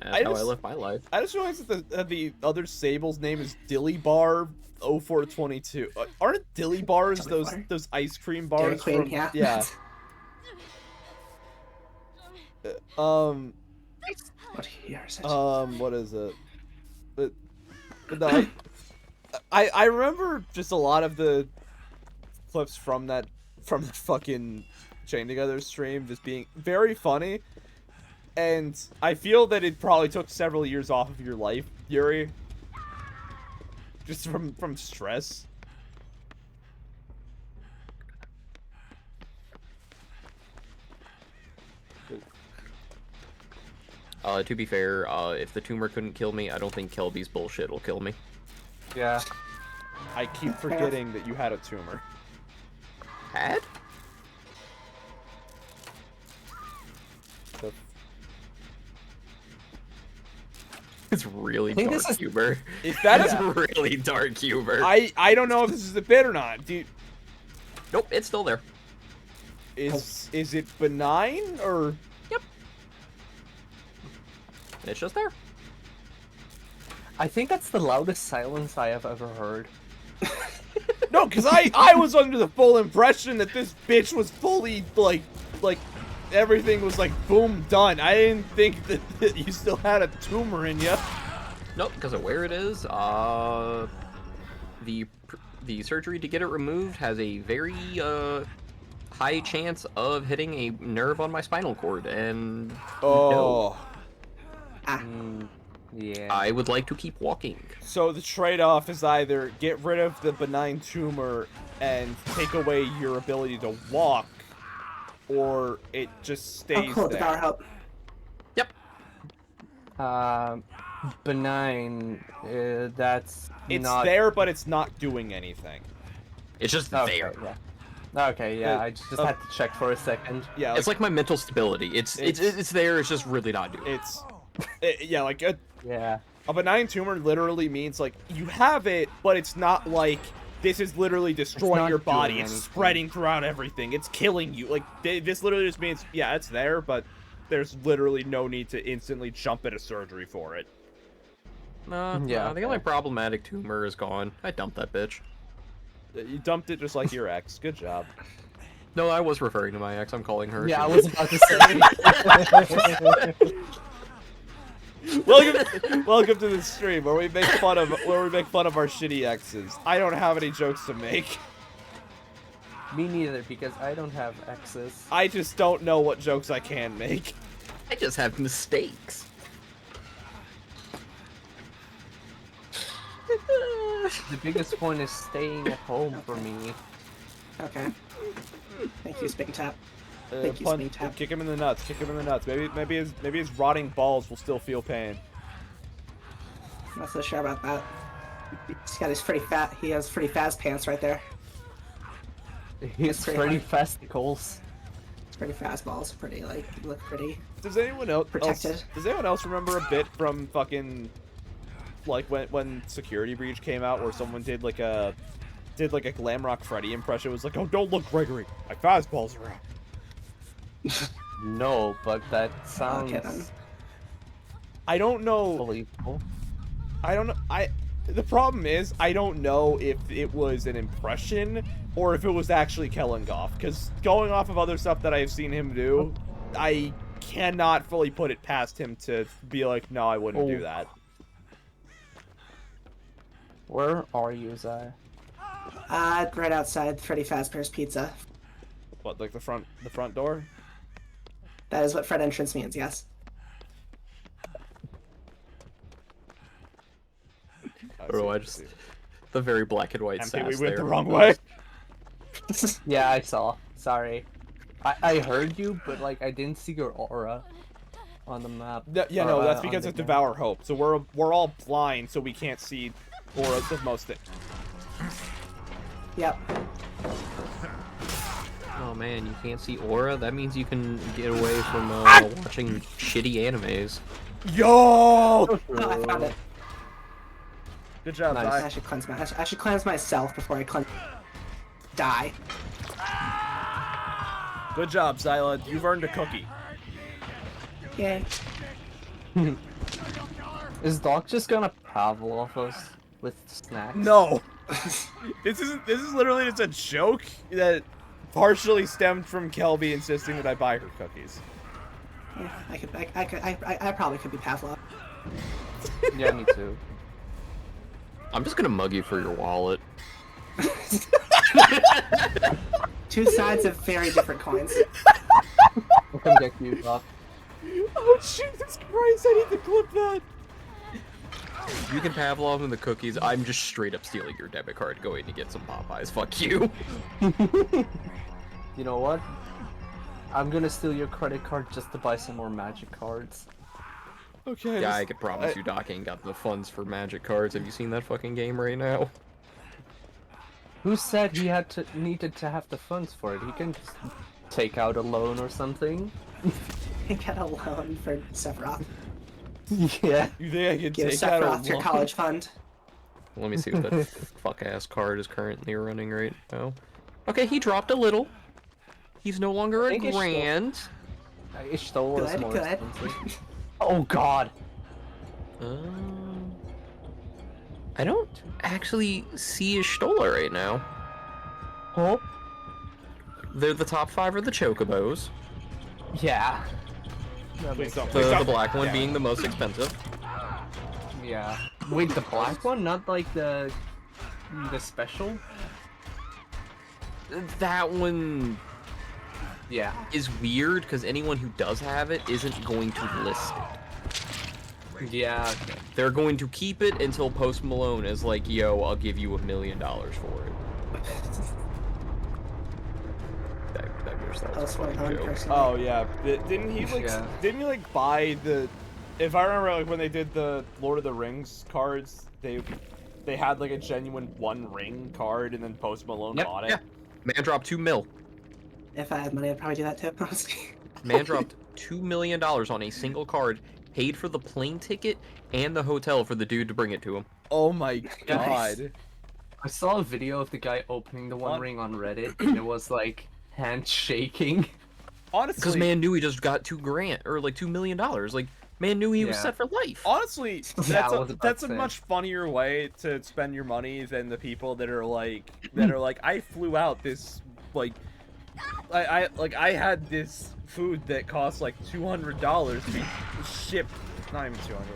That's how I live my life. I just realized that the other Sable's name is Dilly Bar 0422. Aren't Dilly Bars Dilly those Bar? ice cream Dairy bars Queen, from yeah. yeah. What year is it? What is it? But no, I remember just a lot of the clips from the fucking Chain Together stream just being very funny, and I feel that it probably took several years off of your life, Yuri, just from stress. To be fair, if the tumor couldn't kill me, I don't think Kelby's bullshit will kill me. Yeah. I keep forgetting that you had a tumor. Had? The- It's really think dark this is- humor. If that That's is, really dark humor. I don't know if this is a bit or not. Nope, it's still there. Is it benign or? It's just there. I think that's the loudest silence I have ever heard. No, because I was under the full impression that this bitch was fully, like, everything was, like, boom, done. I didn't think that you still had a tumor in you. Nope, because of where it is, the surgery to get it removed has a very, high chance of hitting a nerve on my spinal cord, and Oh. Yeah. I would like to keep walking. So the trade-off is either get rid of the benign tumor and take away your ability to walk, or it just stays Oh, cool, the power there. help. Yep. Benign. That's It's not... there, but it's not doing anything. It's just Okay, there. yeah. Okay, yeah, I just had to check for a second. Yeah, It's like my mental stability. It's there. It's just really not doing it. yeah, like a Yeah. benign tumor literally means like you have it, but it's not like this is literally destroying not your body. doing It's anything. spreading throughout everything. It's killing you. Like this literally just means yeah, it's there, but there's literally no need to instantly jump at a surgery for it. No, Yeah, the only problematic tumor is gone. I dumped that bitch. You dumped it just like your ex. Good job. No, I was referring to my ex. I'm calling her. Yeah, I She- was about to say. Welcome to the stream where we make fun of our shitty exes. I don't have any jokes to make. Me neither, because I don't have exes. I just don't know what jokes I can make. I just have mistakes. The biggest point is staying at home for me. Okay. Thank you, Sping Tap. Thank you, Sping Tap. Kick him in the nuts. Kick him in the nuts. Maybe his rotting balls will still feel pain. I'm not so sure about that. He's got his pretty fat. He has pretty fast pants right there. He's pretty pretty hard. fast goals. It's pretty fast balls. Pretty like look pretty. Does anyone else Protected. Does anyone else remember a bit from fucking like when Security Breach came out where someone did like a Glamrock Freddy impression? It was like, oh, don't look, Gregory. My fastballs are out. No, but that sounds Okay then. I don't know. believable. I don't know. The problem is I don't know if it was an impression or if it was actually Kellengoff. Because going off of other stuff that I've seen him do, I cannot fully put it past him to be like, no, I wouldn't do that. Where are you, Zai? Right outside Freddy Fazbear's Pizza. What, like the front door? That is what Fred entrance means. Yes. Bro, I just the very black and white MP, sass we went there. the wrong way. Yeah, I saw. Sorry. I heard you, but like I didn't see your aura on the map. Yeah, Or, no, that's on because the of game. Devour Hope. So we're all blind, so we can't see auras of most things. Yep. Oh man, you can't see aura? That means you can get away from watching shitty animes. Yo! Oh, I found it. Good job, Nice. Zai. I should cleanse I should cleanse myself before I die. Good job, Zyla. You've earned a cookie. Yay. Is Doc just gonna Pavlov us with snacks? No. This is literally just a joke that partially stemmed from Kelby insisting that I buy her cookies. Yeah, I probably could be Pavlov. Yeah, me too. I'm just gonna mug you for your wallet. Two sides of very different coins. I'll come get you, Doc. Oh Jesus Christ! I need to clip that. You can Pavlov and the cookies. I'm just straight up stealing your debit card, going to get some Popeyes. Fuck you. You know what? I'm gonna steal your credit card just to buy some more magic cards. Okay. Yeah, I could promise you Doc ain't got the funds for magic cards. Have you seen that fucking game right now? Who said he needed to have the funds for it? He can just take out a loan or something. Get a loan for Sephiroth. Yeah. You think I can Give take out a Sephiroth your loan? college fund. Let me see what that fuck-ass card is currently running right now. Okay, he dropped a little. He's no longer a think it's still- grand. Ishtola is Good, more good. expensive. Oh god! I don't actually see Ishtola right now. Oh? They're the top 5 are the Chocobos. Yeah. Please don't. The black one being the most expensive. Yeah. Wait, the black one? Not like the special? That one Yeah. is weird because anyone who does have it isn't going to list it. Yeah. They're going to keep it until Post Malone is like, yo, I'll give you $1 million for it. I wish that was a funny joke. Oh yeah. Didn't he like? Yeah. Didn't he like buy the? If I remember, like when they did the Lord of the Rings cards, they had like a genuine One Ring card, and then Post Malone bought it. Yeah. Man dropped $2 million. If I had money, I'd probably do that too. Man dropped $2 million on a single card, paid for the plane ticket and the hotel for the dude to bring it to him. Oh my Nice. god. I saw a video of the guy opening the One What? Ring on Reddit, and it was like hand shaking. Honestly, Because man knew he just got $2 million. Like, man knew he was Yeah. set for life. honestly, Yeah, that's I was about that's to a say. much funnier way to spend your money than the people that are like I flew out this like I had this food that cost like $200 to be shipped. Not even 200.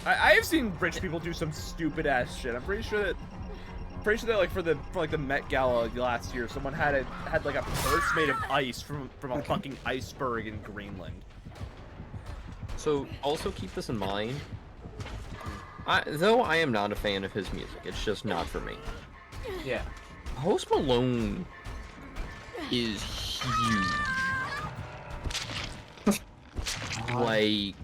I have seen rich people do some stupid ass shit. I'm pretty sure that like for the Met Gala last year, someone had like a purse made of ice from a fucking iceberg in Greenland. So, also keep this in mind. Though I am not a fan of his music, it's just not for me. Yeah. Post Malone is huge. Like,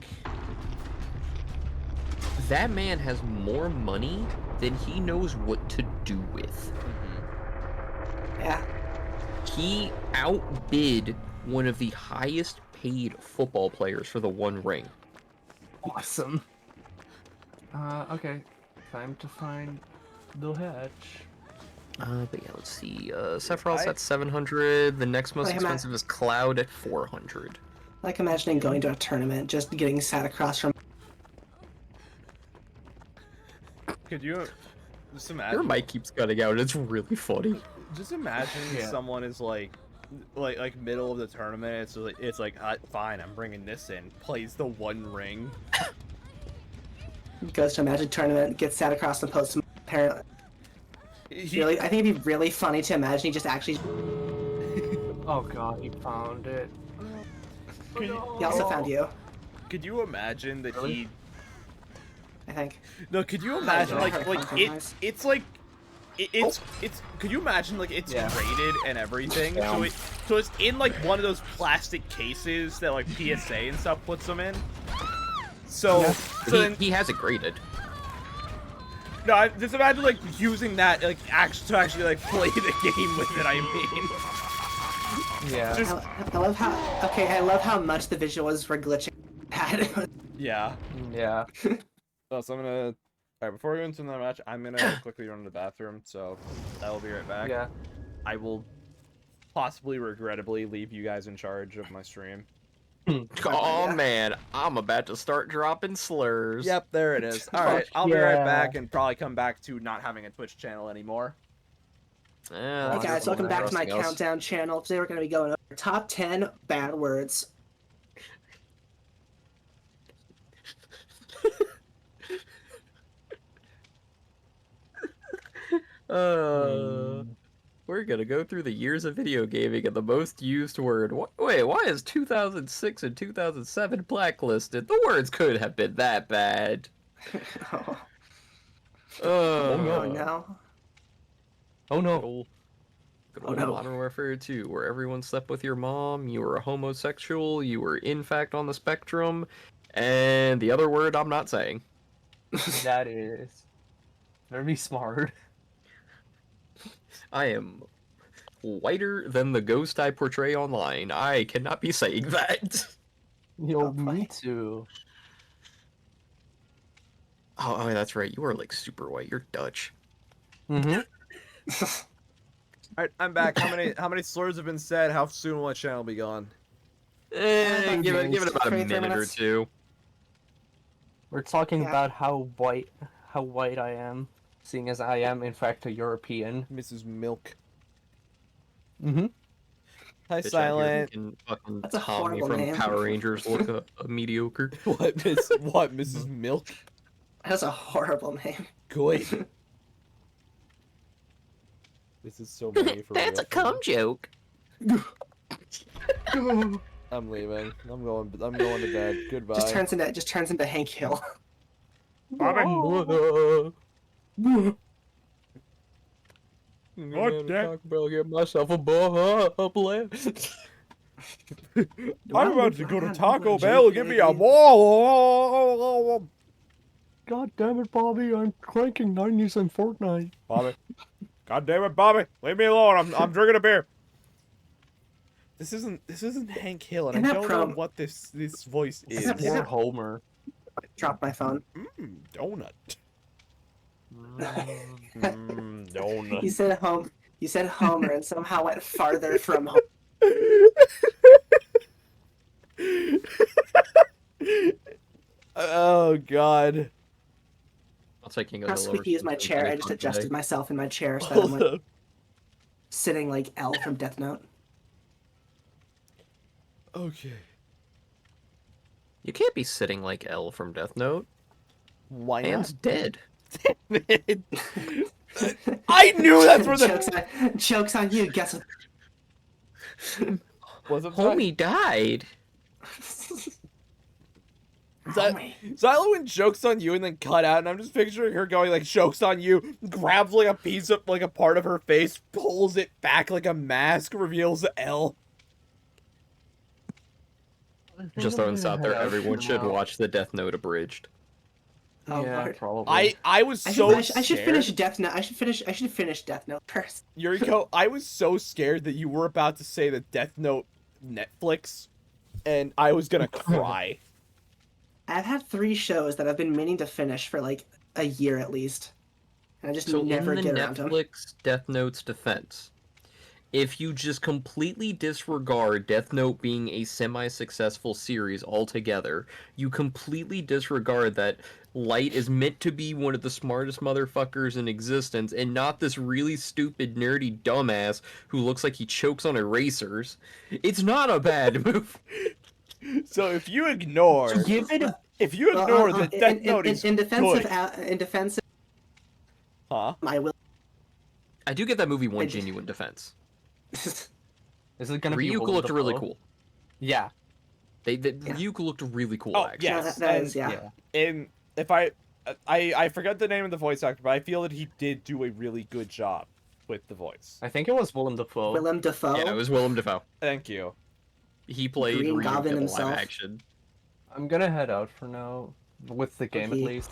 that man has more money than he knows what to do with. Yeah. He outbid one of the highest paid football players for the One Ring. Awesome. Okay. Time to find the hatch. But yeah, let's see. Sephiroth's at 700. The next most Wait, expensive is Cloud at 400. Like imagining going to a tournament, just getting sat across from. Could you just Your imagine? mic keeps cutting out. It's really funny. Just imagine Yeah. someone is like middle of the tournament. It's like fine, I'm bringing this in. Plays the One Ring. Goes to a Magic tournament, gets sat across the post. Apparently, really, I think it'd be really funny to imagine he just actually. Oh god, he found it. Could you, He also found you. could you imagine that Really? he? I think. No, could you imagine no. like Compromise. it's like it's could you imagine like it's Yeah. rated and everything, Down. so it's in like one of those plastic cases that like PSA and stuff puts them in. So Yeah. so then He has it graded. no, just imagine like using that like to actually like play the game with it. I mean, Yeah. Just- I love how. Okay, I love how much the visuals were glitching. yeah. Yeah. So I'm gonna. Alright, before we go into another match, I'm gonna quickly run to the bathroom, so I will be right back. Yeah. I will possibly, regrettably, leave you guys in charge of my stream. Oh yeah. man, I'm about to start dropping slurs. Yep, there it is. Alright, I'll be right yeah. back and probably come back to not having a Twitch channel anymore. Yeah, Hey that's guys, just welcome back to my something else. countdown channel. Today we're going to be going over top 10 bad words. We're gonna go through the years of video gaming and the most used word. Wait, why is 2006 and 2007 blacklisted? The words could have been that bad. Oh, Oh no. Oh no. Good Oh, old no. Modern Warfare 2, where everyone slept with your mom, you were a homosexual, you were in fact on the spectrum, and the other word I'm not saying. That is very smart. I am whiter than the ghost I portray online. I cannot be saying that. Yo, Oh, boy. me too. Oh, that's right. You are like super white. You're Dutch. Mm-hmm. Alright, I'm back. How many slurs have been said? How soon will my channel be gone? Give it about a 23 minute or minutes. two. We're talking Yeah. about how white I am, seeing as I am in fact a European. Mrs. Milk. Mm-hmm. Hi, Bitch out here Silent. thinking fucking That's a Tommy horrible from name. Power Rangers look a mediocre. What, Mrs. Milk? That's a horrible name. Good. This is so many for That's real a for me. cum joke. I'm leaving. I'm going to bed. Goodbye. Just turns into Hank Hill. What the- Taco Bell, get myself a ball. I'm about to go to Taco Bell and give me a ball. God damn it, Bobby! I'm cranking 90s in Fortnite. Bobby. God damn it, Bobby. Leave me alone. I'm drinking a beer. This isn't Hank Hill, and Isn't I that don't know from- what this voice is. Isn't Or that- Homer. Drop my phone. Donut. Donut. You said Homer and somehow went farther from home. Oh God. I'll take King of How the squeaky is my chair? I just adjusted myself in my chair so that I'm Hold like up. sitting like L from Death Note. Okay. You can't be sitting like L from Death Note. Why Man's not? dead. I knew that's where the Joke's on you. Guess what? was it. Homie died. Xylo went jokes on you and then cut out, and I'm just picturing her going like jokes on you, grabs like a piece of like a part of her face, pulls it back like a mask, reveals L. Just throwing this out there, everyone should watch the Death Note abridged. Oh, Yeah, Lord. probably. I was I so should finish Death Note. I should finish Death Note first. Yuriko, I was so scared that you were about to say the Death Note Netflix, and I was gonna cry. I've had 3 shows that I've been meaning to finish for like a year at least, and I just So never in the get around to them. Netflix Death Note's defense, if you just completely disregard Death Note being a semi-successful series altogether, you completely disregard that Light is meant to be one of the smartest motherfuckers in existence, and not this really stupid, nerdy dumbass who looks like he chokes on erasers. It's not a bad move. So if you ignore, Give it a... if you ignore that Death Note is in defense good, in defense, huh? I will. I do give that movie one I d- genuine defense. Is it gonna be Ryuko Willem looked really Dafoe? cool. Yeah. Ryuko looked really cool, Oh actually. yes, that and, is, yeah. And if I forgot the name of the voice actor, but I feel that he did do a really good job with the voice. I think it was Willem Dafoe. Willem Dafoe. Yeah, it was Willem Dafoe. Thank you. He played Green Ryuko Goblin live himself. action. I'm gonna head out for now. With the game, Okay. at least.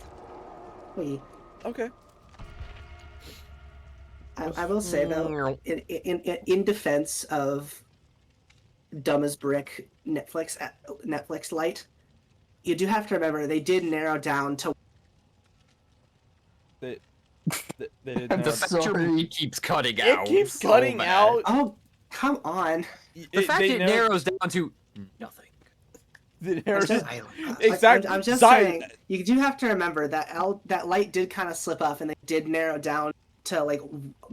Wait, Okay. I will say though, in defense of dumb as brick Netflix Lite, you do have to remember they did narrow down to. They did I'm narrow- The fact your Sorry. movie keeps cutting it out. keeps so cutting bad. out. Oh, come on! The fact they it narrows down to nothing. It I'm narrows just, exactly. I'm just Zy- saying, you do have to remember that that Light did kind of slip up, and they did narrow down to like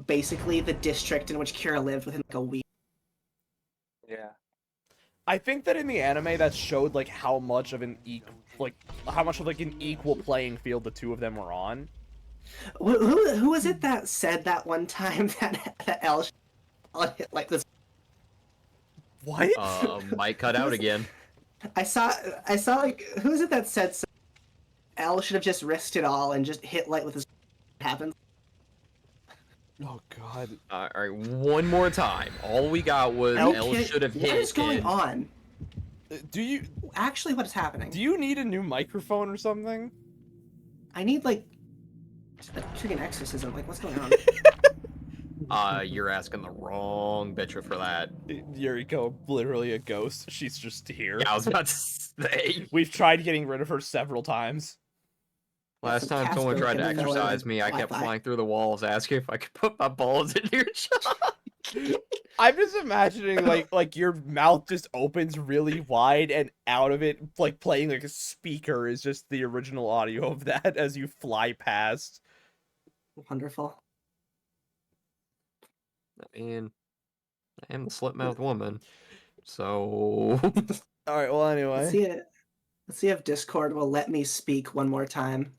basically the district in which Kira lived within like a week. Yeah. I think that in the anime that showed like how much of an equal playing field the two of them were on. Who was it that said that one time that L hit like this? What? Might cut out again. I saw like who is it that said so? L should have just risked it all and just hit Light with his happens. Oh God. All right, one more time. All we got was L L can't- should have hit. What is going it. on? Do you Actually, what is happening? need a new microphone or something? I need like a freaking exorcism. Like, what's going on? You're asking the wrong bitch for that. Yuriko, literally a ghost. She's just here. Yeah, I was about to say. We've tried getting rid of her several times. Last time someone Casper tried to can fill in exercise me, I kept Wi-Fi. flying through the walls, asking if I could put my balls in your jaw. I'm just imagining like your mouth just opens really wide and out of it, like playing like a speaker is just the original audio of that as you fly past. Wonderful. I mean, I am the slit-mouthed woman, so All right. Well, anyway. Let's see if Discord will let me speak one more time.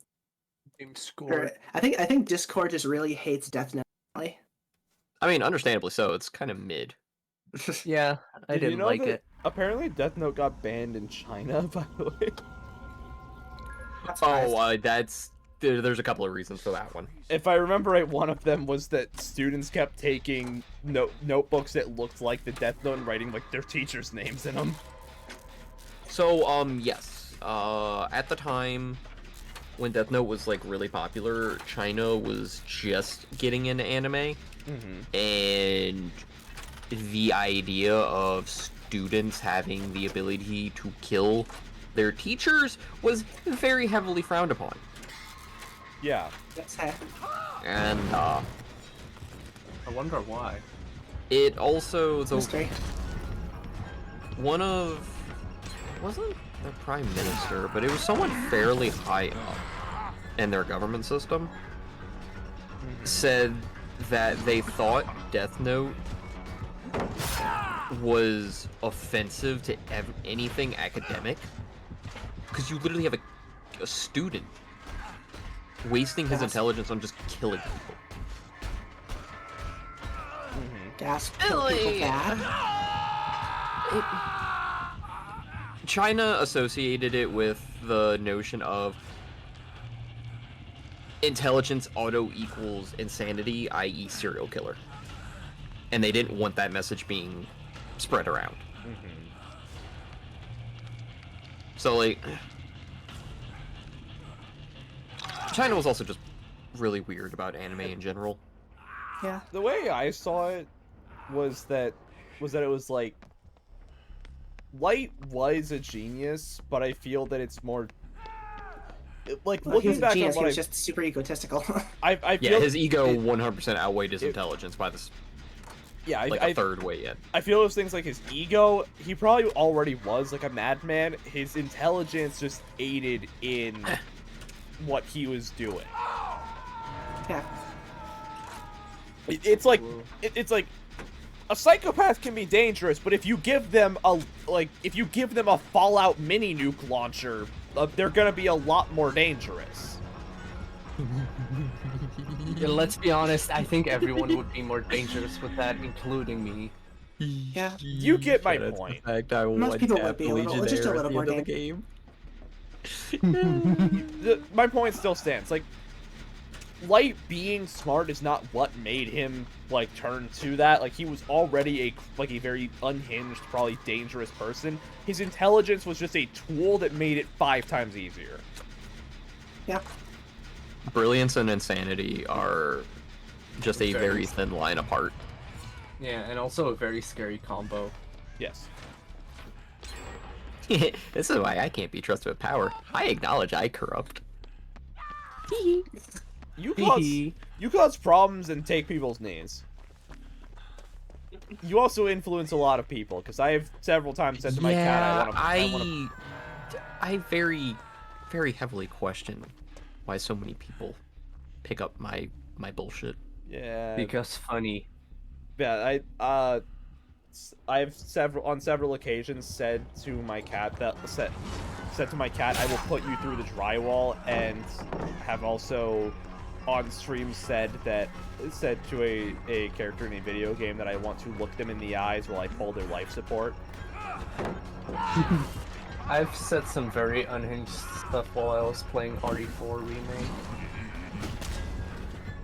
Team Or, score. I think Discord just really hates Death Note. I mean, understandably so. It's kind of mid. Yeah, I Did you didn't know like that it. Apparently, Death Note got banned in China. By the way, There's a couple of reasons for that one. if I remember right, one of them was that students kept taking notebooks that looked like the Death Note and writing like their teachers' names in them. So, yes. At the time when Death Note was like really popular, China was just getting into anime, and the idea of students having the ability to kill their teachers was very heavily frowned upon. Yeah. And I wonder why. it also Mystery. one of wasn't the prime minister, but it was someone fairly high up in their government system said that they thought Death Note was offensive to anything academic because you literally have a student wasting his intelligence on just killing people. Gasp. Kill people bad. China associated it with the notion of intelligence auto equals insanity, i.e. serial killer. And they didn't want that message being spread around. So, like, China was also just really weird about anime in general. Yeah. The way I saw it was that it was like Light was a genius, but I feel that it's more like Well, he was looking a back on genius. He what was just super egotistical. I Yeah, feel his ego 100% outweighed his intelligence by this, yeah like, a third way yet. I feel those things like his ego, he probably already was like a madman. His intelligence just aided in what he was doing. Yeah. It's like a psychopath can be dangerous, but if you give them a Fallout mini nuke launcher, they're gonna be a lot more dangerous. Yeah, let's be honest, I think everyone would be more dangerous with that, including me. Yeah. You get my point. Fact, I Most people would be just a little more dangerous. game. My point still stands. Like, Light being smart is not what made him like turn to that. Like, he was already a very unhinged, probably dangerous person. His intelligence was just a tool that made it 5 times easier. Yeah. Brilliance and insanity are just a very thin line apart. Yeah, and also a very scary combo. Yes. This is why I can't be trusted with power. I acknowledge I corrupt. You cause problems and take people's names. You also influence a lot of people, because I have several times said to my cat, I very, very heavily question why so many people pick up my bullshit. Yeah. Because funny. Yeah, I've on several occasions said to my cat I will put you through the drywall, and have also on stream said to a character in a video game that I want to look them in the eyes while I pull their life support. I've said some very unhinged stuff while I was playing RE4 Remake.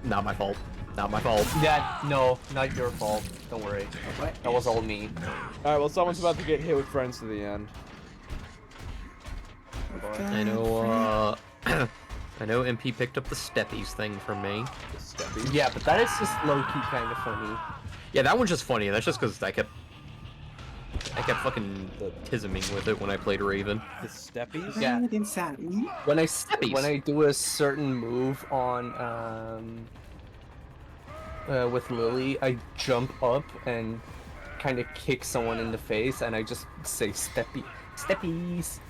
Not my fault. Not my fault. Yeah, no, not your fault. Don't worry. That was all me. Alright, well, someone's about to get hit with friends to the end. I know, I know MP picked up the Steppies thing from me. The steppies. Yeah, but that is just low-key kind of funny. Yeah, that one's just funny. That's just because I kept fucking tisming with it when I played Raven. The steppies? Yeah. When When I do a certain move on with Lily, I jump up and kind of kick someone in the face, and I just say steppies.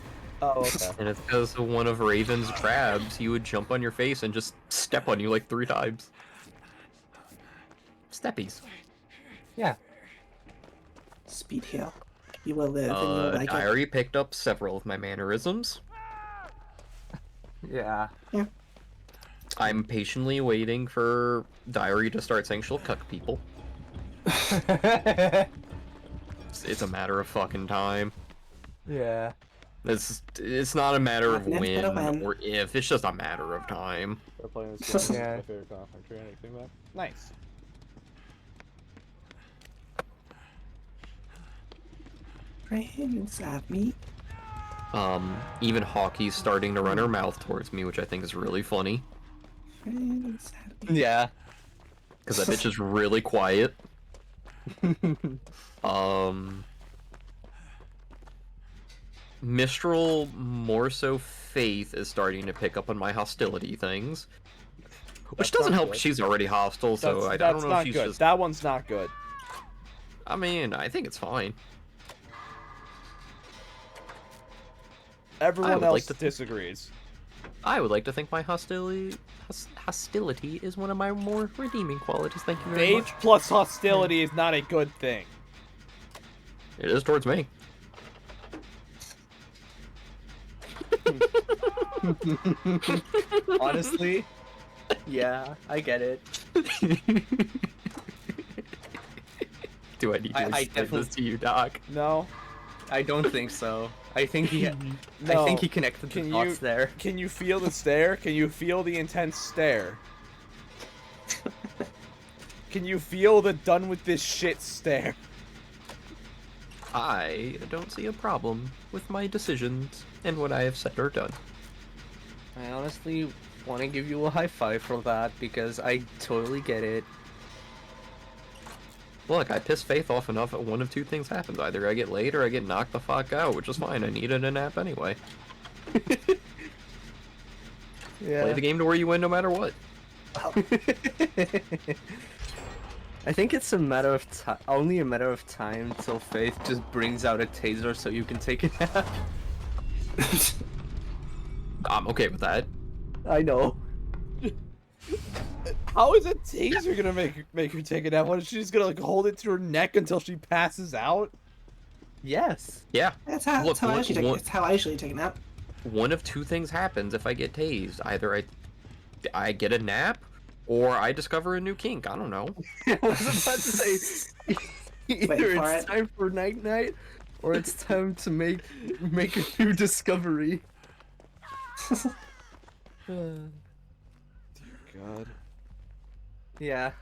Oh, okay. And it's because of one of Raven's crabs. He would jump on your face and just step on you like 3 times. Steppies. Yeah. Speed heal. You will live and you will like I it. already picked up several of my mannerisms. Yeah. Yeah. I'm patiently waiting for Diary to start saying she'll cuck people. It's a matter of fucking time. Yeah. It's not a matter of Never when when. or if, it's just a matter of time. We're playing this game. Yeah. My favorite conflict. Anything about? Nice. Friends at me. Even Hockey's starting to run her mouth towards me, which I think is really funny. Friends at me. Yeah. Because that bitch is really quiet. Mistral, more so Faith, is starting to pick up on my hostility things. Which That's doesn't not help, good. she's already hostile, so I That's don't know not if she's good. just... That one's not good. I mean, I think it's fine. Everyone would else like to- disagrees. I would like to think my hostility is one of my more redeeming qualities, thank you very much. Age plus hostility is not a good thing. It is towards me. Honestly, yeah, I get it. Do I need to I explain definitely- this to you, Doc? No. I don't think so. I think he No. I think he connected the dots there. Can you feel the stare? Can you feel the intense stare? Can you feel the done with this shit stare? I don't see a problem with my decisions and what I have said or done. I honestly want to give you a high five for that because I totally get it. Look, I piss Faith off enough, one of two things happens. Either I get late or I get knocked the fuck out, which is fine. I needed a nap anyway. Yeah. Play the game to where you win no matter what. I think it's a matter of time, only a matter of time till Faith just brings out a taser so you can take a nap. I'm okay with that. I know. How is a taser gonna make her take it out? What is she just gonna like hold it to her neck until she passes out? Yes. Yeah. That's how, Look, that's how I usually take a nap. One of two things happens if I get tased. Either I get a nap, or I discover a new kink. I don't know. I was about to say, either for it's it. time for night, or it's time to make a new discovery. God. Yeah.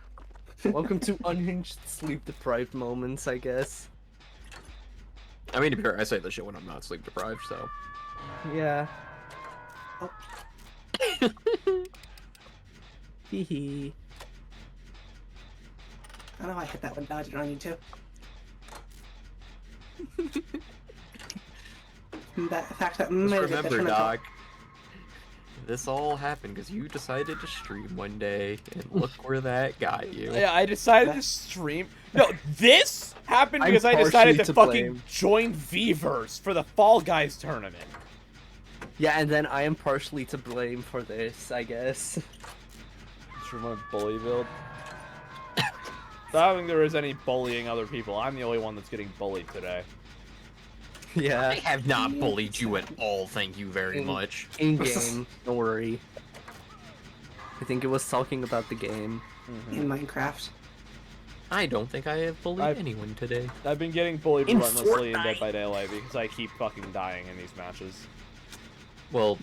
Welcome to unhinged, sleep-deprived moments, I guess. I mean, to be fair, I say this shit when I'm not sleep deprived, so. Yeah. Hee hee. I don't know how I hit that one. No, I didn't need to. The fact that Just made it remember, detrimental. Doc, this all happened because you decided to stream one day, and look where that got you. Yeah, I decided to stream. No, this happened I'm because I decided partially to to fucking blame. join Vverse for the Fall Guys tournament. Yeah, and then I am partially to blame for this, I guess. It's from my bully build. I don't think there is any bullying other people. I'm the only one that's getting bullied today. I Yeah. have not bullied you at all, thank you very much. In game, don't worry. I think it was talking about the game. In Minecraft. I don't think I have bullied anyone today. I've been getting bullied In relentlessly in Fortnite. Dead by Daylight because I keep fucking dying in these matches. Well,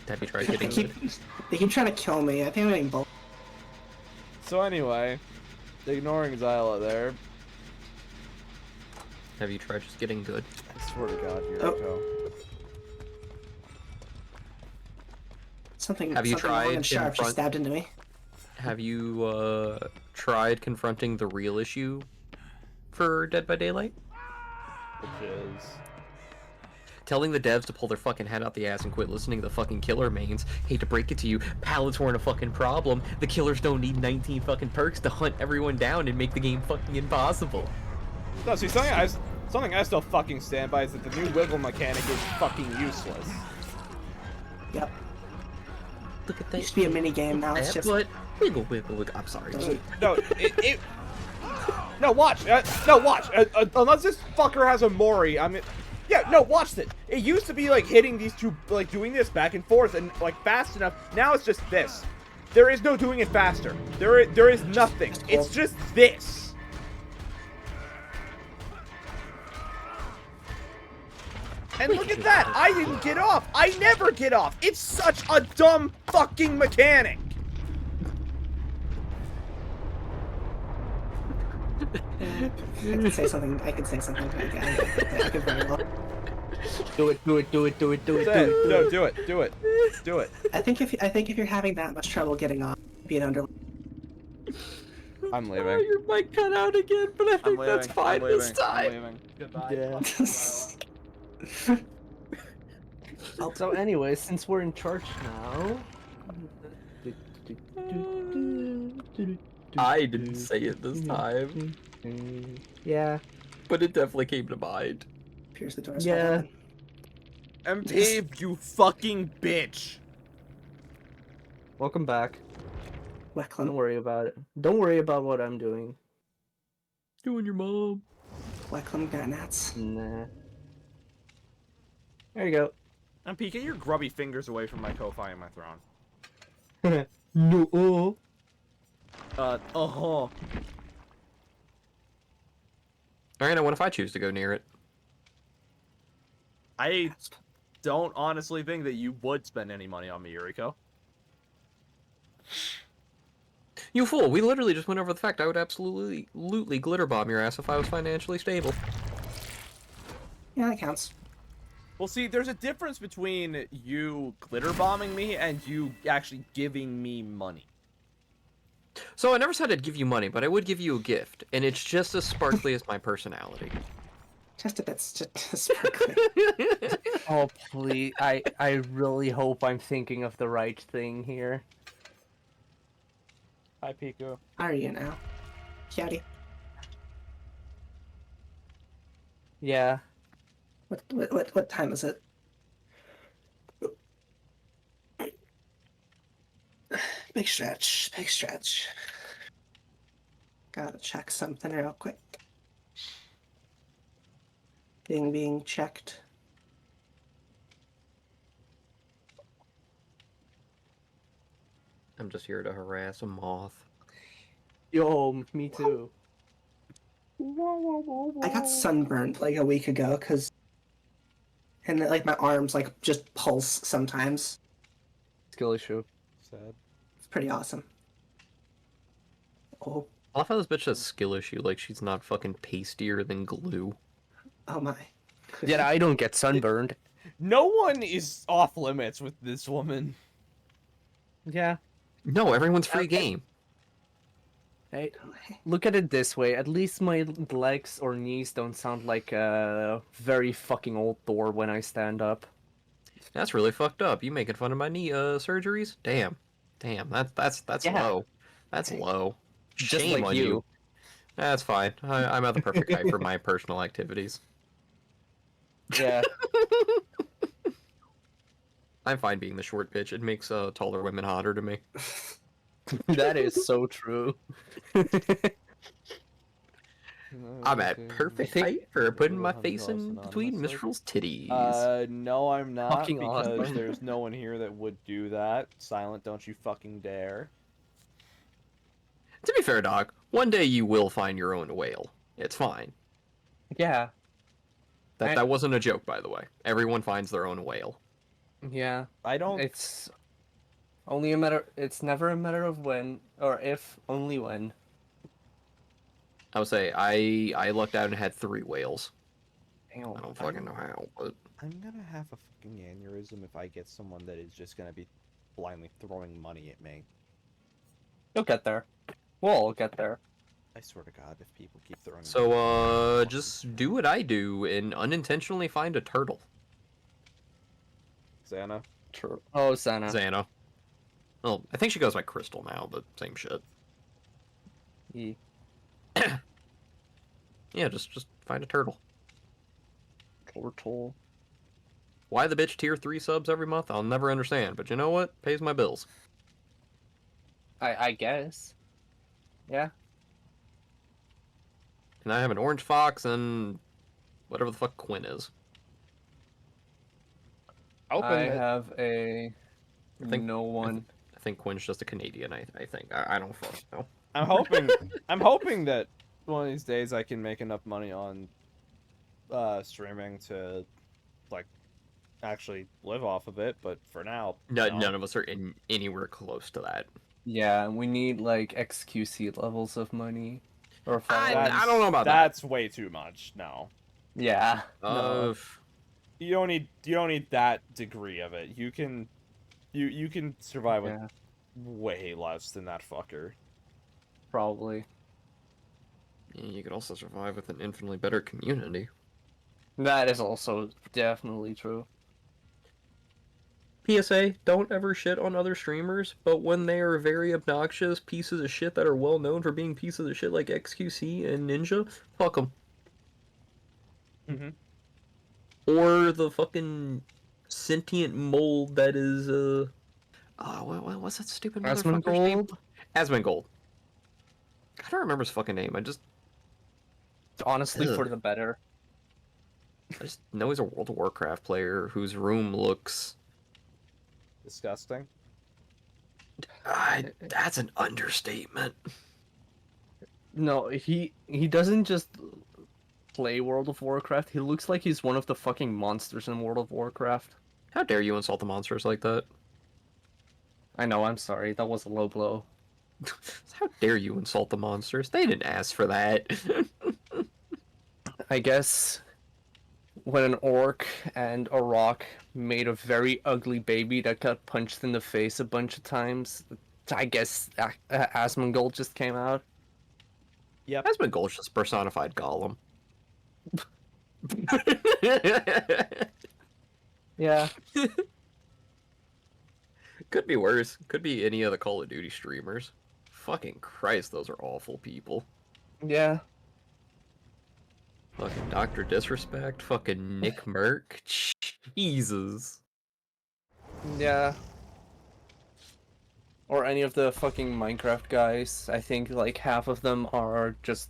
have you tried They getting keep, good? they keep trying to kill me. I think I'm getting bullied. So anyway, ignoring Zyla there, Have you tried just getting good? I swear to God, here Oh. I go. Something, Have you something long tried and sharp just confront- stabbed into me. Have you tried confronting the real issue for Dead by Daylight? Which is... Telling the devs to pull their fucking head out the ass and quit listening to the fucking killer mains. Hate to break it to you, pallets weren't a fucking problem. The killers don't need 19 fucking perks to hunt everyone down and make the game fucking impossible. No, see, something I still fucking stand by is that the new wiggle mechanic is fucking useless. Yep. Look at It that. used to be a mini game. Now it's Yeah, just. but wiggle, wiggle, wiggle. I'm sorry. No, No, watch! No, watch! Unless this fucker has a Mori, I mean... Yeah, no, watch this! It used to be, like, hitting these two, like, doing this back and forth and, like, fast enough. Now it's just this. There is no doing it faster. There is nothing. It's just this. And look at that! I didn't get off! I never get off! It's such a dumb fucking mechanic! I could say something. I could say something. I could very well. Do it. No, do it. Do it. I think if you're having that much trouble getting off, be it under. I'm Oh, leaving. your mic cut out again, but I think that's fine this time. Yeah. Oh. So anyway, since we're in church now... I didn't say it this time, Yeah. but it definitely came to mind. Pierce the doors. Yeah. MP, you fucking bitch! Welcome back. Don't Wecklam. worry about it. Don't worry about what I'm doing. Doing your mom. Wecklam Garnats. Nah. There you go. MP, get your grubby fingers away from my Kofi and my throne. No. Uh-huh. Alright, now what if I choose to go near it? I don't honestly think that you would spend any money on me, Yuriko. You fool, we literally just went over the fact I would absolutely glitter bomb your ass if I was financially stable. Yeah, that counts. Well, see, there's a difference between you glitter bombing me and you actually giving me money. So I never said I'd give you money, but I would give you a gift, and it's just as sparkly as my personality. Just a bit sparkly. Oh please, I really hope I'm thinking of the right thing here. Hi, Piku. How are you now? Kiari? Yeah. What time is it? Big stretch, big stretch. Gotta check something real quick. Being checked. I'm just here to harass a moth. Yo, me too. I got sunburned like a week ago, and like my arms like just pulse sometimes. Skill issue. Sad. It's pretty awesome. Oh, I love how this bitch has skill issue, like she's not fucking pastier than glue. oh my. Yeah, I don't get sunburned. No one is off limits with this woman. Yeah. No, everyone's free game. Hey, look at it this way. At least my legs or knees don't sound like a very fucking old door when I stand up. That's really fucked up. You making fun of my knee surgeries? Damn. That's Yeah. low. That's low. Just Shame like on you. That's fine. I'm at the perfect height for my personal activities. Yeah. I'm fine being the short bitch. It makes taller women hotter to me. That is so true. I'm at perfect think- height for putting my face in between Mistral's titties. No, I'm not, Fucking because awesome. there's no one here that would do that. Silent, don't you fucking dare. To be fair, Doc, one day you will find your own whale. It's fine. Yeah. That wasn't a joke, by the way. Everyone finds their own whale. Yeah. I don't... It's only a matter. It's never a matter of when or if, only when. I would say I lucked out and had 3 whales. Damn. I don't fucking know how, but I'm gonna have a fucking aneurysm if I get someone that is just gonna be blindly throwing money at me. You'll get there. We'll all get there. I swear to God, if people keep throwing money at so just do what I do and unintentionally find a turtle. me. Xana? True. Oh, Sana. Xana. Well, I think she goes by Crystal now, but same shit. E. Yeah, just find a turtle. Turtle. Why the bitch tier 3 subs every month? I'll never understand, but you know what? Pays my bills. I guess. Yeah. And I have an orange fox and whatever the fuck Quinn is. I have a I think- no one. I think Quinn's just a Canadian, I think. I don't fucking know. I'm hoping that one of these days I can make enough money on streaming to like actually live off of it, but for now, No, no. none of us are anywhere close to that. Yeah, we need like XQC levels of money. Or I finance. don't know about That's way too much. No. Yeah. that. No. You don't need that degree of it. You can survive with Yeah, way less than that fucker. probably. Yeah, you could also survive with an infinitely better community. That is also definitely true. PSA, don't ever shit on other streamers, but when they are very obnoxious pieces of shit that are well known for being pieces of shit like XQC and Ninja, fuck them. Mhm. Or the fucking sentient mold that is, what's that stupid motherfucker's name? Asmongold? Asmongold. I don't remember his fucking name, I just Honestly, for Ugh. the better. know he's a World of Warcraft player whose room looks... Disgusting. That's an understatement. No, he doesn't just play World of Warcraft, he looks like he's one of the fucking monsters in World of Warcraft. How dare you insult the monsters like that? I know, I'm sorry, that was a low blow. How dare you insult the monsters? They didn't ask for that. I guess when an orc and a rock made a very ugly baby that got punched in the face a bunch of times, I guess Asmongold just came out. Yep. Asmongold's just personified Gollum. Yeah. Could be worse. Could be any of the Call of Duty streamers. Fucking Christ, those are awful people. Yeah. Fucking Dr. Disrespect. Fucking Nick Merck. Jesus. Yeah. Or any of the fucking Minecraft guys. I think like half of them are just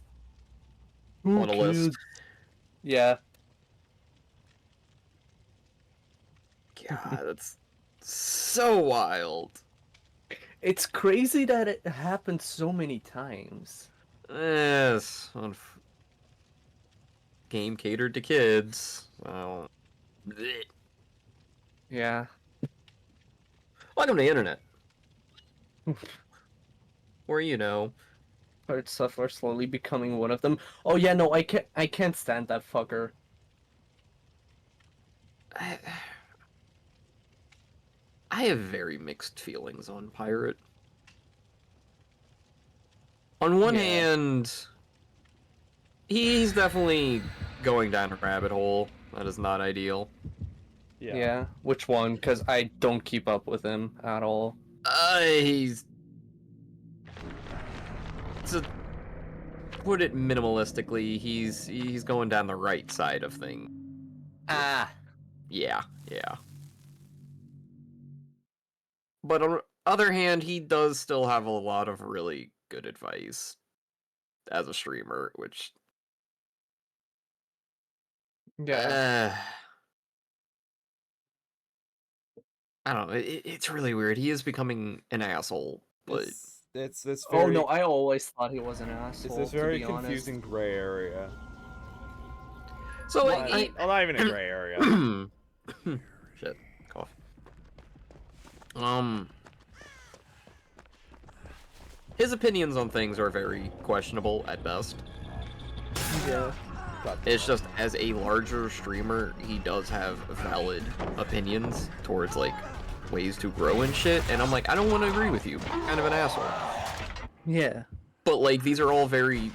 On a list. Yeah. God, that's so wild. It's crazy that it happened so many times. Yes. Game catered to kids. Well. Blech. Yeah. Welcome to the internet. Where Hard stuff are slowly becoming one of them. Oh yeah, no, I can't stand that fucker. I have very mixed feelings on Pirate. On one Yeah. hand, he's definitely going down a rabbit hole. That is not ideal. Yeah. Which one? Because I don't keep up with him at all. He's... To put it minimalistically, he's going down the right side of things. Ah. Yeah. But on the other hand, he does still have a lot of really good advice as a streamer, which... Yeah. I don't know, it's really weird. He is becoming an asshole, but... It's very, Oh no, I always thought he was an it's asshole. this very to be confusing honest. gray area. So, Well, like, not even a gray area. shit, cough. His opinions on things are very questionable at best. Yeah. It's just, as a larger streamer, he does have valid opinions towards, like, ways to grow and shit, and I'm like, I don't want to agree with you. You're kind of an asshole. Yeah. But, like, these are all very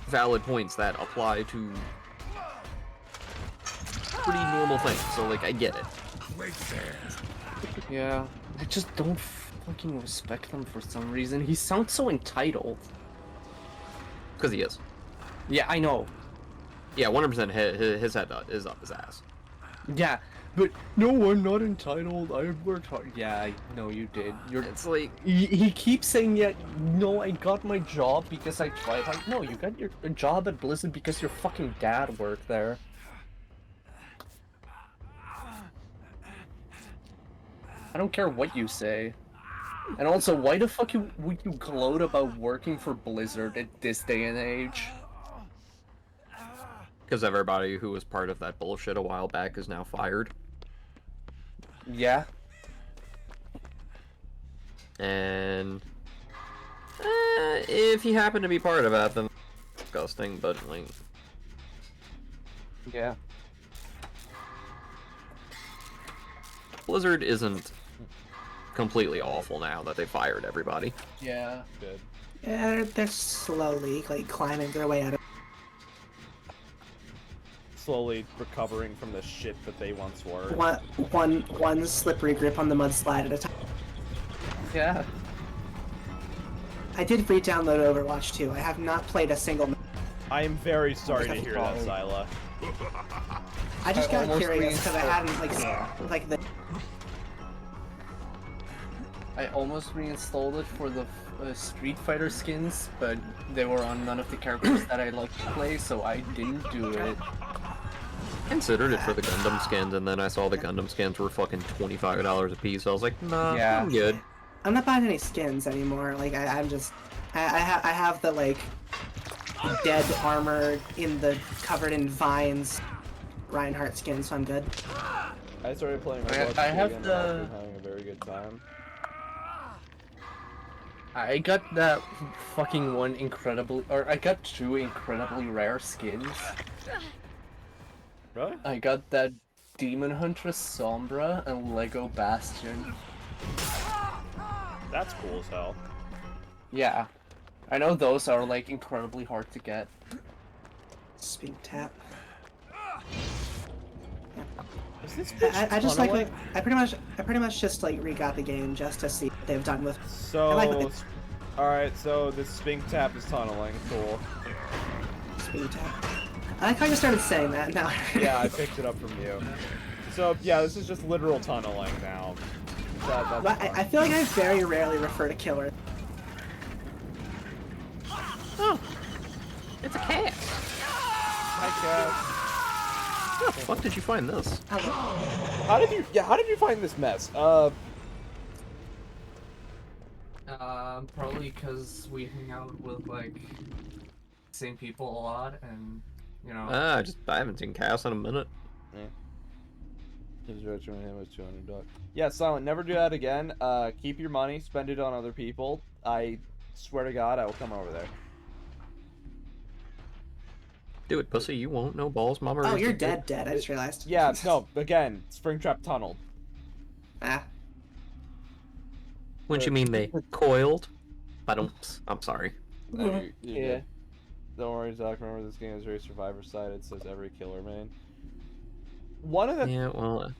valid points that apply to pretty normal things, so, like, I get it. Yeah. I just don't fucking respect him for some reason. He sounds so entitled. Because he is. Yeah, I know. Yeah, 100% his head is up his ass. Yeah, but no, I'm not entitled. I worked hard. Yeah, I know you did. It's like... He keeps saying, yeah, no, I got my job because I tried hard. No, you got your job at Blizzard because your fucking dad worked there. I don't care what you say. And also, why the fuck would you gloat about working for Blizzard at this day and age? Because everybody who was part of that bullshit a while back is now fired. Yeah. And... if you happen to be part of that, then it's disgusting, but, like... Yeah. Blizzard isn't completely awful now that they fired everybody. Yeah. Good. Yeah, they're slowly like climbing their way out of. Slowly recovering from the shit that they once were. One slippery grip on the mudslide at a time. Yeah. I did re-download Overwatch 2. I have not played a single. I am very sorry to hear that, problem. Sila. I just I got almost curious because I reinstalled- hadn't like the. I almost reinstalled it for the Street Fighter skins, but they were on none of the characters that I like to play, so I didn't do it. Considered it for the Gundam skins, and then I saw the Gundam skins were fucking $25 a piece. I was like, nah, Yeah. I'm good. I'm not buying any skins anymore. Like I'm just. I have the like dead armor in the covered in vines Reinhardt skin, so I'm good. I started playing I Roblox have again, and the- I've been having a very good time. I got that fucking one incredibly, or I got 2 incredibly rare skins. Really? I got that Demon Huntress Sombra and Lego Bastion. That's cool as hell. Yeah. I know those are like incredibly hard to get. Speak tap. Is this bitch I just tunneling? I pretty much just like re-got the game just to see what they've done with. So, I like what alright, so this Spink Tap is tunneling. Cool. Speed tap. I like how you started saying that now. Yeah, I picked it up from you. So, yeah, this is just literal tunneling now. That's But I feel like I very rarely refer to killer. Oh, it's a cat. Hi, Cat. How the fuck did you find this? How did you find this mess? Probably because we hang out with like same people a lot, and you know. I haven't seen Chaos in a minute. His retro him was $200. Yeah, Silent, never do that again. Keep your money, spend it on other people. I swear to God, I will come over there. Do it, pussy. You won't. No balls, mama. Oh, raised you're a kid. dead. I just realized. Yeah, no, again, Springtrap tunneled. Ah. What you mean they coiled? I'm sorry. You're Yeah. good. Don't worry, Zach. Remember, this game is very survivor-sided. It says every killer main. One of the Yeah, well,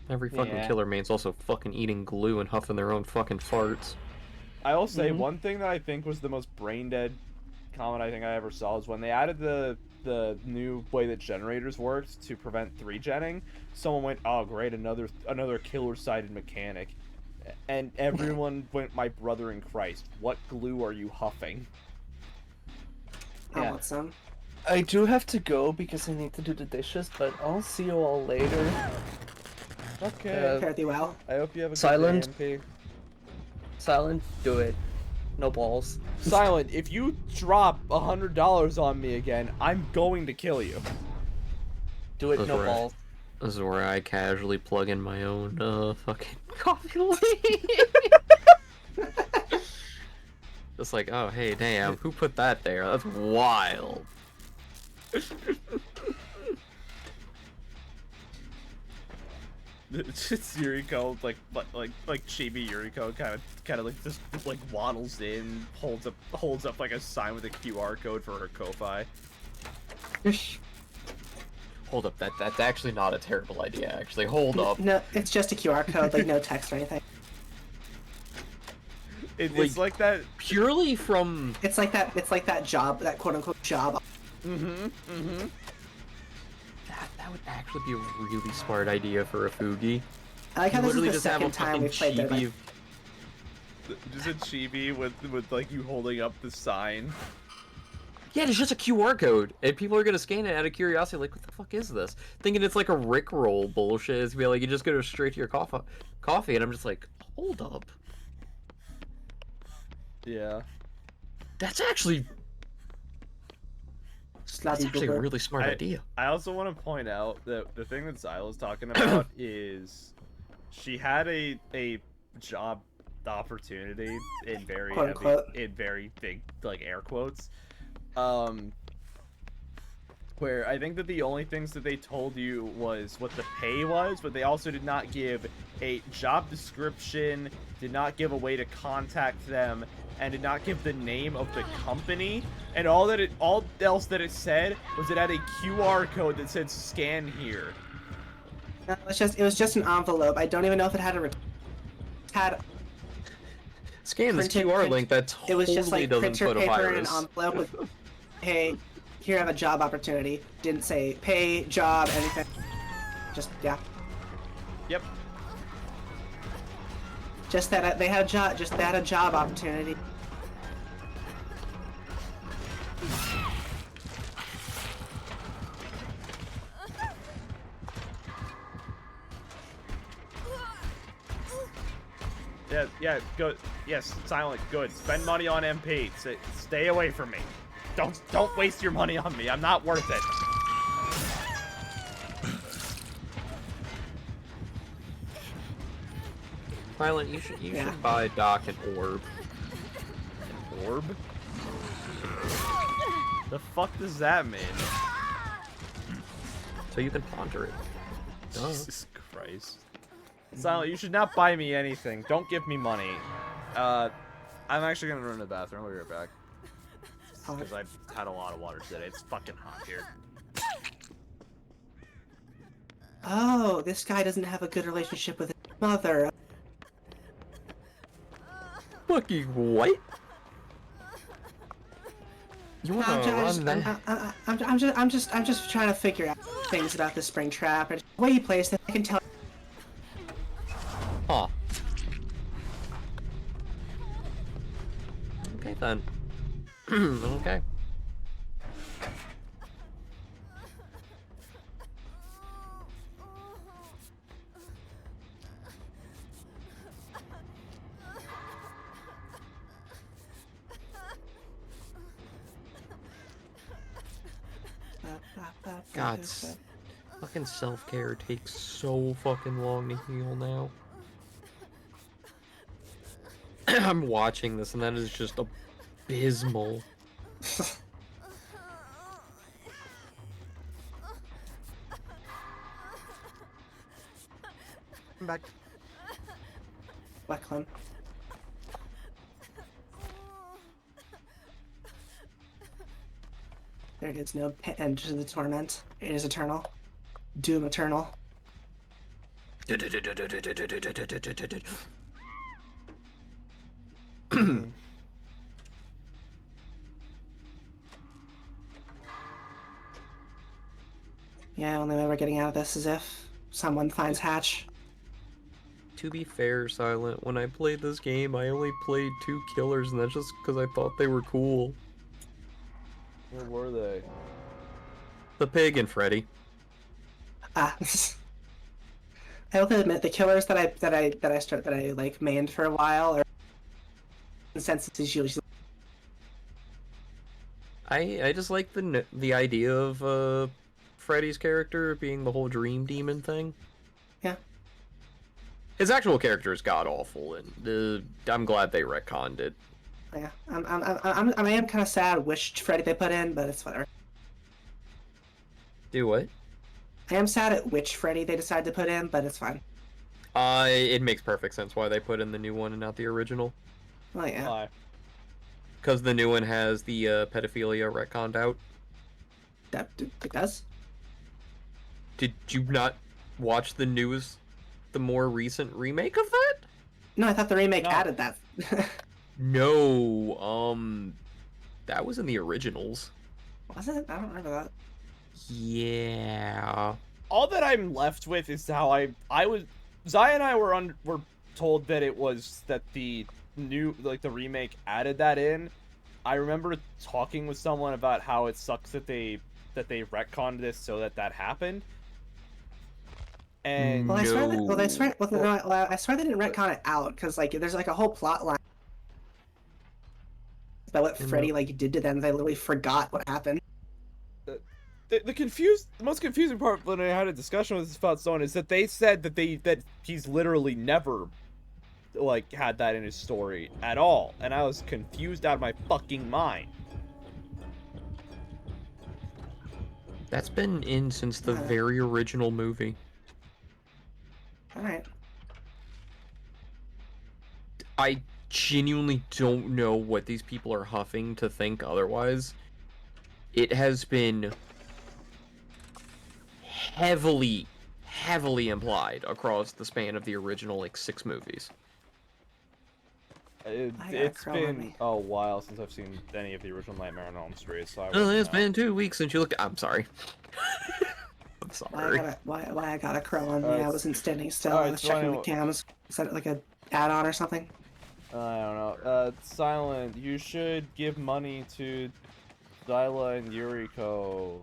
every fucking Yeah. killer main's also fucking eating glue and huffing their own fucking farts. I will say one thing that I think was the most brain dead comment I think I ever saw is when they added the new way that generators worked to prevent 3-genning. Someone went, "Oh great, another killer-sided mechanic," and everyone went, "My brother in Christ, what glue are you huffing?" I Yeah. want some. I do have to go because I need to do the dishes, but I'll see you all later. Okay. Fare thee well. I hope you have a Silent. good day, MP. Silent, do it. No balls. Silent, if you drop $100 on me again, I'm going to kill you. Do it, That's no right. balls. This is where I casually plug in my own fucking coffee lane. Just like, oh hey, damn, who put that there? That's wild. Just Yuriko, like chibi Yuriko, kind of like just like waddles in, holds up like a sign with a QR code for her kofi. Hold up, that's actually not a terrible idea. Actually, hold up. No, it's just a QR code, like no text or anything. It's like that. Purely from It's like that. It's like that job, that quote unquote job. that would actually be a really smart idea for a Fugi. I like how this is Literally the just have a second time fucking we've played Dead by chibi. Just a chibi with like you holding up the sign. Yeah, it's just a QR code, and people are gonna scan it out of curiosity, like, what the fuck is this? Thinking it's like a Rickroll bullshit. It's gonna be like, you just go straight to your coffee, and I'm just like, hold up. Yeah. That's actually a really smart idea. I also want to point out that the thing that Zyla's talking about is she had a job opportunity in very Quote, heavy, unquote. in very big like air quotes, where I think that the only things that they told you was what the pay was, but they also did not give a job description, did not give a way to contact them, and did not give the name of the company. And all else that it said was it had a QR code that said "scan here." No, it was just an envelope. I don't even know if it had had. Scan this printed- QR print- link that It was just totally like doesn't printer put a paper and an virus. envelope with, hey, here I have a job opportunity. Didn't say pay, job, anything. Just yeah. Yep. Just that they had a job. Just they had a job opportunity. Yeah, good. Yes, Silent, good. Spend money on MP. Stay away from me. Don't waste your money on me. I'm not worth it. Violent, you should Yeah. buy Doc an orb. Orb? The fuck does that mean? So you can ponder it. Duh. Jesus Christ. Silent, you should not buy me anything. Don't give me money. I'm actually gonna run to the bathroom. I'll be right back. Because I've had a lot of water today. It's fucking hot here. Oh, this guy doesn't have a good relationship with his mother. Fucking what? You wanna run that? I'm just trying to figure out things about the spring trap and the way he plays that I can tell. Huh. Okay then. Okay. God, fucking self-care takes so fucking long to heal now. I'm watching this and that is just abysmal. I'm back. Weckland. There is no end to the torment. It is eternal. Doom eternal. Yeah, only way we're getting out of this is if someone finds Hatch. To be fair, Silent, when I played this game, I only played 2 killers, and that's just because I thought they were cool. Where were they? The pig and Freddy. Ah, I will admit the killers that I like mained for a while are consensus usually. I just like the idea of Freddy's character being the whole dream demon thing. Yeah. His actual character is god awful, and I'm glad they retconned it. Yeah, I am kind of sad which Freddy they put in, but it's whatever. Do what? I am sad at which Freddy they decided to put in, but it's fine. It makes perfect sense why they put in the new one and not the original. Oh yeah. Why? Because the new one has the pedophilia retconned out. That it does. Did you not watch the more recent remake of that? No, I thought the remake No. added that. No, that was in the originals. Was it? I don't remember that. Yeah. All that I'm left with is how I was. Zai and I were told that it was that the new the remake added that in. I remember talking with someone about how it sucks that they retconned this so that happened. And Well, I swear that. Well, I swear. No. Well, I swear they didn't retcon it out because there's a whole plot line about what Freddy did to them. They literally forgot what happened. the most confusing part when I had a discussion with this about someone is that they said that he's literally never had that in his story at all, and I was confused out of my fucking mind. That's been in since the very original movie. All right. I genuinely don't know what these people are huffing to think otherwise. It has been heavily implied across the span of the original 6 movies. It's been a while since I've seen any of the original Nightmare on Elm Street, so I Oh, wouldn't it's know. been 2 weeks since you look. I'm sorry. I'm sorry. Why I got a crow on me? I wasn't standing still. alright, I was so checking the anyway- cams. Is that like a add-on or something? I don't know. Silent, you should give money to Zyla and Yuriko.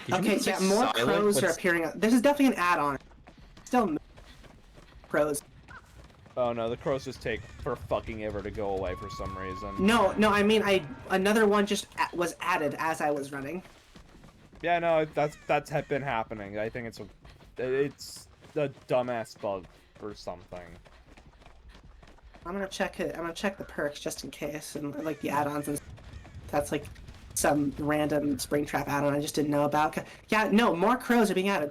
Did you Okay, mean to yeah, say more silent, crows but are appearing. This is definitely an add-on. Still crows. Oh no, the crows just take for fucking ever to go away for some reason. No, I mean, another one just was added as I was running. Yeah, no, that's been happening. I think it's a dumbass bug or something. I'm gonna check it. I'm gonna check the perks just in case, and like the add-ons, and that's like some random Springtrap add-on I just didn't know about. Yeah, no, more crows are being added.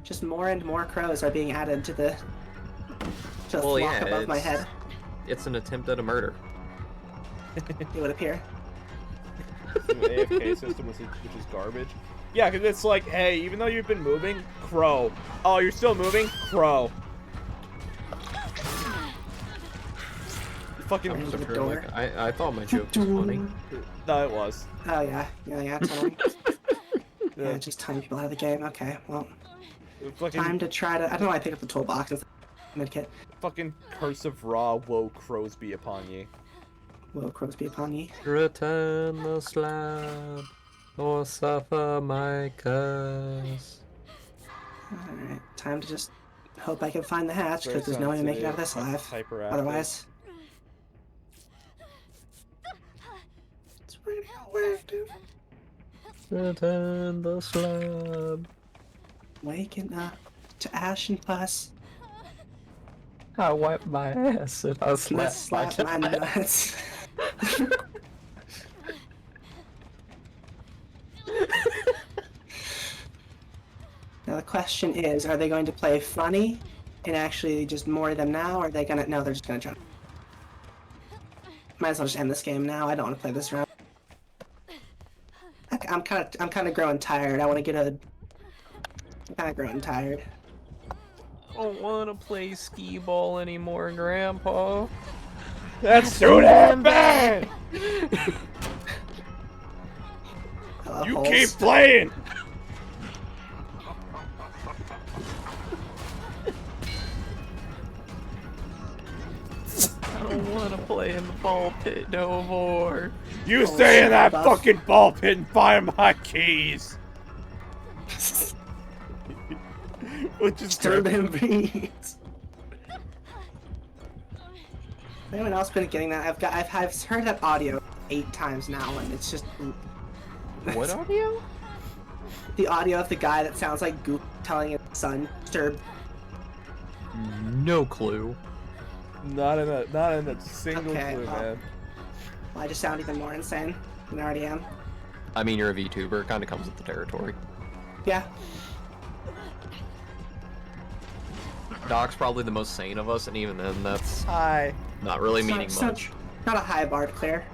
Just more and more crows are being added to the Well, flock yeah, above my head. It's an attempt at a murder. It would appear. The AFK system, which is garbage. Yeah, because it's like, hey, even though you've been moving, crow. Oh, you're still moving? Crow. You fucking... Into the Sure, door. like, I thought my joke was funny. No, it was. Oh yeah, totally. Yeah, just time people out of the game. Okay, well, Fucking, time to try to. I don't know why I pick up the toolbox. It's medkit. fucking curse of Ra, woe crows be upon ye. Will crows be upon ye? Return the slab, or suffer my curse. Alright, time to just hope I can find the hatch, because there's no way to make it out of this alive. Hyperactive. Otherwise... It's radioactive. Return the slab. Waking up to ash and pus. I wipe my ass and I Let's slap slap my nuts. Now the question is, are they going to play funny and actually just more them now, or are they gonna? No, they're just gonna try. Might as well just end this game now. I don't want to play this round. I'm kind of growing tired. I want to get a. I'm kind of growing tired. I don't want to play skee ball anymore, Grandpa. That's too damn bad! Hello, You holes. keep playing! I don't want to play in the ball pit no more. You stay in that buff. fucking ball pit and find my keys! Which is Stir good. them beats. Anyone else been getting that? I've heard that audio 8 times now, and it's just What audio? the audio of the guy that sounds like Goop telling his son stir. No clue. Not in a single Okay, clue, well. man. Well, I just sound even more insane than I already am. I mean, you're a VTuber. Kind of comes with the territory. Yeah. Doc's probably the most sane of us, and even then, that's Hi. not really It's not- meaning it's not- much. Not a high bar to clear.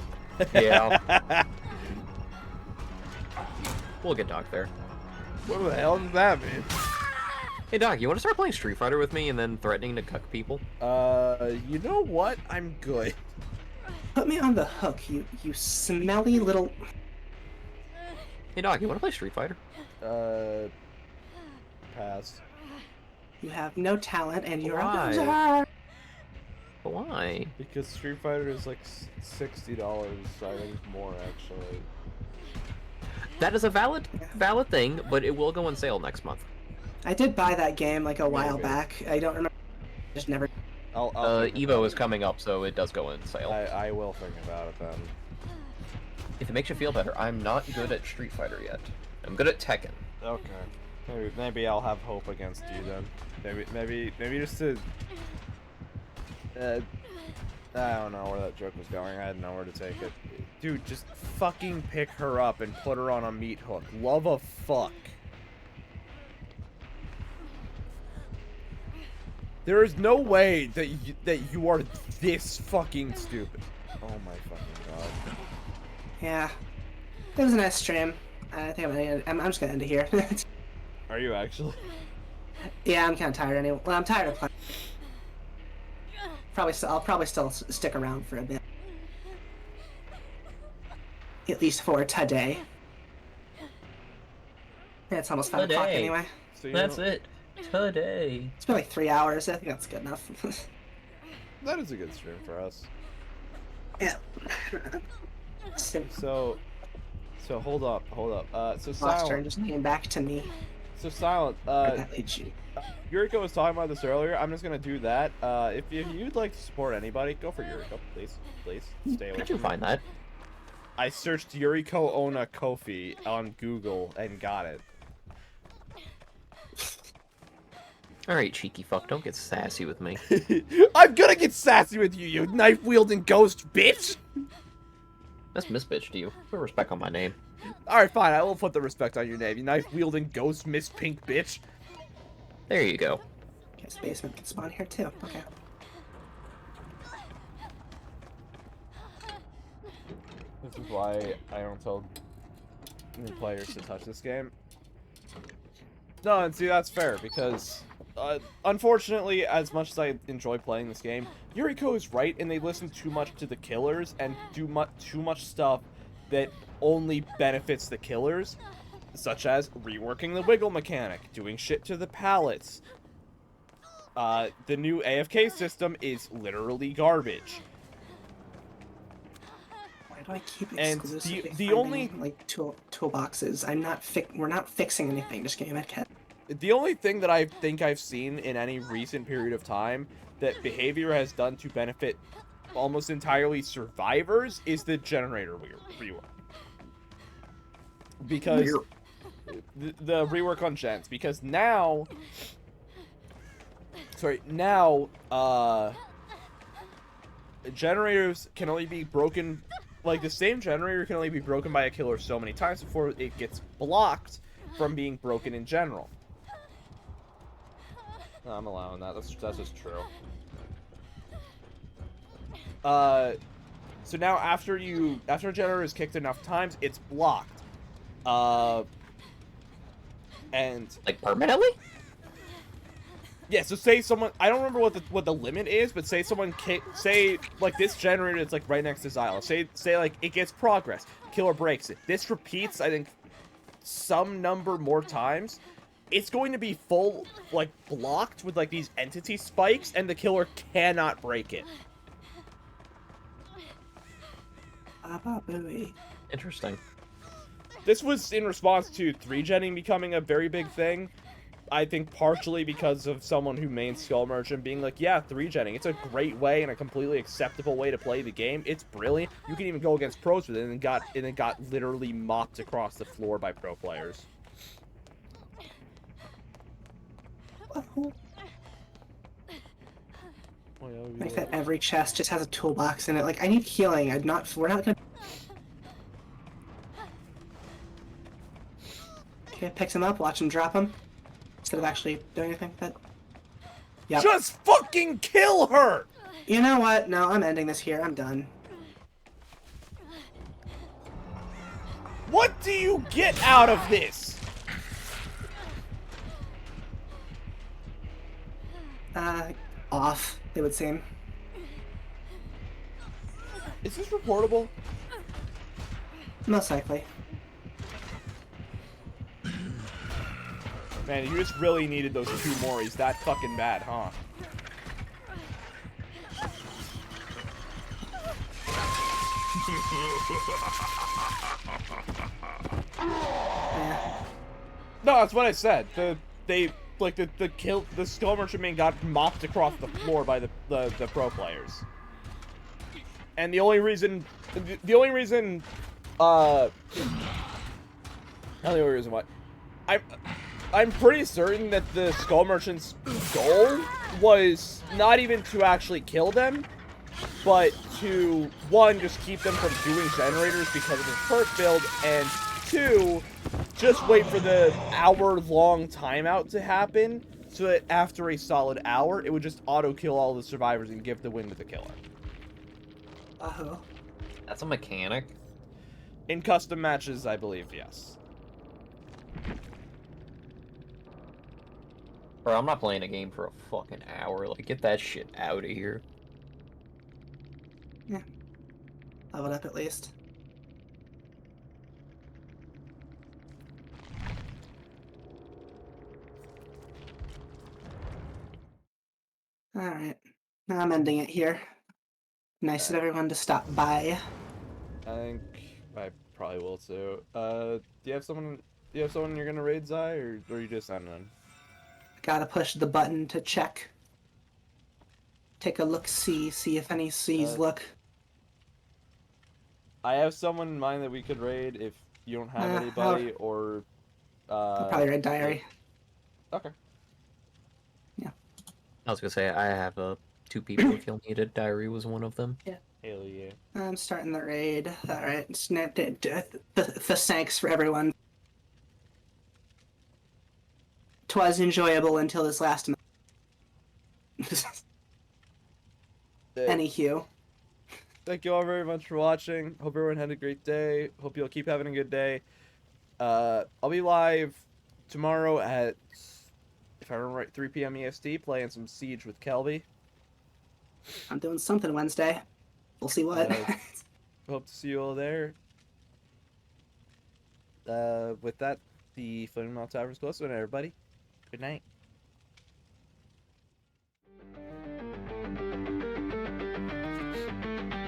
Yeah. We'll get Doc there. What the hell does that mean? Hey Doc, you want to start playing Street Fighter with me and then threatening to cuck people? You know what? I'm good. Put me on the hook, you smelly little. Hey Doc, you want to play Street Fighter? Pass. You have no talent, and you're a Why? loser. But why? Because Street Fighter is like $60. I think more actually. That is a valid thing, but it will go on sale next month. I did buy that game like a while Maybe. back. I don't remember. Just never. I'll think Evo about is coming up, so it does go on sale. I will think about it then. If it makes you feel better, I'm not good at Street Fighter yet. I'm good at Tekken. Okay. Maybe I'll have hope against you then. Maybe just to. I don't know where that joke was going. I had nowhere to take it. Dude, just fucking pick her up and put her on a meat hook. Love a fuck. There is no way that you are this fucking stupid. Oh my fucking god. Yeah. It was a nice stream. I think I'm just gonna end it here. Are you actually? Yeah, I'm kind of tired anyway. Well, I'm tired of playing. I'll probably still stick around for a bit. At least for today. Yeah, it's almost 5 o'clock Today. anyway. So you That's know- it. Today. It's been like 3 hours. I think that's good enough. That is a good stream for us. Yeah. So hold up. So Last turn Silent, just came back to me. So Silent, Where'd that lead you? Yuriko was talking about this earlier. I'm just gonna do that. If you'd like to support anybody, go for Yuriko, please. Please stay away How'd you from me. find that? I searched Yuriko Ona Kofi on Google and got it. Alright, cheeky fuck, don't get sassy with me. I'm gonna get sassy with you, you knife-wielding ghost bitch! That's Miss Bitch to you. Put respect on my name. Alright, fine, I will put the respect on your name, you knife-wielding ghost Miss Pink bitch. There you go. Guess basement can spawn here too. Okay. This is why I don't tell new players to touch this game. No, and see, that's fair, because, unfortunately, as much as I enjoy playing this game, Yuriko is right, and they listen too much to the killers, and do too much stuff that only benefits the killers, such as reworking the wiggle mechanic, doing shit to the pallets. The new AFK system is literally garbage. Why do I keep And exclusively the finding, only- like toolboxes? We're not fixing anything. Just getting that cat. The only thing that I think I've seen in any recent period of time that behavior has done to benefit almost entirely survivors is the generator rework. Because the rework on gens, because now generators can only be broken, like the same generator can only be broken by a killer so many times before it gets blocked from being broken in general. No, I'm allowing that. That's just true. So now after a generator is kicked enough times, it's blocked. And Like, permanently? yeah, so say someone, I don't remember what the limit is, but say someone say like this generator is like right next to Xyla. Say like it gets progress, killer breaks it. This repeats, I think, some number more times. It's going to be full, like, blocked with, like, these entity spikes, and the killer cannot break it. Interesting. This was in response to 3-genning becoming a very big thing. I think partially because of someone who mains Skull Merchant being like, yeah, 3-genning, it's a great way and a completely acceptable way to play the game. It's brilliant. You can even go against pros with it, and it got literally mopped across the floor by pro players. Like that every chest just has a toolbox in it. Like, I need healing. We're not gonna... Okay, picks him up, watch him drop him. Instead of actually doing anything with it. Yep. Just fucking kill her! You know what? No, I'm ending this here. I'm done. What do you get out of this? Off, it would seem. Is this reportable? Most likely. Man, you just really needed those 2 Moris that fucking bad, huh? Yeah. No, that's what I said. The Skull Merchant main got mopped across the floor by the pro players. And the only reason not the only reason why I'm pretty certain that the Skull Merchant's goal was not even to actually kill them, but to, 1, just keep them from doing generators because of his perk build, and 2, just wait for the hour-long timeout to happen, so that after a solid hour, it would just auto-kill all the survivors and give the win to the killer. Uh-huh. That's a mechanic. In custom matches, I believe, yes. Bro, I'm not playing a game for a fucking hour. Like, get that shit out of here. Yeah. Leveled up at least. Alright. Now I'm ending it here. Nice of everyone to stop by. I think I probably will too. Do you have you have someone you're gonna raid, Zai, or are you just on none? Gotta push the button to check. Take a look-see, see if any C's look. I have someone in mind that we could raid if you don't have anybody, or I'll probably read diary. Okay. I was gonna say I have two people if you'll need it. Diary was one of them. Hell yeah. I'm starting the raid. Alright, thanks for everyone. 'Twas enjoyable until this last Anywho. Thank you all very much for watching. Hope everyone had a great day. Hope you'll keep having a good day. I'll be live tomorrow at, if I remember right, 3 p.m. EST, playing some Siege with Kelby. I'm doing something Wednesday. We'll see what. Hope to see you all there. With that, the Flaming Mount Tavern is close. Everybody, good night.